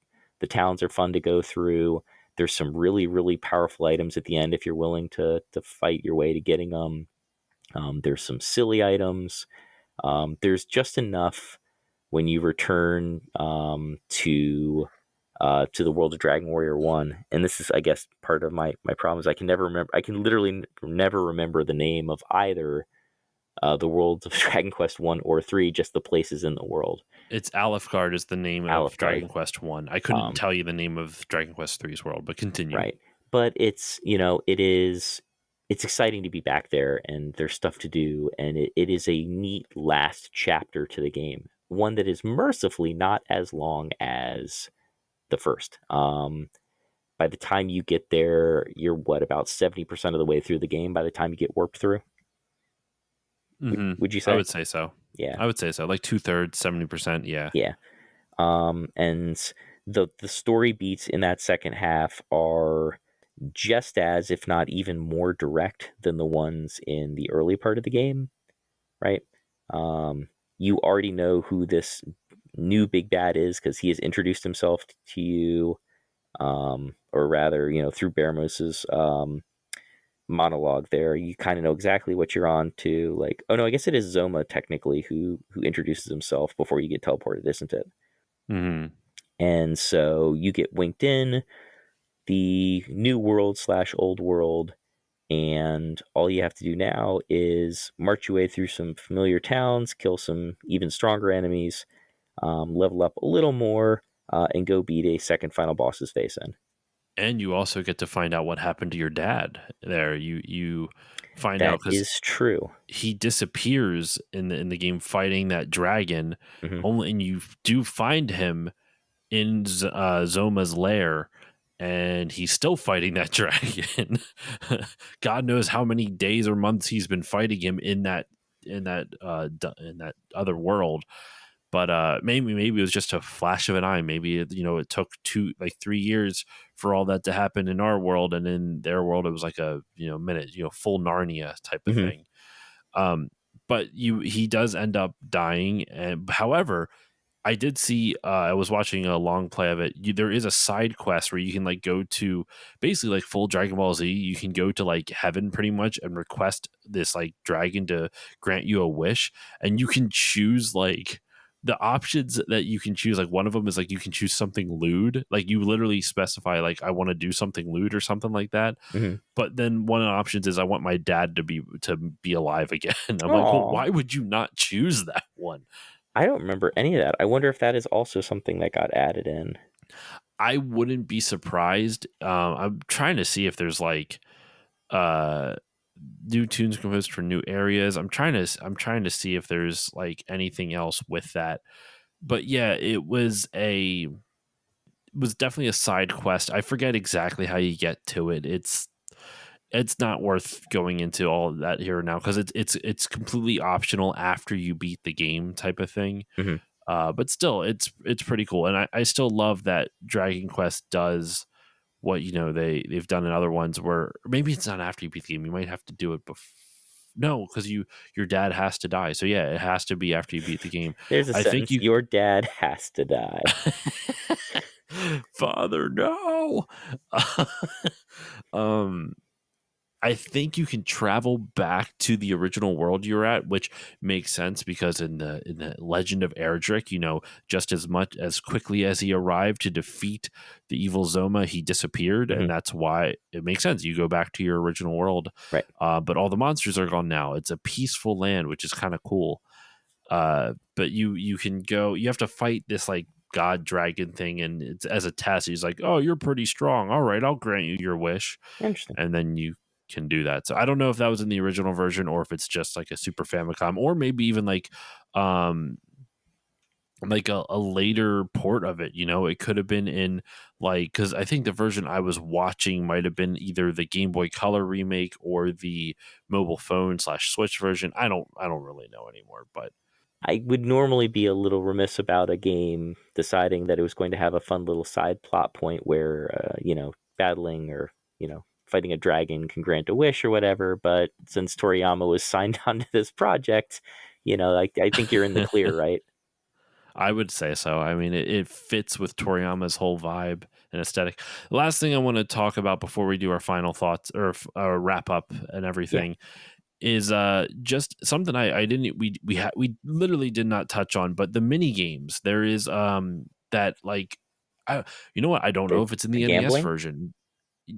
towns are fun to go through. There's some really really powerful items at the end if you're willing to fight your way to getting them. There's some silly items. There's just enough when you return to the world of Dragon Warrior 1. And this is, I guess, part of my problem is I can never remember. I can literally never remember the name of either the worlds of Dragon Quest 1 or 3, just the places in the world. It's Alefgard is the name of Alefgard. Dragon Quest 1. I couldn't Um, tell you the name of Dragon Quest three's world, but continue. right. But it's exciting to be back there, and there's stuff to do, and it is a neat last chapter to the game. One that is mercifully not as long as the first. By the time you get there, you're about 70% of the way through the game by the time you get warped through. Mm-hmm. Would you I say? would say so. Yeah. I would say so. Like 2/3, 70%. Yeah. Yeah. And the story beats in that second half are just as, if not even more direct than the ones in the early part of the game, right? You already know who this new big bad is because he has introduced himself to you, or rather, through Barmos's monologue there. You kind of know exactly what you're on to. Like, oh no, I guess it is Zoma technically who introduces himself before you get teleported, isn't it? Mm-hmm. And so you get winked in the new world slash old world, and all you have to do now is march your way through some familiar towns, kill some even stronger enemies, level up a little more, and go beat a second final boss's face in. And you also get to find out what happened to your dad there. You find That out because is true. he disappears in the game fighting that dragon. Hmm. Only and you do find him in Zoma's lair, and he's still fighting that dragon. God knows how many days or months he's been fighting him in that other world. But maybe it was just a flash of an eye. Maybe it took 3 years for all that to happen in our world, and in their world it was like a minute, full Narnia type of Hmm. thing. Um, but he does end up dying, and however, I did see. I was watching a long play of it. There is a side quest where you can like go to basically like full Dragon Ball Z. You can go to like heaven pretty much and request this like dragon to grant you a wish, and you can choose like the options that you can choose. Like one of them is like you can choose something lewd. Like you literally specify like I want to do something lewd or something like that. Hmm. But then one of the options is I want my dad to be alive again. I'm like, well, Oh, why would you not choose that one? I don't remember any of that. I wonder if that is also something that got added in. I wouldn't be surprised. I'm trying to see if there's like uh, new tunes composed for new areas. I'm trying to see if there's like anything else with that. But yeah, it was definitely a side quest. I forget exactly how you get to it. It's not worth going into all of that here now because it's completely optional after you beat the game type of thing. Hmm. But still, it's pretty cool, and I still love that Dragon Quest does what they've done in other ones where maybe it's not after you beat the game. You might have to do it before. No, because your dad has to die. So yeah, it has to be after you beat the game. There's a I think sentence: you, "Your dad has to die." Father, no. um, I think you can travel back to the original world you're at, which makes sense because in the Legend of Erdrick, just as much as quickly as he arrived to defeat the evil Zoma, he disappeared, and Mhm. that's why it makes sense. You go back to your original world, Right. but all the monsters are gone now. It's a peaceful land, which is kind of cool. But you can go. You have to fight this like god dragon thing, and it's as a test. He's like, "Oh, you're pretty strong. All right, I'll grant you your wish." Interesting. And then you can do that. So I don't know if that was in the original version or if it's just like a Super Famicom or maybe even um like a later port of it. It could have been in like because I think the version I was watching might have been either the Game Boy Color remake or the mobile phone slash Switch version. I don't really know anymore, but I would normally be a little remiss about a game deciding that it was going to have a fun little side plot point where, battling or, fighting a dragon can grant a wish or whatever. But since Toriyama was signed on to this project, I think you're in the clear, right? I would say so. I mean, it fits with Toriyama's whole vibe and aesthetic. The last thing I want to talk about before we do our final thoughts or wrap up and Yeah. everything is just something I didn't we literally did not touch on, but the mini games. There is that like you know what? I don't know The, if it's in the the NES gambling. version.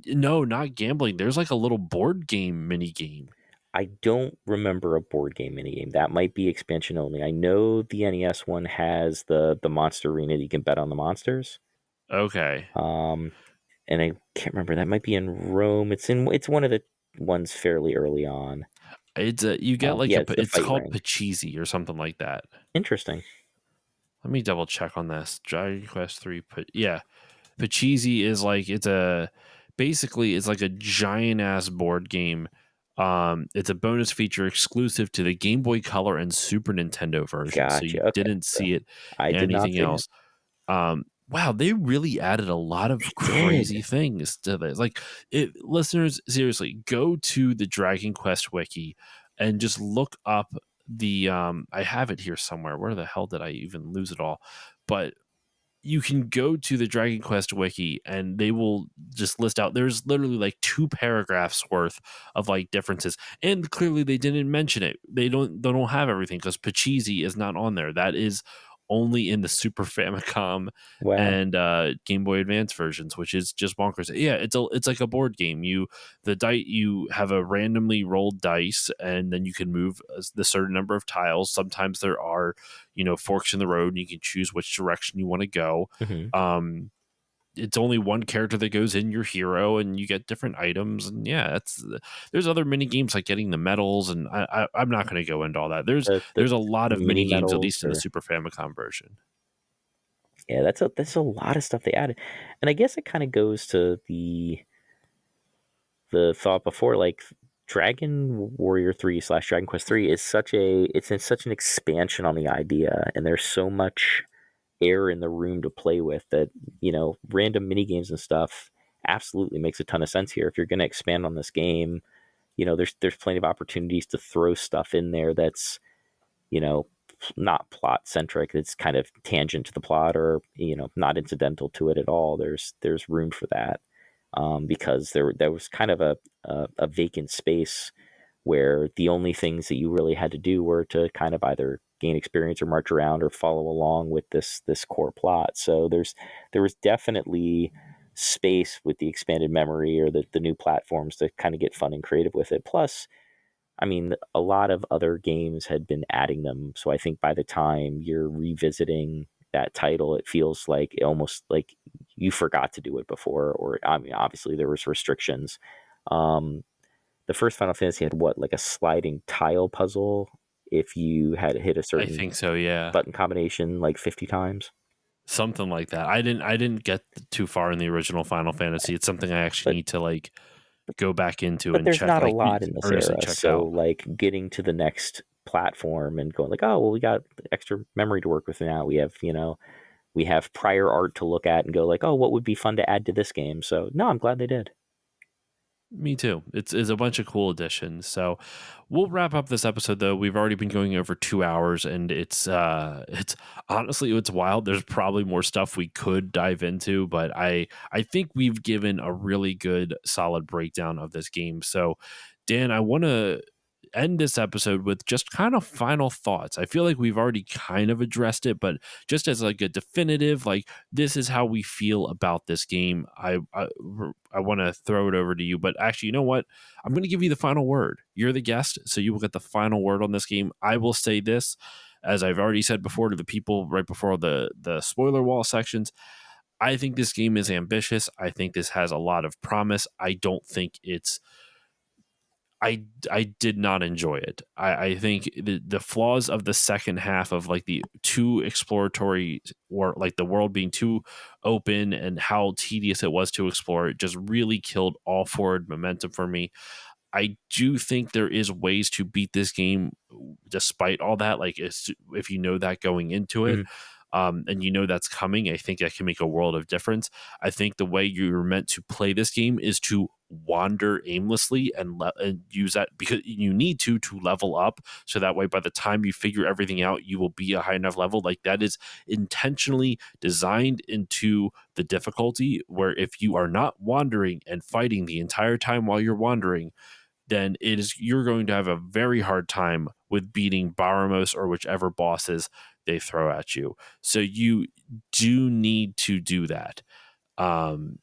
No, not gambling. There's like a little board game mini game. I don't remember a board game minigame. That might be expansion only. I know the NES one has the monster arena that you can bet on the monsters. Okay. Um, and I can't remember. That might be in Rome. It's one of the ones fairly early on. It's you get like Yeah, it's the it's fight called ring. Pachisi or something like that. Interesting. Let me double check on this. Dragon Quest 3 yeah. Pachisi is like basically it's like a giant ass board game. It's a bonus feature exclusive to the Game Boy Color and Super Nintendo version. So Gotcha. you Okay, didn't so see it I did not anything see it. else. Wow, they really added a lot They of crazy did. things to this. Like, listeners, seriously, go to the Dragon Quest wiki and just look up the. I have it here somewhere. Where the hell did I even lose it all? But you can go to the Dragon Quest wiki and they will just list out there's literally like 2 paragraphs worth of like differences. And clearly they didn't mention it. They don't have everything because Pachisi is not on there. That is only in the Super Famicom Wow. and Game Boy Advance versions, which is just bonkers. Yeah, it's like a board game. You have a randomly rolled dice and then you can move the certain number of tiles. Sometimes there are forks in the road and you can choose which direction you want to go. Hmm. um it's only one character that goes in your hero and you get different items, and yeah, there's other mini games like getting the medals, and I'm not going to go into all that. there's The there's a lot of mini mini games, at medals, least in the or Super Famicom version. yeah, that's a lot of stuff they added, and I guess it kind of goes to the thought before, like Dragon Warrior 3 slash Dragon Quest 3 is such an expansion on the idea, and there's so much air in the room to play with that, random mini games and stuff absolutely makes a ton of sense here. If you're going to expand on this game, there's plenty of opportunities to throw stuff in there that's, you know, not plot centric. It's kind of tangent to the plot, or not incidental to it at all. There's room for that, because there was kind of a vacant space where the only things that you really had to do were to kind of either gain experience or march around or follow along with this core plot. So there was definitely space with the expanded memory or the new platforms to kind of get fun and creative with it. Plus, I mean, a lot of other games had been adding them. So I think by the time you're revisiting that title, it feels like almost like you forgot to do it before. Or, I mean, obviously there was restrictions. Um, the first Final Fantasy had what, like a sliding tile puzzle if you had hit a I certain think so, yeah. button combination like 50 times. Something like that. I didn't get too far in the original Final Fantasy. It's something I actually But need to like go back into but and there's check, not a like lot in this earnestly era. check So out. like getting to the next platform and going like, oh well, we got extra memory to work with now. We have we have prior art to look at and go like, oh, what would be fun to add to this game? So no, I'm glad they did. Me too. It's a bunch of cool additions. So we'll wrap up this episode though. We've already been going over 2 hours, and it's honestly it's wild. There's probably more stuff we could dive into, but I think we've given a really good solid breakdown of this game. So Dan, I want to end this episode with just kind of final thoughts. I feel like we've already kind of addressed it, but just as like a definitive, like this is how we feel about this game. I want to throw it over to you, but actually, you know what? I'm going to give you the final word. You're the guest, so you will get the final word on this game. I will say this, as I've already said before to the people right before the spoiler wall sections. I think this game is ambitious. I think this has a lot of promise. I don't think it's I did not enjoy it. I think the flaws of the second half of like the too exploratory or like the world being too open and how tedious it was to explore it just really killed all forward momentum for me. I do think there is ways to beat this game despite all that. Like if you know that going into it, Mhm. and you know that's coming, I think that can make a world of difference. I think the way you're meant to play this game is to wander aimlessly and use that because you need to level up. So that way, by the time you figure everything out, you will be a high enough level. Like that is intentionally designed into the difficulty. Where if you are not wandering and fighting the entire time while you're wandering, then you're going to have a very hard time with beating Baramos or whichever bosses they throw at you. So you do need to do that. Um,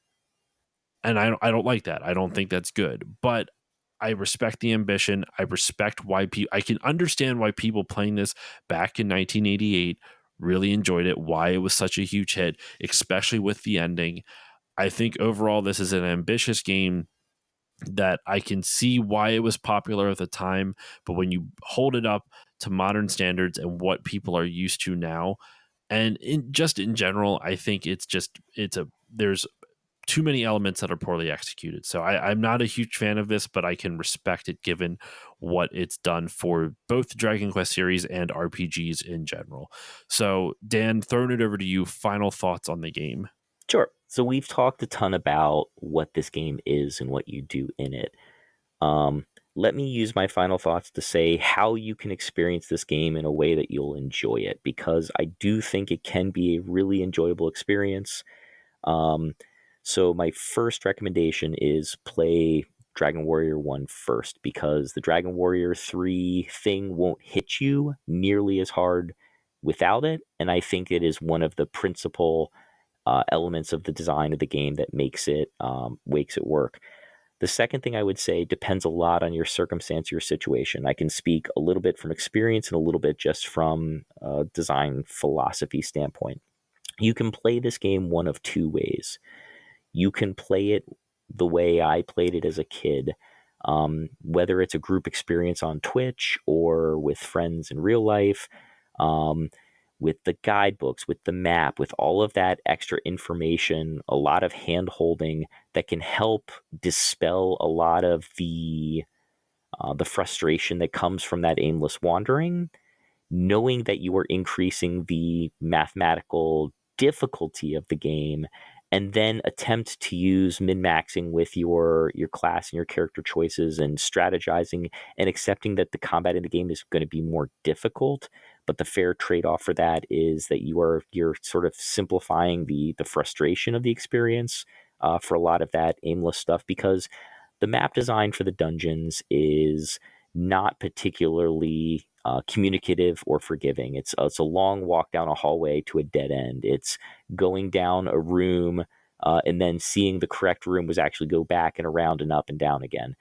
and I don't like that. I don't think that's good. But I respect the ambition. I respect why people. I can understand why people playing this back in 1988 really enjoyed it. Why it was such a huge hit, especially with the ending. I think overall this is an ambitious game that I can see why it was popular at the time, but when you hold it up to modern standards and what people are used to now, and in general, I think there's too many elements that are poorly executed. So I'm not a huge fan of this, but I can respect it given what it's done for both the Dragon Quest series and RPGs in general. So Dan, throwing it over to you. Final thoughts on the game. Sure. So we've talked a ton about what this game is and what you do in it. Um, Let me use my final thoughts to say how you can experience this game in a way that you'll enjoy it, because I do think it can be a really enjoyable experience. Um, so my first recommendation is play Dragon Warrior 1 first, because the Dragon Warrior 3 thing won't hit you nearly as hard without it, and I think it is one of the principal elements of the design of the game that makes it work. The second thing I would say depends a lot on your circumstance, your situation. I can speak a little bit from experience and a little bit just from a design philosophy standpoint. You can play this game one of two ways. You can play it the way I played it as a kid, whether it's a group experience on Twitch or with friends in real life, um, with the guidebooks, with the map, with all of that extra information, a lot of hand holding that can help dispel a lot of the frustration that comes from that aimless wandering, knowing that you are increasing the mathematical difficulty of the game, and then attempt to use min-maxing with your class and your character choices and strategizing and accepting that the combat in the game is going to be more difficult, but the fair trade-off for that is that you're sort of simplifying the frustration of the experience for a lot of that aimless stuff, because the map design for the dungeons is not particularly communicative or forgiving. It's a long walk down a hallway to a dead end. It's going down a room and then seeing the correct room was actually go back and around and up and down again.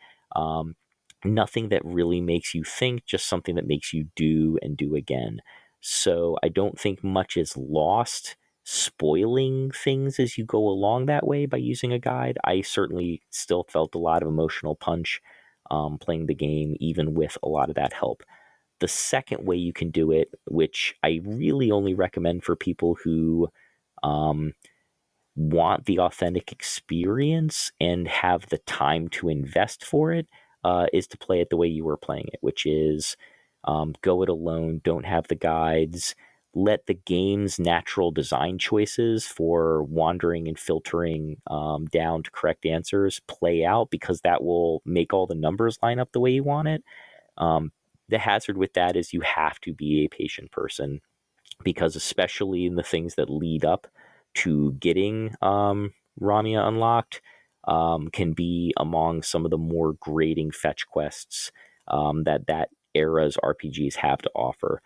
Nothing that really makes you think, just something that makes you do and do again. So I don't think much is lost spoiling things as you go along that way by using a guide. I certainly still felt a lot of emotional punch playing the game, even with a lot of that help. The second way you can do it, which I really only recommend for people who um, want the authentic experience and have the time to invest for it, is to play it the way you were playing it, which is go it alone, don't have the guides, let the game's natural design choices for wandering and filtering down to correct answers play out, because that will make all the numbers line up the way you want it. The hazard with that is you have to be a patient person, because especially in the things that lead up to getting Ramia unlocked, can be among some of the more grating fetch quests that era's RPGs have to offer.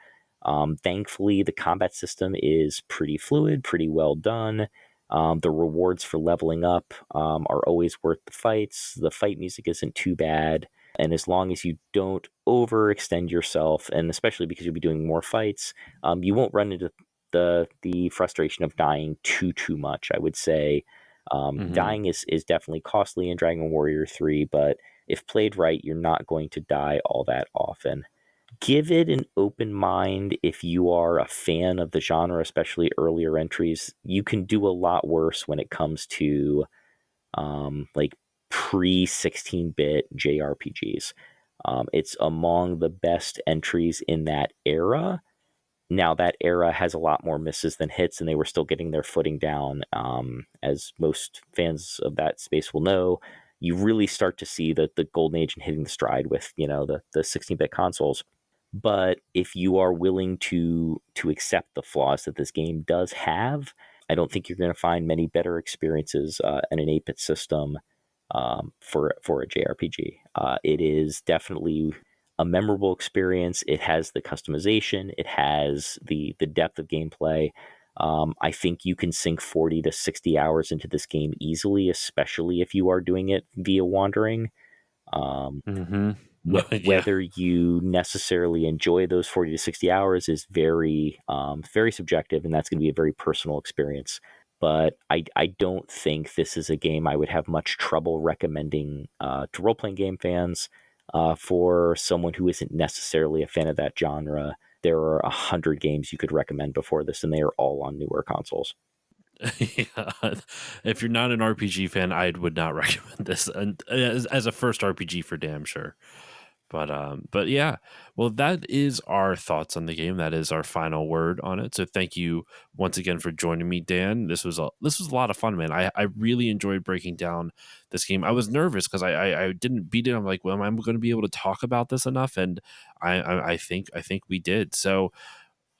Thankfully, the combat system is pretty fluid, pretty well done. The rewards for leveling up are always worth the fights. The fight music isn't too bad. And as long as you don't overextend yourself, and especially because you'll be doing more fights, you won't run into the frustration of dying too much, I would say. Hmm. Dying is definitely costly in Dragon Warrior 3, but if played right, you're not going to die all that often. Give it an open mind if you are a fan of the genre, especially earlier entries. You can do a lot worse when it comes to like pre 16-bit JRPGs. It's among the best entries in that era. Now, that era has a lot more misses than hits, and they were still getting their footing down. As most fans of that space will know, you really start to see the golden age and hitting the stride with, the 16-bit consoles. But if you are willing to accept the flaws that this game does have, I don't think you're going to find many better experiences in an 8-bit system for a JRPG. It is definitely a memorable experience. It has the customization. It has the depth of gameplay. I think you can sink 40 to 60 hours into this game easily, especially if you are doing it via wandering. Um, Hmm. Yeah. Whether you necessarily enjoy those 40 to 60 hours is very subjective, and that's going to be a very personal experience. But I don't think this is a game I would have much trouble recommending to role-playing game fans. For someone who isn't necessarily a fan of that genre, there are 100 games you could recommend before this, and they are all on newer consoles. Yeah. If you're not an RPG fan, I would not recommend this, and as a first RPG for damn sure. But yeah, well, that is our thoughts on the game. That is our final word on it. So thank you once again for joining me, Dan. This was a lot of fun, man. I really enjoyed breaking down this game. I was nervous because I didn't beat it. I'm like, well, am I going to be able to talk about this enough? And I think we did. So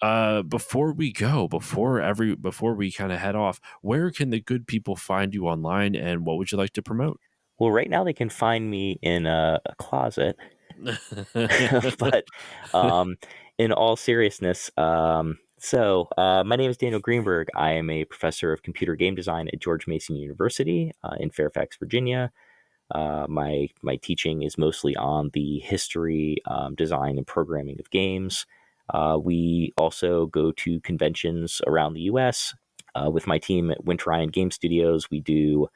before we go, before we kind of head off, where can the good people find you online, and what would you like to promote? Well, right now they can find me in a closet. But um, in all seriousness, my name is Daniel Greenberg. I am a professor of computer game design at George Mason University in Fairfax, Virginia. My teaching is mostly on the history, design, and programming of games. We also go to conventions around the U.S. With my team at Winter Iron Game Studios. We do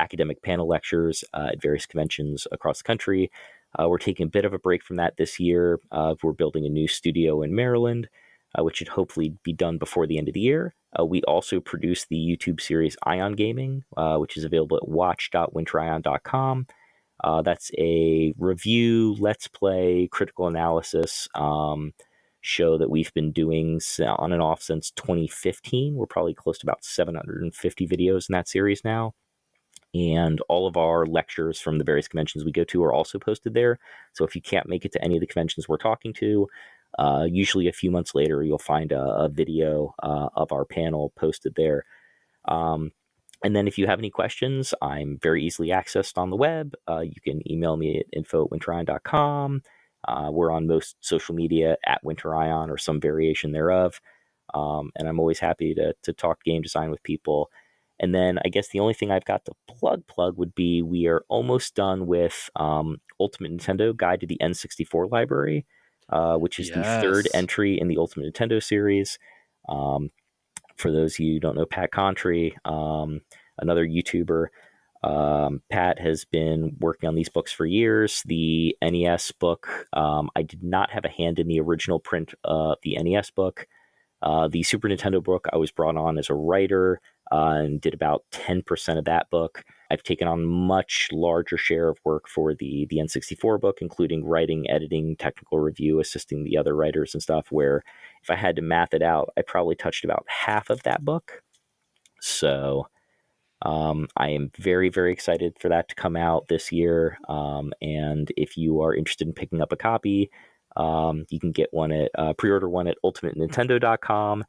academic panel lectures at various conventions across the country. We're taking a bit of a break from that this year. We're building a new studio in Maryland, which should hopefully be done before the end of the year. We also produce the YouTube series Ion Gaming, which is available at watch.winterion.com. That's a review, let's play, critical analysis show that we've been doing on and off since 2015. We're probably close to about 750 videos in that series now. And all of our lectures from the various conventions we go to are also posted there. So if you can't make it to any of the conventions we're talking to, usually a few months later, you'll find a video of our panel posted there. And then if you have any questions, I'm very easily accessed on the web. You can email me at info@winterion.com. We're on most social media at Winterion or some variation thereof. And I'm always happy to talk game design with people. And then I guess the only thing I've got to plug would be we are almost done with Ultimate Nintendo Guide to the N64 Library, which is the third Yes. entry in the Ultimate Nintendo series. Um, for those of you who don't know Pat Contry, another YouTuber, Pat has been working on these books for years. The NES book, I did not have a hand in the original print of the NES book. The Super Nintendo book, I was brought on as a writer and did about 10% of that book. I've taken on much larger share of work for the N64 book, including writing, editing, technical review, assisting the other writers and stuff, where if I had to math it out, I probably touched about half of that book. So I am very, very excited for that to come out this year. And if you are interested in picking up a copy, you can get one at pre-order one at ultimatenintendo.com.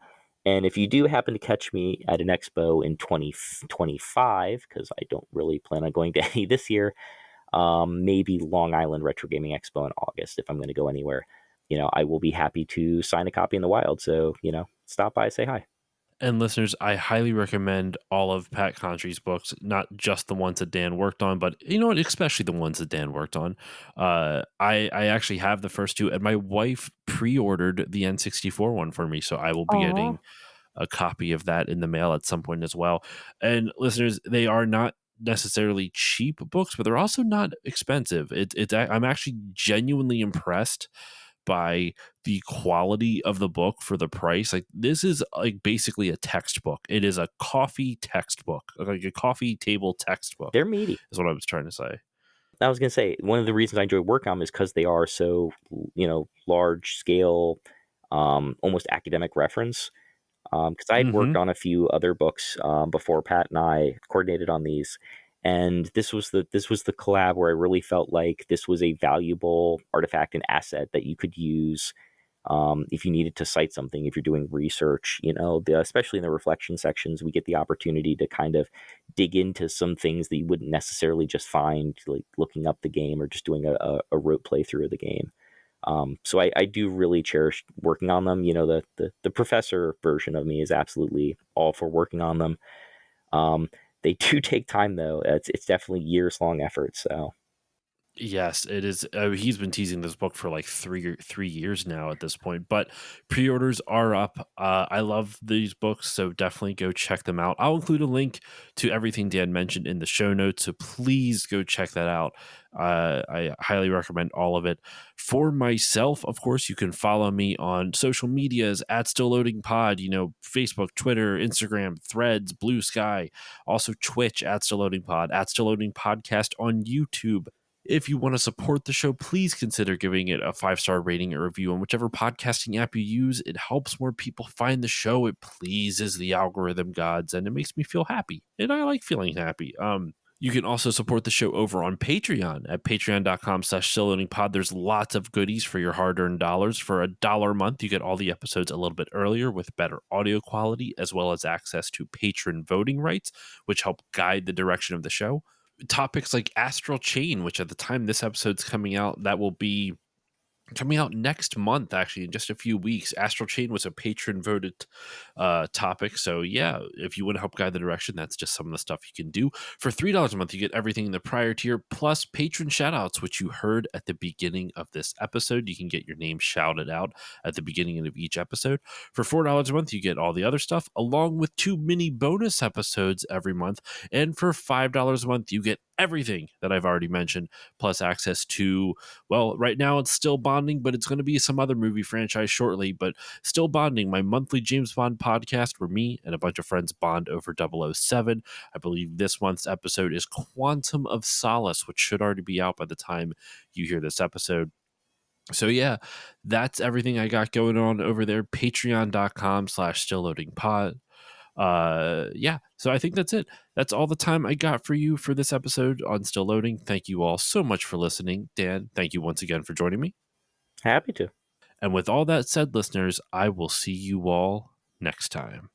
And if you do happen to catch me at an expo in 2025, because I don't really plan on going to any this year, maybe Long Island Retro Gaming Expo in August, if I'm going to go anywhere, I will be happy to sign a copy in the wild. So, stop by, say hi. And listeners, I highly recommend all of Pat Contry's books, not just the ones that Dan worked on, but you know what, especially the ones that Dan worked on. I actually have the first two, and my wife pre-ordered the N64 one for me, so I will be Aw. getting a copy of that in the mail at some point as well. And listeners, they are not necessarily cheap books, but they're also not expensive. I'm actually genuinely impressed by the quality of the book for the price. Like, this is like basically a textbook. It is a coffee textbook, like a coffee table textbook, They're meaty. is what I was trying to say. I was going to say, one of the reasons I enjoy working on them is because they are so, large scale, almost academic reference. Because I had Mm-hmm. worked on a few other books before Pat and I coordinated on these, and this was the collab where I really felt like this was a valuable artifact and asset that you could use if you needed to cite something, if you're doing research. Especially in the reflection sections, we get the opportunity to kind of dig into some things that you wouldn't necessarily just find like looking up the game or just doing a rote playthrough of the game. So I do really cherish working on them. The professor version of me is absolutely all for working on them. They do take time though. It's definitely years long effort. So Yes, it is. He's been teasing this book for like 3 years now at this point, but pre-orders are up. I love these books, so definitely go check them out. I'll include a link to everything Dan mentioned in the show notes, so please go check that out. I highly recommend all of it. For myself, of course, you can follow me on social medias at Still Loading Pod. Facebook, Twitter, Instagram, Threads, Blue Sky, also Twitch at Still Loading Pod, at Still Loading Podcast on YouTube. If you want to support the show, please consider giving it a 5-star rating or review on whichever podcasting app you use. It helps more people find the show. It pleases the algorithm gods, and it makes me feel happy. And I like feeling happy. You can also support the show over on Patreon at patreon.com/stillloadingpod. There's lots of goodies for your hard-earned dollars. For $1 a month, you get all the episodes a little bit earlier with better audio quality, as well as access to patron voting rights, which help guide the direction of the show. Topics like Astral Chain, which at the time this episode's coming out, that will be coming out next month, actually, in just a few weeks. Astral Chain was a patron voted topic. So, yeah, if you want to help guide the direction, that's just some of the stuff you can do. For $3 a month, you get everything in the prior tier, plus patron shoutouts, which you heard at the beginning of this episode. You can get your name shouted out at the beginning of each episode. For $4 a month, you get all the other stuff, along with 2 mini bonus episodes every month. And for $5 a month, you get everything that I've already mentioned, plus access to, well, right now it's Still Bonding, but it's going to be some other movie franchise shortly. But Still Bonding, my monthly James Bond podcast where me and a bunch of friends bond over 007. I believe this month's episode is Quantum of Solace, which should already be out by the time you hear this episode. So yeah, that's everything I got going on over there. Patreon.com/stillloadingpod. Yeah, so I think that's it. That's all the time I got for you for this episode on Still Loading. Thank you all so much for listening. Dan, thank you once again for joining me. happy to. And with all that said, listeners, I will see you all next time.